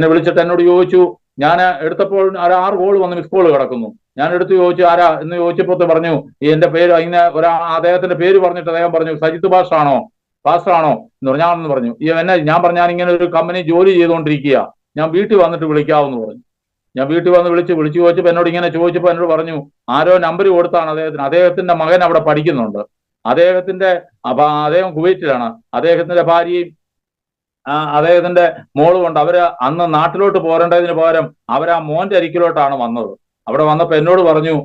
വിളിച്ചിട്ട് എന്നോട് ചോദിച്ചു. ഞാൻ എടുത്തപ്പോൾ 6 കോള് വന്ന് മിസ് കോള് കിടക്കുന്നു. ഞാൻ എടുത്ത് ചോദിച്ചു, ആരാ എന്ന് ചോദിച്ചപ്പോൾ പറഞ്ഞു, എന്റെ പേര് ഇങ്ങനെ അദ്ദേഹത്തിന്റെ പേര് പറഞ്ഞിട്ട് അദ്ദേഹം പറഞ്ഞു, സജിത്ത് പാസ്റ്ററാണോ എന്ന് പറഞ്ഞാണെന്ന് പറഞ്ഞു. എന്നെ ഞാൻ പറഞ്ഞു, ഞാൻ ഇങ്ങനെ ഒരു കമ്പനി ജോലി ചെയ്തുകൊണ്ടിരിക്കുക, ഞാൻ വീട്ടിൽ വന്നിട്ട് വിളിക്കാമെന്ന് പറഞ്ഞു. ഞാൻ വീട്ടിൽ വന്ന് വിളിച്ചു ചോദിച്ചപ്പോൾ എന്നോട് ഇങ്ങനെ ചോദിച്ചപ്പോൾ എന്നോട് പറഞ്ഞു, ആരോ നമ്പർ കൊടുത്താണ് അദ്ദേഹത്തിന്റെ മകൻ അവിടെ പഠിക്കുന്നുണ്ട്. അദ്ദേഹം കുവൈറ്റിലാണ്. അദ്ദേഹത്തിന്റെ ഭാര്യയും അദ്ദേഹത്തിന്റെ മോളും കൊണ്ട് അവര് അന്ന് നാട്ടിലോട്ട് പോരേണ്ടതിന് പകരം അവരാ മോന്റെ അരിക്കിലോട്ടാണ് വന്നത്. അവിടെ വന്നപ്പോ എന്നോട് പറഞ്ഞു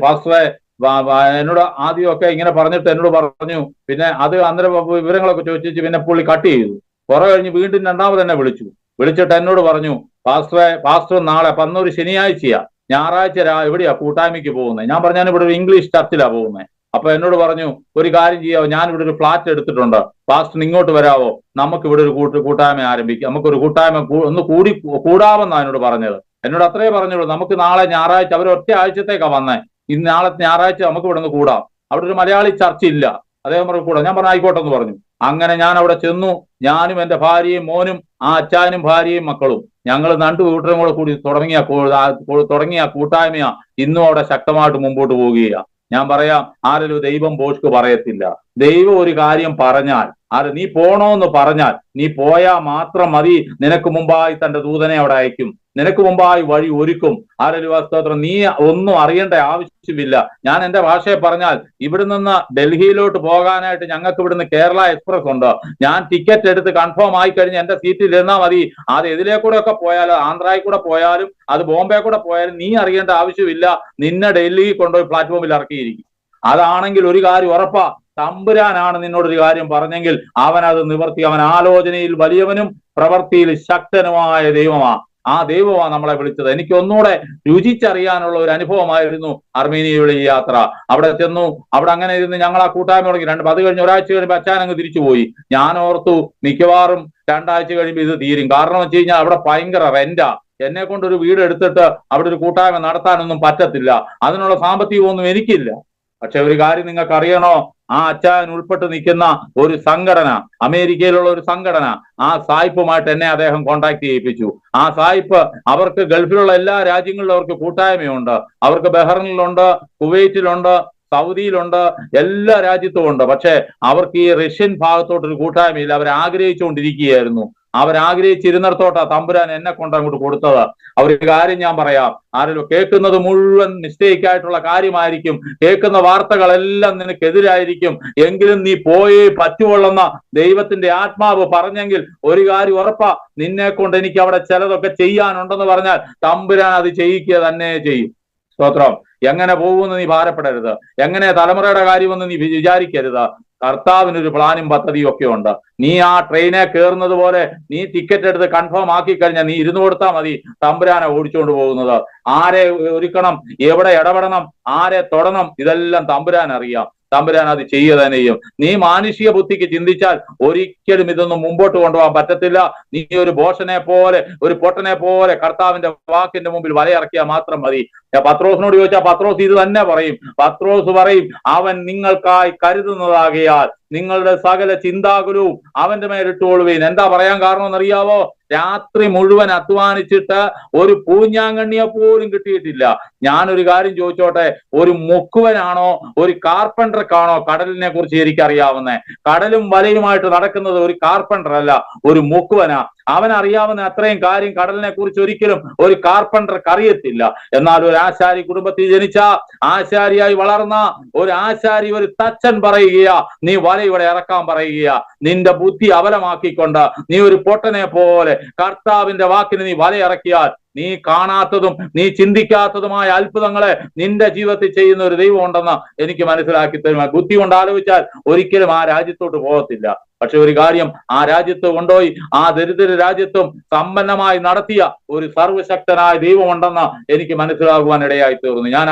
പാസ്റ്ററെ, എന്നോട് ആദ്യമൊക്കെ ഇങ്ങനെ പറഞ്ഞിട്ട് എന്നോട് പറഞ്ഞു, പിന്നെ അത് അന്നേരം വിവരങ്ങളൊക്കെ ചോദിച്ചു, പിന്നെ പുള്ളി കട്ട് ചെയ്തു. കുറെ കഴിഞ്ഞ് വീണ്ടും രണ്ടാമത് എന്നെ വിളിച്ചിട്ട് എന്നോട് പറഞ്ഞു, പാസ്റ്റർ നാളെ ഒരു ശനിയാഴ്ചയാ, ഞായറാഴ്ച എവിടെയാ കൂട്ടായ്മയ്ക്ക് പോകുന്നത്? ഞാൻ പറഞ്ഞു, ഞാൻ ഇവിടെ ഒരു ഇംഗ്ലീഷ് ചർച്ചിലാ പോകുന്നത്. അപ്പൊ എന്നോട് പറഞ്ഞു, ഒരു കാര്യം ചെയ്യാവോ, ഞാൻ ഇവിടെ ഒരു ഫ്ലാറ്റ് എടുത്തിട്ടുണ്ട്, പാസ്റ്റർ ഇങ്ങോട്ട് വരാവോ, നമുക്ക് ഇവിടെ ഒരു കൂട്ടായ്മ ആരംഭിക്കാം, നമുക്കൊരു കൂട്ടായ്മ ഒന്ന് കൂടാമെന്നാണ് എന്നോട് പറഞ്ഞത്. എന്നോട് അത്രേ പറഞ്ഞുള്ളൂ. നമുക്ക് നാളെ ഞായറാഴ്ച, അവർ ഒറ്റ ആഴ്ചത്തേക്കാ വന്നേ, ഇന്ന് നാളെ ഞായറാഴ്ച നമുക്ക് ഇവിടെ നിന്ന് കൂടാം, അവിടെ ഒരു മലയാളി ചർച്ച ഇല്ല, അദ്ദേഹം പറഞ്ഞു കൂടാം. ഞാൻ പറഞ്ഞു ആയിക്കോട്ടെ എന്ന് പറഞ്ഞു. അങ്ങനെ ഞാൻ അവിടെ ചെന്നു. ഞാനും എന്റെ ഭാര്യയും മോനും ആ അച്ചായനും ഭാര്യയും മക്കളും ഞങ്ങൾ 2 കൂട്ടരും കൂടെ കൂടി തുടങ്ങിയ കൂട്ടായ്മയാ ഇന്നും അവിടെ ശക്തമായിട്ട് മുമ്പോട്ട് പോവുകയാ. ഞാൻ പറയാം, ആരൊരു ദൈവം ബോഷ്ക്ക് പറയത്തില്ല. ദൈവം ഒരു കാര്യം പറഞ്ഞാൽ, നീ പോണോന്ന് പറഞ്ഞാൽ നീ പോയാ മാത്രം മതി. നിനക്ക് മുമ്പായി തന്റെ ദൂതനെ അവിടെ അയക്കും, നിനക്ക് മുമ്പായി വഴി ഒരുക്കും. സ്തോത്രം. നീ ഒന്നും അറിയേണ്ട ആവശ്യമില്ല. ഞാൻ എന്റെ ഭാഷയെ പറഞ്ഞാൽ, ഇവിടെ നിന്ന് ഡൽഹിയിലോട്ട് പോകാനായിട്ട് ഞങ്ങൾക്ക് ഇവിടുന്ന് കേരള എക്സ്പ്രസ് ഉണ്ട്. ഞാൻ ടിക്കറ്റ് എടുത്ത് കൺഫേം ആയി കഴിഞ്ഞ് എന്റെ സീറ്റിൽ ഇരുന്നാൽ മതി. അത് എതിലെ കൂടെ ഒക്കെ പോയാലും, ആന്ധ്രയിൽ കൂടെ പോയാലും, അത് ബോംബെ കൂടെ പോയാലും നീ അറിയേണ്ട ആവശ്യമില്ല. നിന്നെ ഡൽഹി കൊണ്ടുപോയി പ്ലാറ്റ്ഫോമിൽ ഇറക്കിയിരിക്കും. അതാണെങ്കിൽ ഒരു കാര്യം ഉറപ്പാ, തമ്പുരാനാണ് നിന്നോടൊരു കാര്യം പറഞ്ഞെങ്കിൽ അവൻ അത് നിവർത്തി. അവൻ ആലോചനയിൽ വലിയവനും പ്രവൃത്തിയിൽ ശക്തനുമായ ദൈവമാ. ആ ദൈവമാണ് നമ്മളെ വിളിച്ചത്. എനിക്ക് ഒന്നുകൂടെ രുചിച്ചറിയാനുള്ള ഒരു അനുഭവമായിരുന്നു അർമേനിയയുടെ ഈ യാത്ര. അവിടെ ചെന്നു, അവിടെ അങ്ങനെ ഇരുന്ന് ഞങ്ങൾ ആ കൂട്ടായ്മ തുടങ്ങി. അത് കഴിഞ്ഞ് ഒരാഴ്ച കഴിയുമ്പോൾ അച്ഛനങ്ങ് തിരിച്ചുപോയി. ഞാൻ ഓർത്തു മിക്കവാറും 2 ആഴ്ച കഴിയുമ്പോൾ ഇത് തീരും. കാരണം വെച്ച് കഴിഞ്ഞാൽ അവിടെ ഭയങ്കര റെന്റാ. എന്നെ കൊണ്ടൊരു വീട് എടുത്തിട്ട് അവിടെ ഒരു കൂട്ടായ്മ നടത്താനൊന്നും പറ്റത്തില്ല. അതിനുള്ള സാമ്പത്തികമൊന്നും എനിക്കില്ല. പക്ഷെ ഒരു കാര്യം നിങ്ങൾക്ക് അറിയണോ, ആ അച്ചായൻ ഉൾപ്പെട്ട് നിൽക്കുന്ന ഒരു സംഘടന, അമേരിക്കയിലുള്ള ഒരു സംഘടന, ആ സായിപ്പുമായിട്ട് എന്നെ അദ്ദേഹം കോണ്ടാക്ട് ചെയ്യിപ്പിച്ചു. ആ സായിപ്പ് അവർക്ക് ഗൾഫിലുള്ള എല്ലാ രാജ്യങ്ങളിലും അവർക്ക് കൂട്ടായ്മയുണ്ട്. അവർക്ക് ബഹ്റിനിലുണ്ട്, കുവൈറ്റിലുണ്ട്, സൗദിയിലുണ്ട്, എല്ലാ രാജ്യത്തും ഉണ്ട്. പക്ഷെ അവർക്ക് ഈ റഷ്യൻ ഭാഗത്തോട്ടൊരു കൂട്ടായ്മയില്ല. അവർ ആഗ്രഹിച്ചുകൊണ്ടിരിക്കുകയായിരുന്നു. അവരാഗ്രഹിച്ചിരുന്നിടത്തോട്ടാ തമ്പുരാൻ എന്നെ കൊണ്ട് അങ്ങോട്ട് കൊടുത്തത്. അവരൊരു കാര്യം ഞാൻ പറയാം, ആരെങ്കിലും കേൾക്കുന്നത് മുഴുവൻ മിസ്റ്റേക്ക് ആയിട്ടുള്ള കാര്യമായിരിക്കും, കേൾക്കുന്ന വാർത്തകളെല്ലാം നിനക്കെതിരായിരിക്കും. എങ്കിലും നീ പോയേ പറ്റുകൊള്ളുന്ന ദൈവത്തിന്റെ ആത്മാവ് പറഞ്ഞെങ്കിൽ ഒരു കാര്യം ഉറപ്പാ, നിന്നെ കൊണ്ട് എനിക്ക് അവിടെ ചിലതൊക്കെ ചെയ്യാനുണ്ടെന്ന് പറഞ്ഞാൽ തമ്പുരാൻ അത് ചെയ്യിക്കുക തന്നെ ചെയ്യും. സ്തോത്രം. എങ്ങനെ പോകുമെന്ന് നീ ഭാരപ്പെടരുത്. എങ്ങനെ തലമുറയുടെ കാര്യമെന്ന് നീ വിചാരിക്കരുത്. കർത്താവിനൊരു പ്ലാനും പദ്ധതിയും ഒക്കെ ഉണ്ട്. നീ ആ ട്രെയിനെ കയറുന്നത് പോലെ നീ ടിക്കറ്റ് എടുത്ത് കൺഫേം ആക്കി കഴിഞ്ഞാൽ നീ ഇരുന്ന് കൊടുത്താൽ മതി. തമ്പുരാനെ ഓടിച്ചുകൊണ്ട് പോകുന്നത്. ആരെ ഒരുക്കണം, എവിടെ ഇടപെടണം, ആരെ തൊടണം, ഇതെല്ലാം തമ്പുരാൻ അറിയാം. തമ്പുരാൻ അത് ചെയ്യുക തന്നെ ചെയ്യും. നീ മാനുഷിക ബുദ്ധിക്ക് ചിന്തിച്ചാൽ ഒരിക്കലും ഇതൊന്നും മുമ്പോട്ട് കൊണ്ടുപോകാൻ പറ്റത്തില്ല. നീ ഒരു ബോഷനെ പോലെ, ഒരു പൊട്ടനെ പോലെ കർത്താവിന്റെ വാക്കിന്റെ മുമ്പിൽ വലയിറക്കിയാൽ മാത്രം മതി. പത്രോസിനോട് ചോദിച്ചാൽ പത്രോസ് ഇത് തന്നെ പറയും. പത്രോസ് പറയും, അവൻ നിങ്ങൾക്കായി കരുതുന്നതാകയാൽ നിങ്ങളുടെ സകല ചിന്താകുലവും അവന്റെ മേലിട്ടുകൊള്ളുവീൻ. എന്താ പറയാൻ കാരണം എന്നറിയാവോ? രാത്രി മുഴുവൻ അധ്വാനിച്ചിട്ട് ഒരു പൂഞ്ഞാങ്കണ്ണിയെ പോലും കിട്ടിയിട്ടില്ല. ഞാനൊരു കാര്യം ചോദിച്ചോട്ടെ, ഒരു മുക്കുവനാണോ ഒരു കാർപ്പൻറ്റർക്കാണോ കടലിനെ കുറിച്ച് എനിക്കറിയാവുന്നത്? കടലും വലയുമായിട്ട് നടക്കുന്നത് ഒരു കാർപ്പൻറ്റർ അല്ല, ഒരു മുക്കുവനാ. അവനറിയാവുന്ന അത്രയും കാര്യം കടലിനെ കുറിച്ച് ഒരിക്കലും ഒരു കാർപ്പൻറ്റർക്ക് അറിയത്തില്ല. എന്നാൽ ഒരു ആശാരി കുടുംബത്തിൽ ജനിച്ച, ആശാരിയായി വളർന്ന ഒരു ആശാരി, ഒരു തച്ചൻ പറയുകയാ, നീ വല ഇവിടെ ഇറക്കാൻ പറയുകയാ. നിന്റെ ബുദ്ധി അബലമാക്കിക്കൊണ്ട് നീ ഒരു പൊട്ടനെ പോലെ കർത്താവിന്റെ വാക്കിന് നീ വലയിറക്കിയാൽ നീ കാണാത്തതും നീ ചിന്തിക്കാത്തതുമായ അത്ഭുതങ്ങളെ നിന്റെ ജീവിതത്തിൽ ചെയ്യുന്ന ഒരു ദൈവം ഉണ്ടെന്ന് എനിക്ക് മനസ്സിലാക്കി തരുക. ബുദ്ധി കൊണ്ട് ആലോചിച്ചാൽ ഒരിക്കലും ആ രാജ്യത്തോട്ട് പോകത്തില്ല. പക്ഷെ ഒരു കാര്യം, ആ രാജ്യത്ത് കൊണ്ടുപോയി ആ ദരിദ്ര രാജ്യത്തും സമ്പന്നമായി നടത്തിയ ഒരു സർവശക്തനായ ദൈവമുണ്ടെന്ന് എനിക്ക് മനസ്സിലാകുവാൻ ഇടയായി തീർന്നു. ഞാൻ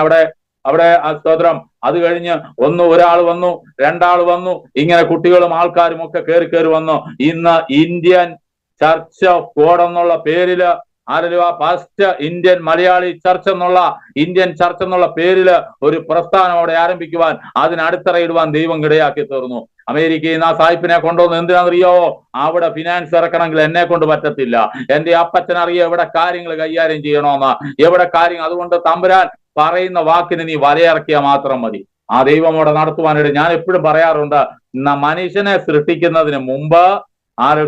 അവിടെ ആ സ്തോത്രം. അത് കഴിഞ്ഞ് ഒരാൾ വന്നു, 2 ആൾ വന്നു, ഇങ്ങനെ കുട്ടികളും ആൾക്കാരും ഒക്കെ കയറി വന്നു. ഇന്ന് ഇന്ത്യൻ ചർച്ച് ഓഫ് ഗോഡ് എന്നുള്ള പേരില്, ഫസ്റ്റ് ഇന്ത്യൻ മലയാളി ചർച്ച് എന്നുള്ള പേരില് ഒരു പ്രസ്ഥാനം അവിടെ ആരംഭിക്കുവാൻ, അതിനടിത്തറയിടുവാൻ ദൈവം ഇടയാക്കി തീർന്നു. അമേരിക്കയിൽ നിന്ന് ആ സായിപ്പിനെ കൊണ്ടുവന്ന് എന്തിനാണെന്നറിയാവോ? അവിടെ ഫിനാൻസ് ഇറക്കണമെങ്കിൽ എന്നെ കൊണ്ട് പറ്റത്തില്ല. എന്റെ അപ്പച്ചൻ അറിയാം എവിടെ കാര്യങ്ങൾ കൈകാര്യം ചെയ്യണമെന്ന്, എവിടെ കാര്യങ്ങൾ. അതുകൊണ്ട് തമ്പുരാൻ പറയുന്ന വാക്കിന് നീ വലയിറക്കിയാൽ മാത്രം മതി. ആ ദൈവം അവിടെ നടത്തുവാനായിട്ട് ഞാൻ എപ്പോഴും പറയാറുണ്ട്, മനുഷ്യനെ സൃഷ്ടിക്കുന്നതിന് മുമ്പ്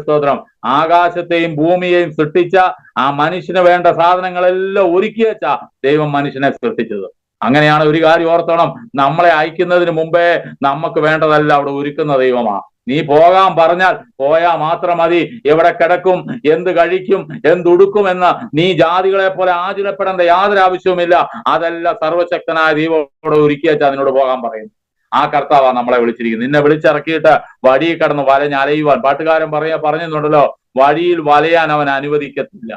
സ്തോത്രം, ആകാശത്തെയും ഭൂമിയെയും സൃഷ്ടിച്ച ആ മനുഷ്യന് വേണ്ട സാധനങ്ങളെല്ലാം ഒരുക്കി വെച്ച ദൈവം മനുഷ്യനെ സൃഷ്ടിച്ചത്. അങ്ങനെയാണ്. ഒരു കാര്യം ഓർത്തോണം, നമ്മളെ അയക്കുന്നതിന് മുമ്പേ നമുക്ക് വേണ്ടതല്ല അവിടെ ഒരുക്കുന്ന ദൈവമാണ്. നീ പോകാൻ പറഞ്ഞാൽ പോയാൽ മാത്രം മതി. എവിടെ കിടക്കും, എന്ത് കഴിക്കും, എന്തുടുക്കുമെന്ന് നീ ജാതികളെ പോലെ ആചുരപ്പെടേണ്ട യാതൊരു ആവശ്യവുമില്ല. അതെല്ലാം സർവശക്തനായ ദൈവം ഒരുക്കി വെച്ചാൽ അതിനോട് പോകാൻ പറയുന്നു. ആ കർത്താവാ നമ്മളെ വിളിച്ചിരിക്കുന്നത്. നിന്നെ വിളിച്ചിറക്കിയിട്ട് വഴിയിൽ കടന്ന് വലഞ്ഞലയുവാൻ, പാട്ടുകാരൻ പറഞ്ഞിട്ടുണ്ടല്ലോ, വഴിയിൽ വലയാൻ അവൻ അനുവദിക്കത്തില്ല.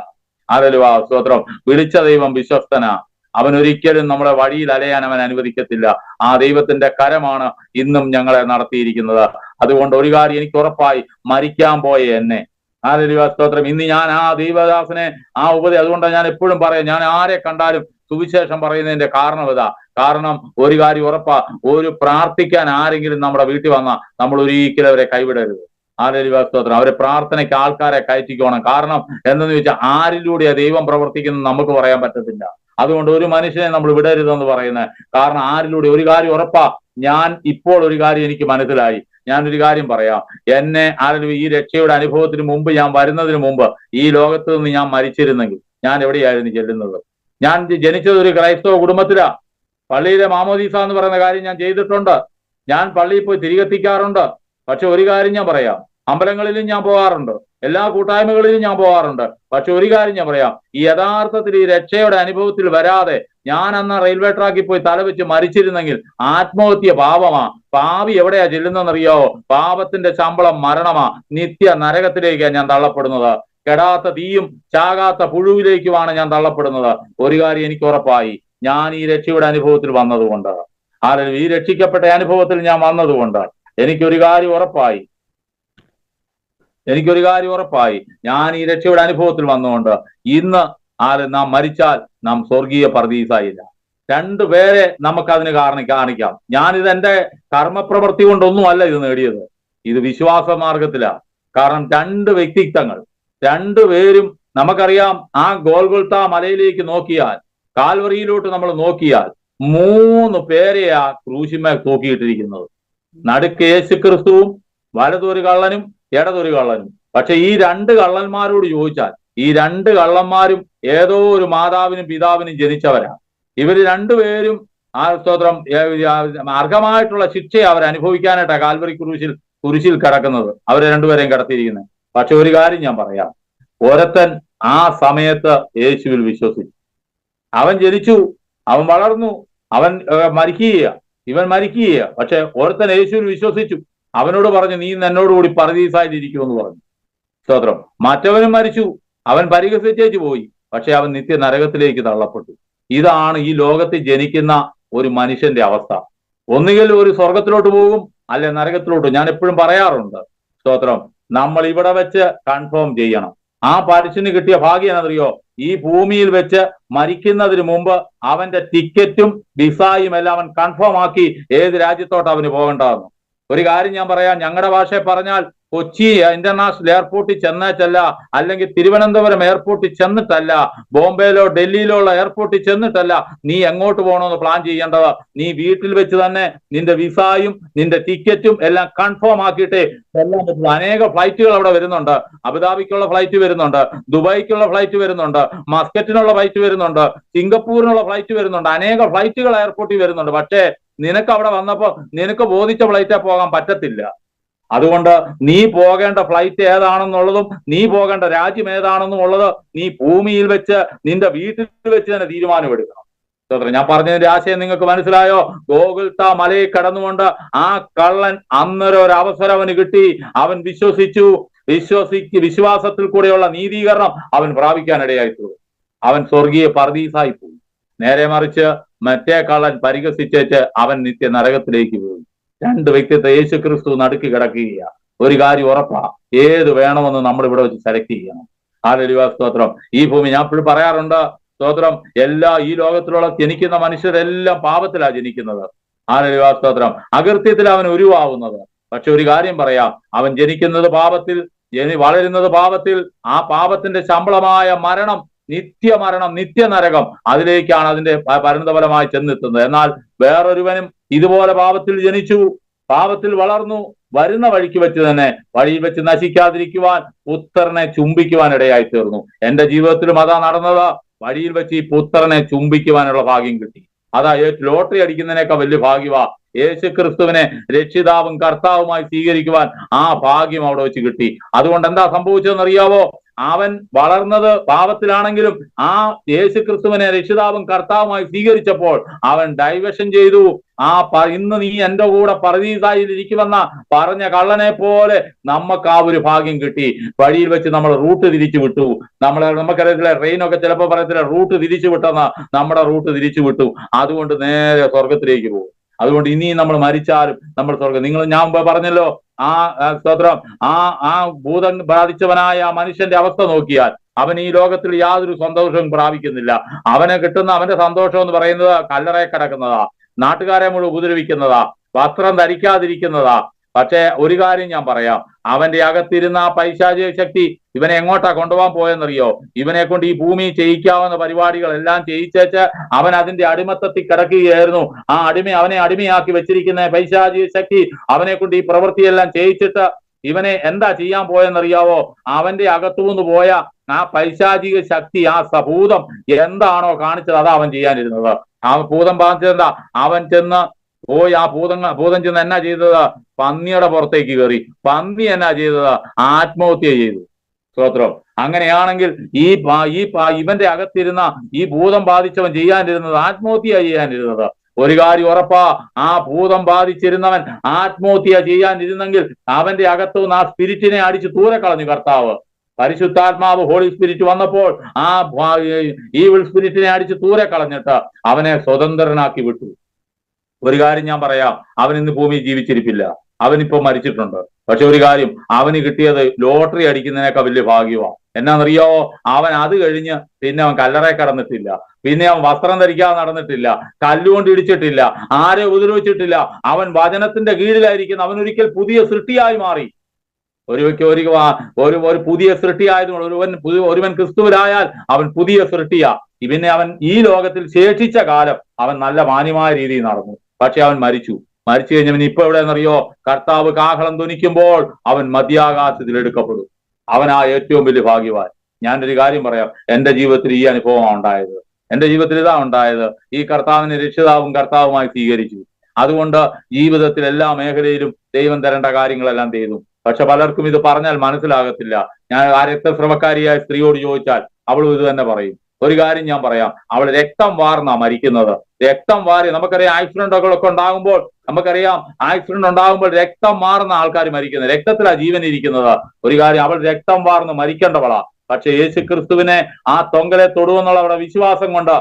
ഹല്ലേലൂയ, സ്തോത്രം. വിളിച്ച ദൈവം വിശ്വസ്തനാ. അവൻ ഒരിക്കലും നമ്മളെ വഴിയിൽ അലയാൻ അവൻ അനുവദിക്കത്തില്ല. ആ ദൈവത്തിന്റെ കരമാണ് ഇന്നും ഞങ്ങളെ നടത്തിയിരിക്കുന്നത്. അതുകൊണ്ട് ഒരു കാര്യം എനിക്ക് ഉറപ്പായി, മരിക്കാൻ പോയ എന്നെ, ഹല്ലേലൂയ, സ്തോത്രം, ഇന്ന് ഞാൻ ആ ദൈവദാസനെ അതുകൊണ്ടാണ് ഞാൻ എപ്പോഴും പറയാം, ഞാൻ ആരെ കണ്ടാലും സുവിശേഷം പറയുന്നതിന്റെ കാരണം ഇതാ. കാരണം ഒരു കാര്യം ഉറപ്പാ, ഒരു പ്രാർത്ഥിക്കാൻ ആരെങ്കിലും നമ്മുടെ വീട്ടിൽ വന്നാൽ നമ്മൾ ഒരിക്കലും അവരെ കൈവിടരുത്. ഹല്ലേലൂയ, സ്തോത്രം. അവരെ പ്രാർത്ഥനയ്ക്ക് ആൾക്കാരെ കയറ്റിക്കോണം. കാരണം എന്തെന്ന് ചോദിച്ചാൽ ആരിലൂടെയാ ദൈവം പ്രവർത്തിക്കുന്നത് നമുക്ക് പറയാൻ പറ്റത്തില്ല. അതുകൊണ്ട് ഒരു മനുഷ്യനെ നമ്മൾ വിടരുതെന്ന് പറയുന്നത്. കാരണം ആരിലൂടെ, ഒരു കാര്യം ഉറപ്പാ, ഞാൻ ഇപ്പോൾ ഒരു കാര്യം എനിക്ക് മനസ്സിലായി. ഞാനൊരു കാര്യം പറയാം, എന്നെ ഈ രക്ഷയുടെ അനുഭവത്തിന് മുമ്പ്, ഞാൻ വരുന്നതിന് മുമ്പ് ഈ ലോകത്ത് നിന്ന് ഞാൻ മരിച്ചിരുന്നെങ്കിൽ ഞാൻ എവിടെയായിരുന്നു ചെല്ലുന്നത്? ഞാൻ ജനിച്ചത് ഒരു ക്രൈസ്തവ കുടുംബത്തിലാ. പള്ളിയിലെ മാമോദീസ എന്ന് പറയുന്ന കാര്യം ഞാൻ ചെയ്തിട്ടുണ്ട്. ഞാൻ പള്ളിയിൽ പോയി തിരികെത്തിക്കാറുണ്ട്. പക്ഷെ ഒരു കാര്യം ഞാൻ പറയാം, അമ്പലങ്ങളിലും ഞാൻ പോകാറുണ്ട്, എല്ലാ കൂട്ടായ്മകളിലും ഞാൻ പോകാറുണ്ട്. പക്ഷെ ഒരു കാര്യം ഞാൻ പറയാം, ഈ യഥാർത്ഥത്തിൽ ഈ രക്ഷയുടെ അനുഭവത്തിൽ വരാതെ ഞാൻ അന്ന് റെയിൽവേ ട്രാക്കിൽ പോയി തലവെച്ച് മരിച്ചിരുന്നെങ്കിൽ ആത്മഹത്യ പാപമാ. പാപി എവിടെയാ ചെല്ലുന്നതെന്നറിയാവോ? പാപത്തിന്റെ ശമ്പളം മരണമാ. നിത്യ നരകത്തിലേക്കാണ് ഞാൻ തള്ളപ്പെടുന്നത്. കെടാത്ത തീയും ചാകാത്ത പുഴുവിലേക്കുമാണ് ഞാൻ തള്ളപ്പെടുന്നത്. ഒരു കാര്യം എനിക്ക് ഉറപ്പായി, ഞാൻ ഈ രക്ഷയുടെ അനുഭവത്തിൽ വന്നതുകൊണ്ട്, ഈ രക്ഷിക്കപ്പെട്ട അനുഭവത്തിൽ ഞാൻ വന്നതുകൊണ്ട് എനിക്കൊരു കാര്യം ഉറപ്പായി, ഞാൻ ഈ രക്ഷയുടെ അനുഭവത്തിൽ വന്നുകൊണ്ട് ഇന്ന് നാം മരിച്ചാൽ നാം സ്വർഗീയ പർദീസായില്ല. രണ്ടുപേരെ നമുക്കതിന് കാണിക്കാം. ഞാനിത് എന്റെ കർമ്മപ്രവൃത്തി കൊണ്ടൊന്നും അല്ല ഇത് നേടിയത്, ഇത് വിശ്വാസ മാർഗത്തിലാണ്. കാരണം രണ്ട് വ്യക്തിത്വങ്ങൾ, രണ്ടുപേരും നമുക്കറിയാം. ആ ഗോൽഗൊൽത്ത മലയിലേക്ക് നോക്കിയാൽ, കാൽവറിയിലോട്ട് നമ്മൾ നോക്കിയാൽ 3 പേരെയാ ക്രൂശിന്മേൽ തൂക്കിയിട്ടിരിക്കുന്നത്. നടുക്ക് യേശു ക്രിസ്തുവും, വലതൊരു കള്ളനും, ഇടതൊരു കള്ളനും. പക്ഷെ ഈ 2 കള്ളന്മാരോട് ചോദിച്ചാൽ, ഈ 2 കള്ളന്മാരും ഏതോ ഒരു മാതാവിനും പിതാവിനും ജനിച്ചവരാ. ഇവര് രണ്ടുപേരും സ്തോത്രം അർഹമായിട്ടുള്ള ശിക്ഷയെ അവർ അനുഭവിക്കാനായിട്ടാണ് കാൽവറി കുരിശിൽ കിടക്കുന്നത്. അവരെ രണ്ടുപേരെയും കിടത്തിയിരിക്കുന്നത്. പക്ഷെ ഒരു കാര്യം ഞാൻ പറയാം, ഒരുത്തൻ ആ സമയത്ത് യേശുവിൽ വിശ്വസിച്ചു. അവൻ ജനിച്ചു, അവൻ വളർന്നു, അവൻ ഇവൻ മരിക്കുക. പക്ഷെ ഒരുത്തൻ യേശുവിൽ വിശ്വസിച്ചു. അവനോട് പറഞ്ഞു, നീ എന്നോടുകൂടി പർദീസായിലിരിക്കുമെന്ന് പറഞ്ഞു. സ്തോത്രം. മറ്റവനും മരിച്ചു, അവൻ പരിഹസിച്ചേച്ചു പോയി. പക്ഷെ അവൻ നിത്യ നരകത്തിലേക്ക് തള്ളപ്പെട്ടു. ഇതാണ് ഈ ലോകത്തിൽ ജനിക്കുന്ന ഒരു മനുഷ്യന്റെ അവസ്ഥ. ഒന്നുകിൽ ഒരു സ്വർഗത്തിലോട്ട് പോകും, അല്ലെ നരകത്തിലോട്ട്. ഞാൻ എപ്പോഴും പറയാറുണ്ട്, സ്തോത്രം, നമ്മൾ ഇവിടെ വെച്ച് കൺഫേം ചെയ്യണം. ആ പരീക്ഷന് കിട്ടിയ ഭാഗ്യം എന്നറിയോ? ഈ ഭൂമിയിൽ വെച്ച് മരിക്കുന്നതിന് മുമ്പ് അവന്റെ ടിക്കറ്റും വിസയും എല്ലാം അവൻ കൺഫേം ആക്കി ഏത് രാജ്യത്തോട്ട് അവന് പോകേണ്ടതെന്ന്. ഒരു കാര്യം ഞാൻ പറയാം, ഞങ്ങളുടെ ഭാഷയിൽ പറഞ്ഞാൽ കൊച്ചി ഇന്റർനാഷണൽ എയർപോർട്ടിൽ ചെന്നേറ്റല്ല, അല്ലെങ്കിൽ തിരുവനന്തപുരം എയർപോർട്ടിൽ ചെന്നിട്ടല്ല, ബോംബെയിലോ ഡൽഹിയിലോ ഉള്ള എയർപോർട്ടിൽ ചെന്നിട്ടല്ല നീ എങ്ങോട്ട് പോകണമെന്ന് പ്ലാൻ ചെയ്യേണ്ടത്. നീ വീട്ടിൽ വെച്ച് തന്നെ നിന്റെ വിസയും നിന്റെ ടിക്കറ്റും എല്ലാം കൺഫേം ആക്കിയിട്ടേ എല്ലാം പറ്റുള്ളൂ. അനേക ഫ്ലൈറ്റുകൾ അവിടെ വരുന്നുണ്ട്. അബുദാബിക്കുള്ള ഫ്ലൈറ്റ് വരുന്നുണ്ട്, ദുബായിക്കുള്ള ഫ്ലൈറ്റ് വരുന്നുണ്ട്, മസ്കറ്റിനുള്ള ഫ്ലൈറ്റ് വരുന്നുണ്ട്, സിംഗപ്പൂരിനുള്ള ഫ്ലൈറ്റ് വരുന്നുണ്ട്. അനേക ഫ്ലൈറ്റുകൾ എയർപോർട്ടിൽ വരുന്നുണ്ട്. പക്ഷേ നിനക്ക് അവിടെ വന്നപ്പോ നിനക്ക് ബോധിച്ച ഫ്ലൈറ്റിൽ പോകാൻ പറ്റത്തില്ല. അതുകൊണ്ട് നീ പോകേണ്ട ഫ്ലൈറ്റ് ഏതാണെന്നുള്ളതും നീ പോകേണ്ട രാജ്യം ഏതാണെന്നും ഉള്ളത് നീ ഭൂമിയിൽ വെച്ച് നിന്റെ വീട്ടിൽ വെച്ച് തന്നെ തീരുമാനമെടുക്കണം. ഞാൻ പറഞ്ഞതിന്റെ ആശയം നിങ്ങൾക്ക് മനസ്സിലായോ? ഗോകുൽത്ത മലയിൽ കടന്നുകൊണ്ട് ആ കള്ളൻ അന്നേരം ഒരു അവസരം അവന് കിട്ടി. അവൻ വിശ്വാസത്തിൽ കൂടെയുള്ള നീതീകരണം അവൻ പ്രാപിക്കാനിടയായിട്ടുള്ളൂ. അവൻ സ്വർഗീയ പർദീസായി പോയി. നേരെ മറിച്ച് മറ്റേ കള്ളൻ പരിഹസിച്ചേച്ച് അവൻ നിത്യ നരകത്തിലേക്ക് പോയി. 2 വ്യക്തിത്വ യേശു ക്രിസ്തു നടുക്കി കിടക്കുകയാ. ഒരു കാര്യം ഉറപ്പാ, ഏത് വേണമെന്ന് നമ്മൾ ഇവിടെ വെച്ച് സെലക്ട് ചെയ്യണം. ഹല്ലേലൂയ, സ്തോത്രം. ഈ ഭൂമി ഞാൻ ഇപ്പോഴും പറയാറുണ്ട്, സ്തോത്രം, ഈ ലോകത്തിലുള്ള ജനിക്കുന്ന മനുഷ്യരെല്ലാം പാപത്തിലാണ് ജനിക്കുന്നത്. ഹല്ലേലൂയ, സ്തോത്രം. അകൃത്യത്തിൽ അവൻ ഉരുവാകുന്നത്. പക്ഷെ ഒരു കാര്യം പറയാം, അവൻ ജനിക്കുന്നത് പാപത്തിൽ, വളരുന്നത് പാപത്തിൽ. ആ പാപത്തിന്റെ ശമ്പളമായ മരണം, നിത്യമരണം, നിത്യനരകം, അതിലേക്കാണ് അതിന്റെ പരിണതഫലമായി ചെന്നെത്തുന്നത്. എന്നാൽ വേറൊരുവനും ഇതുപോലെ പാപത്തിൽ ജനിച്ചു, പാപത്തിൽ വളർന്നു, വരുന്ന വഴിക്ക് വെച്ച് തന്നെ വഴിയിൽ വെച്ച് നശിക്കാതിരിക്കുവാൻ പുത്രനെ ചുംബിക്കുവാൻ ഇടയായി തീർന്നു. എന്റെ ജീവിതത്തിലും അതാ നടന്നത്. വഴിയിൽ വെച്ച് ഈ പുത്രനെ ചുംബിക്കുവാനുള്ള ഭാഗ്യം കിട്ടി. അതാ ലോട്ടറി അടിക്കുന്നതിനേക്കാൾ വലിയ ഭാഗ്യവാ യേശു ക്രിസ്തുവിനെ രക്ഷിതാവും കർത്താവുമായി സ്വീകരിക്കുവാൻ ആ ഭാഗ്യം അവിടെ വെച്ച് കിട്ടി. അതുകൊണ്ട് എന്താ സംഭവിച്ചതെന്ന് അറിയാവോ? അവൻ വളർന്നത് പാപത്തിലാണെങ്കിലും ആ യേശു ക്രിസ്തുവിനെ രക്ഷിതാവും കർത്താവുമായി സ്വീകരിച്ചപ്പോൾ അവൻ ഡൈവേഷൻ ചെയ്തു. ഇന്ന് നീ എന്റെ കൂടെ പറുദീസായിൽ ഇരിക്കുമെന്ന പറഞ്ഞ കള്ളനെ പോലെ നമുക്ക് ആ ഒരു ഭാഗ്യം കിട്ടി. വഴിയിൽ വെച്ച് നമ്മൾ റൂട്ട് തിരിച്ചു വിട്ടു. നമുക്കറിയത്തില്ല, ട്രെയിനൊക്കെ ചിലപ്പോൾ പറയത്തില്ല റൂട്ട് തിരിച്ചു വിട്ടെന്ന, നമ്മുടെ റൂട്ട് തിരിച്ചു വിട്ടു. അതുകൊണ്ട് നേരെ സ്വർഗത്തിലേക്ക് പോകും. അതുകൊണ്ട് ഇനി നമ്മൾ മരിച്ചാലും നമ്മൾ സ്വർഗം. ഞാൻ പറഞ്ഞല്ലോ, സ്തോത്രം, ആ ഭൂതം ബാധിച്ചവനായ ആ മനുഷ്യന്റെ അവസ്ഥ നോക്കിയാൽ അവൻ ഈ ലോകത്തിൽ യാതൊരു സന്തോഷവും പ്രാപിക്കുന്നില്ല. അവന് കിട്ടുന്ന അവന്റെ സന്തോഷം എന്ന് പറയുന്നത് കല്ലറയെ കിടക്കുന്നതാ, നാട്ടുകാരെ മുഴുവൻ ഉപദ്രവിക്കുന്നതാ, വസ്ത്രം ധരിക്കാതിരിക്കുന്നതാ. പക്ഷെ ഒരു കാര്യം ഞാൻ പറയാം, അവന്റെ അകത്തിരുന്ന ആ പൈശാചിക ശക്തി ഇവനെ എങ്ങോട്ടാ കൊണ്ടുപോകാൻ പോയെന്നറിയോ? ഇവനെ കൊണ്ട് ഈ ഭൂമി ചെയ്യിക്കാവുന്ന പരിപാടികളെല്ലാം ചെയ്യിച്ചേച്ച് അവൻ അതിന്റെ അടിമത്തത്തിൽ കിടക്കുകയായിരുന്നു. ആ അവനെ അടിമയാക്കി വെച്ചിരിക്കുന്ന പൈശാചിക ശക്തി അവനെ കൊണ്ട് ഈ പ്രവൃത്തിയെല്ലാം ചെയ്യിച്ചിട്ട് ഇവനെ എന്താ ചെയ്യാൻ പോയെന്നറിയാവോ? അവന്റെ അകത്തുനിന്ന് പോയ ആ പൈശാചിക ശക്തി, ആ ഭൂതം എന്താണോ കാണിച്ചത് അതാ അവൻ ചെയ്യാനിരുന്നത്. ആ ഭൂതം ബാധിച്ചതെന്താ? അവൻ ചെന്ന് പോയി ആ ഭൂതം ചെന്ന് എന്നാ ചെയ്തത്? പന്നിയുടെ പുറത്തേക്ക് കയറി. പന്നി എന്നാ ചെയ്തത്? ആത്മഹത്യ ചെയ്തു. സ്തോത്രം. അങ്ങനെയാണെങ്കിൽ ഇവന്റെ അകത്തിരുന്ന ഈ ഭൂതം ബാധിച്ചവൻ ചെയ്യാനിരുന്നത് ആത്മഹത്യ ചെയ്യാനിരുന്നത്. ഒരു കാര്യം ഉറപ്പാ, ആ ഭൂതം ബാധിച്ചിരുന്നവൻ ആത്മഹത്യ ചെയ്യാനിരുന്നെങ്കിൽ അവന്റെ അകത്തുനിന്ന് ആ സ്പിരിറ്റിനെ അടിച്ച് ദൂരെ കളഞ്ഞു കർത്താവ്. പരിശുദ്ധാത്മാവ് ഹോളി സ്പിരിറ്റ് വന്നപ്പോൾ ആ ഈവിൾ സ്പിരിറ്റിനെ അടിച്ച് ദൂരെ കളഞ്ഞിട്ട് അവനെ സ്വതന്ത്രനാക്കി വിട്ടു. ഒരു കാര്യം ഞാൻ പറയാം, അവൻ ഇന്ന് ഭൂമിയിൽ ജീവിച്ചിരിപ്പില്ല, അവനിപ്പോ മരിച്ചിട്ടുണ്ട്. പക്ഷെ ഒരു കാര്യം, അവന് കിട്ടിയത് ലോട്ടറി അടിക്കുന്നതിനേക്കാൾ വലിയ ഭാഗ്യമാണ്. എന്നാന്നറിയോ? അവൻ അത് കഴിഞ്ഞ് പിന്നെ അവൻ കല്ലറയിൽ കടന്നിട്ടില്ല, പിന്നെ അവൻ വസ്ത്രം ധരിക്കാതെ നടന്നിട്ടില്ല, കല്ലുകൊണ്ട് ഇടിച്ചിട്ടില്ല, ആരെ ഉപദ്രവിച്ചിട്ടില്ല. അവൻ വചനത്തിന്റെ കീഴിലായിരിക്കുന്ന അവൻ ഒരിക്കൽ പുതിയ സൃഷ്ടിയായി മാറി. ഒരു പുതിയ സൃഷ്ടിയായതുകൊണ്ട് ഒരുവൻ ക്രിസ്തുവിലായാൽ അവൻ പുതിയ സൃഷ്ടിയാ. പിന്നെ അവൻ ഈ ലോകത്തിൽ ശേഷിച്ച കാലം അവൻ നല്ല മാന്യമായ രീതിയിൽ നടന്നു. പക്ഷെ അവൻ മരിച്ചു കഴിഞ്ഞവൻ ഇപ്പൊ എവിടെയെന്നറിയോ? കർത്താവ് കാഹളം ധ്വനിക്കുമ്പോൾ അവൻ മധ്യാകാശത്തിൽ എടുക്കപ്പെടും. അവനാ ഏറ്റവും വലിയ ഭാഗ്യവാൻ. ഞാനൊരു കാര്യം പറയാം, എന്റെ ജീവിതത്തിൽ ഈ അനുഭവമാണ് ഉണ്ടായത്. എന്റെ ജീവിതത്തിൽ ഇതാ ഉണ്ടായത്. ഈ കർത്താവിനെ രക്ഷിതാവും കർത്താവുമായി സ്വീകരിച്ചു. അതുകൊണ്ട് ജീവിതത്തിൽ എല്ലാ മേഖലയിലും ദൈവം തരേണ്ട കാര്യങ്ങളെല്ലാം ചെയ്തു. പക്ഷെ പലർക്കും ഇത് പറഞ്ഞാൽ മനസ്സിലാകത്തില്ല. ഞാൻ ആ രക്തസ്രവക്കാരിയായ സ്ത്രീയോട് ചോദിച്ചാൽ അവളും ഇത് തന്നെ പറയും. ഒരു കാര്യം ഞാൻ പറയാം, അവൾ രക്തം വാർന്നാ മരിക്കുന്നത്. രക്തം വാരി, നമുക്കറിയാം ആക്സിഡന്റുകളൊക്കെ ഉണ്ടാകുമ്പോൾ, നമുക്കറിയാം ആക്സിഡന്റ് ഉണ്ടാകുമ്പോൾ രക്തം മാറുന്ന ആൾക്കാർ മരിക്കുന്നത്, രക്തത്തിലാ ജീവൻ ഇരിക്കുന്നത്. ഒരു കാര്യം, അവൾ രക്തം വാർന്ന് മരിക്കേണ്ടവളാ. പക്ഷെ യേശു ക്രിസ്തുവിനെ ആ തൊങ്കലെ തൊടുവെന്നുള്ള അവരുടെ വിശ്വാസം കൊണ്ട്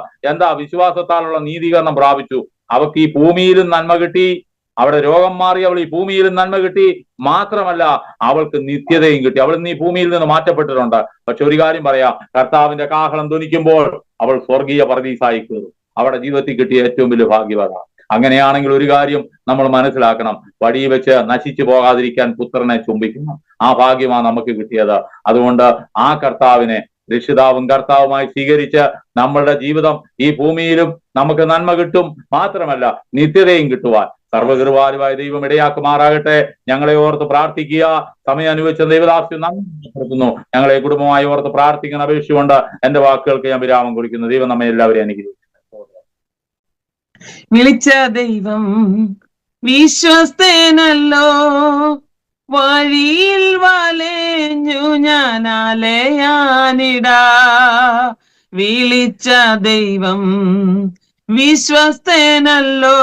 വിശ്വാസത്താലുള്ള നീതീകരണം പ്രാപിച്ചു. അവർക്ക് ഈ ഭൂമിയിലും നന്മ കിട്ടി, അവിടെ രോഗം മാറി, അവൾ ഈ ഭൂമിയിലും നന്മ കിട്ടി. മാത്രമല്ല അവൾക്ക് നിത്യതയും കിട്ടി. അവൾ ഇന്ന് ഈ ഭൂമിയിൽ നിന്ന് മാറ്റപ്പെട്ടിട്ടുണ്ട്. പക്ഷെ ഒരു കാര്യം പറയാം, കർത്താവിന്റെ കാഹളം ധ്വനിക്കുമ്പോൾ അവൾ സ്വർഗീയ പറുദീസായി കയറും. അവിടെ ജീവിതത്തിൽ കിട്ടിയ ഏറ്റവും വലിയ ഭാഗ്യവാനാണ്. അങ്ങനെയാണെങ്കിൽ ഒരു കാര്യം നമ്മൾ മനസ്സിലാക്കണം, വഴി വെച്ച് നശിച്ചു പോകാതിരിക്കാൻ പുത്രനെ ചുംബിക്കണം. ആ ഭാഗ്യമാണ് നമുക്ക് കിട്ടിയത്. അതുകൊണ്ട് ആ കർത്താവിനെ രക്ഷിതാവും കർത്താവുമായി സ്വീകരിച്ച് നമ്മളുടെ ജീവിതം ഈ ഭൂമിയിലും നമുക്ക് നന്മ കിട്ടും. മാത്രമല്ല നിത്യതയും കിട്ടുവാൻ സർവകൃപാലുവായ ദൈവം ഇടയാക്കുമാറാകട്ടെ. ഞങ്ങളെ ഓർത്ത് പ്രാർത്ഥിക്കുക. സമയം അനുവദിച്ച ദൈവദാസ്യം നടത്തുന്നു. ഞങ്ങളെ കുടുംബമായി ഓർത്ത് പ്രാർത്ഥിക്കുന്ന അപേക്ഷിച്ചുകൊണ്ട് എന്റെ വാക്കുകൾക്ക് ഞാൻ വിരാമം കുറിക്കുന്നു. ദൈവം നമ്മെ എല്ലാവരെയും അനുഗ്രഹിക്കും. വിളിച്ച ദൈവം വിശ്വസ്തനല്ലോ, വഴിയിൽ വലഞ്ഞു ഞാനാലയാനിടാ. വിളിച്ച ദൈവം വിശ്വസ്തനല്ലോ,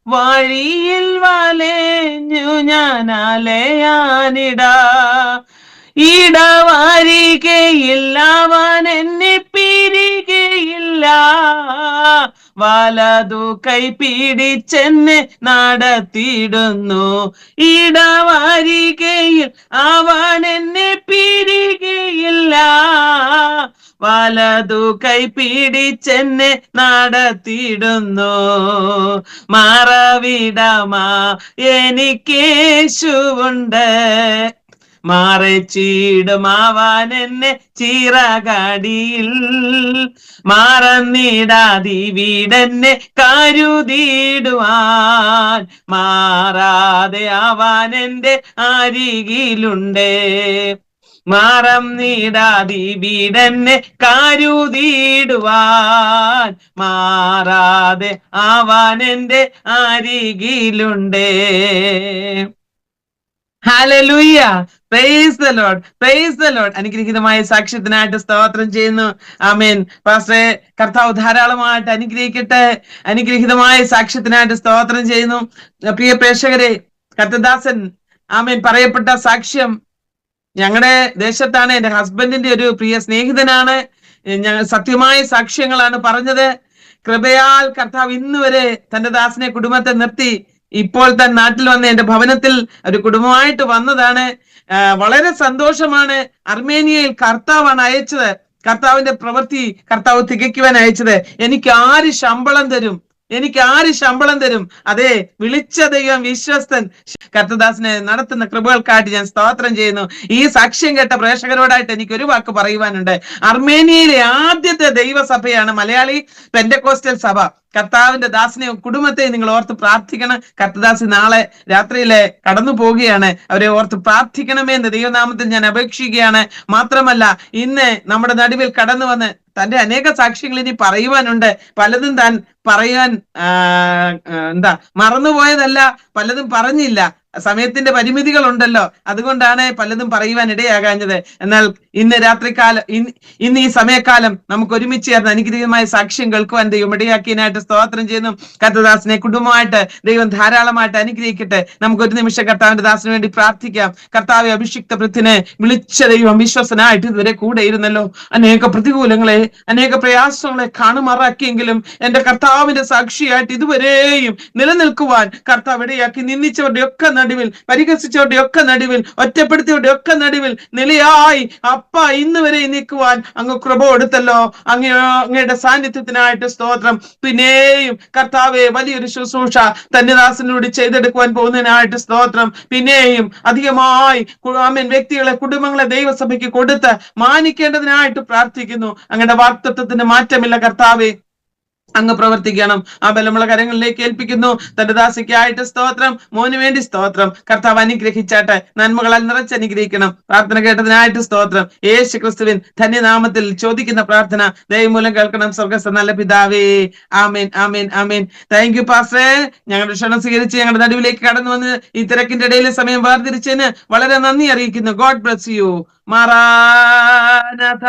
വഴിയിൽ വലഞ്ഞു ഞാനാലയാനിടാ. ഇടവരികയില്ല, അവൻ എന്നെ പിരികയില്ല. വലതു കൈ പിടിച്ചെന്നെ നടത്തിയിടുന്നു. ഇടവരികയിൽ അവൻ എന്നെ പിരികയില്ല. വലതു കൈ പിടിച്ചെന്നെ നടത്തിയിടുന്നു. മറവിടമാ എനിക്കേശുവുണ്ട്, മറച്ചിടും അവൻ എന്നെ ചിറകടിയിൽ. മറന്നിടാതിവിടെന്നെ കരുതിടുവാൻ, മാറാതെ അവൻ എന്റെ അരികിലുണ്ട്. മാറം നീടാതിബീടന്നെ കരുതിടുവാൻ മാറാതെ അവൻ എന്റെ അരികിലുണ്ടേ. Hallelujah, praise the lord, praise the lord. അനുഗ്രഹീതമായ സാക്ഷ്യത്തിനായിട്ട് സ്തോത്രം ചെയ്യുന്നു. ആമേൻ. പാസ്റ്ററെ, കർത്താവ് ധാരാളമായിട്ട് അനുഗ്രഹിക്കട്ടെ. അനുഗ്രഹീതമായ സാക്ഷ്യത്തിനായിട്ട് സ്തോത്രം ചെയ്യുന്നു. പ്രിയ പ്രേക്ഷകരെ, കർത്തദാസൻ ആമേൻ പറയപ്പെട്ട സാക്ഷ്യം ഞങ്ങളുടെ ദേശത്താണ്. എന്റെ ഹസ്ബൻഡിന്റെ ഒരു പ്രിയ സ്നേഹിതനാണ്. ഞങ്ങൾ സത്യമായ സാക്ഷ്യങ്ങളാണ് പറഞ്ഞത്. കൃപയാൽ കർത്താവ് ഇന്ന് വരെ തന്റെ ദാസനെ, കുടുംബത്തെ നിർത്തി ഇപ്പോൾ തൻ നാട്ടിൽ വന്ന് എന്റെ ഭവനത്തിൽ ഒരു കുടുംബമായിട്ട് വന്നതാണ്. വളരെ സന്തോഷമാണ്. അർമേനിയയിൽ കർത്താവാണ് അയച്ചത്. കർത്താവിന്റെ പ്രവൃത്തി കർത്താവ് തികയ്ക്കുവാൻ അയച്ചത്. എനിക്ക് ആര് ശമ്പളം തരും? എനിക്ക് ആര് ശമ്പളം തരും? അതെ, വിളിച്ച ദൈവം വിശ്വസ്തൻ. കർത്തദാസിനെ നടത്തുന്ന കൃപകൾക്കായിട്ട് ഞാൻ സ്തോത്രം ചെയ്യുന്നു. ഈ സാക്ഷ്യം കേട്ട പ്രേക്ഷകരോടായിട്ട് എനിക്ക് ഒരു വാക്ക് പറയുവാനുണ്ട്. അർമേനിയയിലെ ആദ്യത്തെ ദൈവസഭയാണ് മലയാളി പെന്റക്കോസ്റ്റൽ സഭ. കർത്താവിന്റെ ദാസിനെയും കുടുംബത്തെയും നിങ്ങൾ ഓർത്ത് പ്രാർത്ഥിക്കണം. കർത്തദാസി നാളെ രാത്രിയിലെ കടന്നു പോവുകയാണ്. അവരെ ഓർത്ത് പ്രാർത്ഥിക്കണമേ എന്ന് ദൈവനാമത്തിൽ ഞാൻ അപേക്ഷിക്കുകയാണ്. മാത്രമല്ല, ഇന്ന് നമ്മുടെ നടുവിൽ കടന്നു വന്ന് തന്റെ അനേക സാക്ഷ്യങ്ങൾ ഇനി പറയുവാനുണ്ട്. പലതും താൻ പറയാൻ മറന്നുപോയതല്ല, പലതും പറഞ്ഞില്ല. സമയത്തിന്റെ പരിമിതികൾ ഉണ്ടല്ലോ, അതുകൊണ്ടാണ് പലതും പറയുവാൻ ഇടയാകാഞ്ഞത്. എന്നാൽ ഇന്ന് രാത്രികാലം, ഇന്ന് ഈ സമയക്കാലം നമുക്ക് ഒരുമിച്ച് ചേർന്ന് അനുഗ്രഹീതമായ സാക്ഷ്യം കേൾക്കുവാൻ ദൈവം ഇടയാക്കിയതിനായിട്ട് സ്തോത്രം ചെയ്യുന്നു. കർത്തദാസിനെ കുടുംബമായിട്ട് ദൈവം ധാരാളമായിട്ട് അനുഗ്രഹിക്കട്ടെ. നമുക്ക് ഒരു നിമിഷം കർത്താവിന്റെ ദാസിന് വേണ്ടി പ്രാർത്ഥിക്കാം. കർത്താവെ, അഭിഷിക്ത പൃഥ്വിനെ വിളിച്ച ദൈവം വിശ്വസനായിട്ട് ഇതുവരെ കൂടെ ഇരുന്നല്ലോ. അനേക പ്രതികൂലങ്ങളെ, അനേക പ്രയാസങ്ങളെ കാണുമാറാക്കിയെങ്കിലും എന്റെ കർത്താവിന്റെ സാക്ഷിയായിട്ട് ഇതുവരെയും നിലനിൽക്കുവാൻ കർത്താവ് ഇടയാക്കി. നിന്ദിച്ചവരുടെ ഒക്കെ നടുവിൽ, പരിഹസിച്ചവരുടെ ഒക്കെ നടുവിൽ, ഒറ്റപ്പെടുത്തിയവരുടെ ഒക്കെ നടുവിൽ നിലയായി അപ്പ ഇന്ന് വരെ നിൽക്കുവാൻ അങ്ങ് കൃപ കൊടുത്തല്ലോ. അങ്ങയുടെ സാന്നിധ്യത്തിനായിട്ട് സ്തോത്രം. പിന്നെയും കർത്താവെ, വലിയൊരു ശുശ്രൂഷ തന്റെ ദാസനോട് ചെയ്തെടുക്കുവാൻ പോകുന്നതിനായിട്ട് സ്തോത്രം. പിന്നെയും അധികമായി വ്യക്തികളെ, കുടുംബങ്ങളെ ദൈവസഭയ്ക്ക് കൊടുത്ത് മാനിക്കേണ്ടതിനായിട്ട് പ്രാർത്ഥിക്കുന്നു. അങ്ങയുടെ വാഗ്ദത്തത്തിന് മാറ്റമില്ല കർത്താവെ. അങ്ങ് പ്രവർത്തിക്കണം. ആ ബലമുള്ള കരങ്ങളിലേക്ക് ഏൽപ്പിക്കുന്നു. തന്റെ ദാസിക്കായിട്ട് സ്തോത്രം. മോന് വേണ്ടി സ്തോത്രം. കർത്താവ് അനുഗ്രഹിച്ചാട്ടെ, നന്മകളാൽ നിറച്ചനുഗ്രഹിക്കണം. പ്രാർത്ഥന കേട്ടതിനായിട്ട് സ്തോത്രം. യേശു ക്രിസ്തുവിൻ ധന്യനാമത്തിൽ ചോദിക്കുന്ന പ്രാർത്ഥന ദൈവമൂലം കേൾക്കണം. സ്വർഗ്ഗസ്ഥ നല്ല പിതാവേ, ആമേൻ, ആമേൻ, ആമേൻ. താങ്ക് യു പാസ്റ്ററെ. ഞങ്ങളുടെ ക്ഷണം സ്വീകരിച്ച് ഞങ്ങളുടെ നടുവിലേക്ക് കടന്നു വന്ന് ഈ തിരക്കിന്റെ ഇടയിൽ സമയം വേർതിരിച്ചതിന് വളരെ നന്ദി അറിയിക്കുന്നു. God bless you. മാറാനാഥ.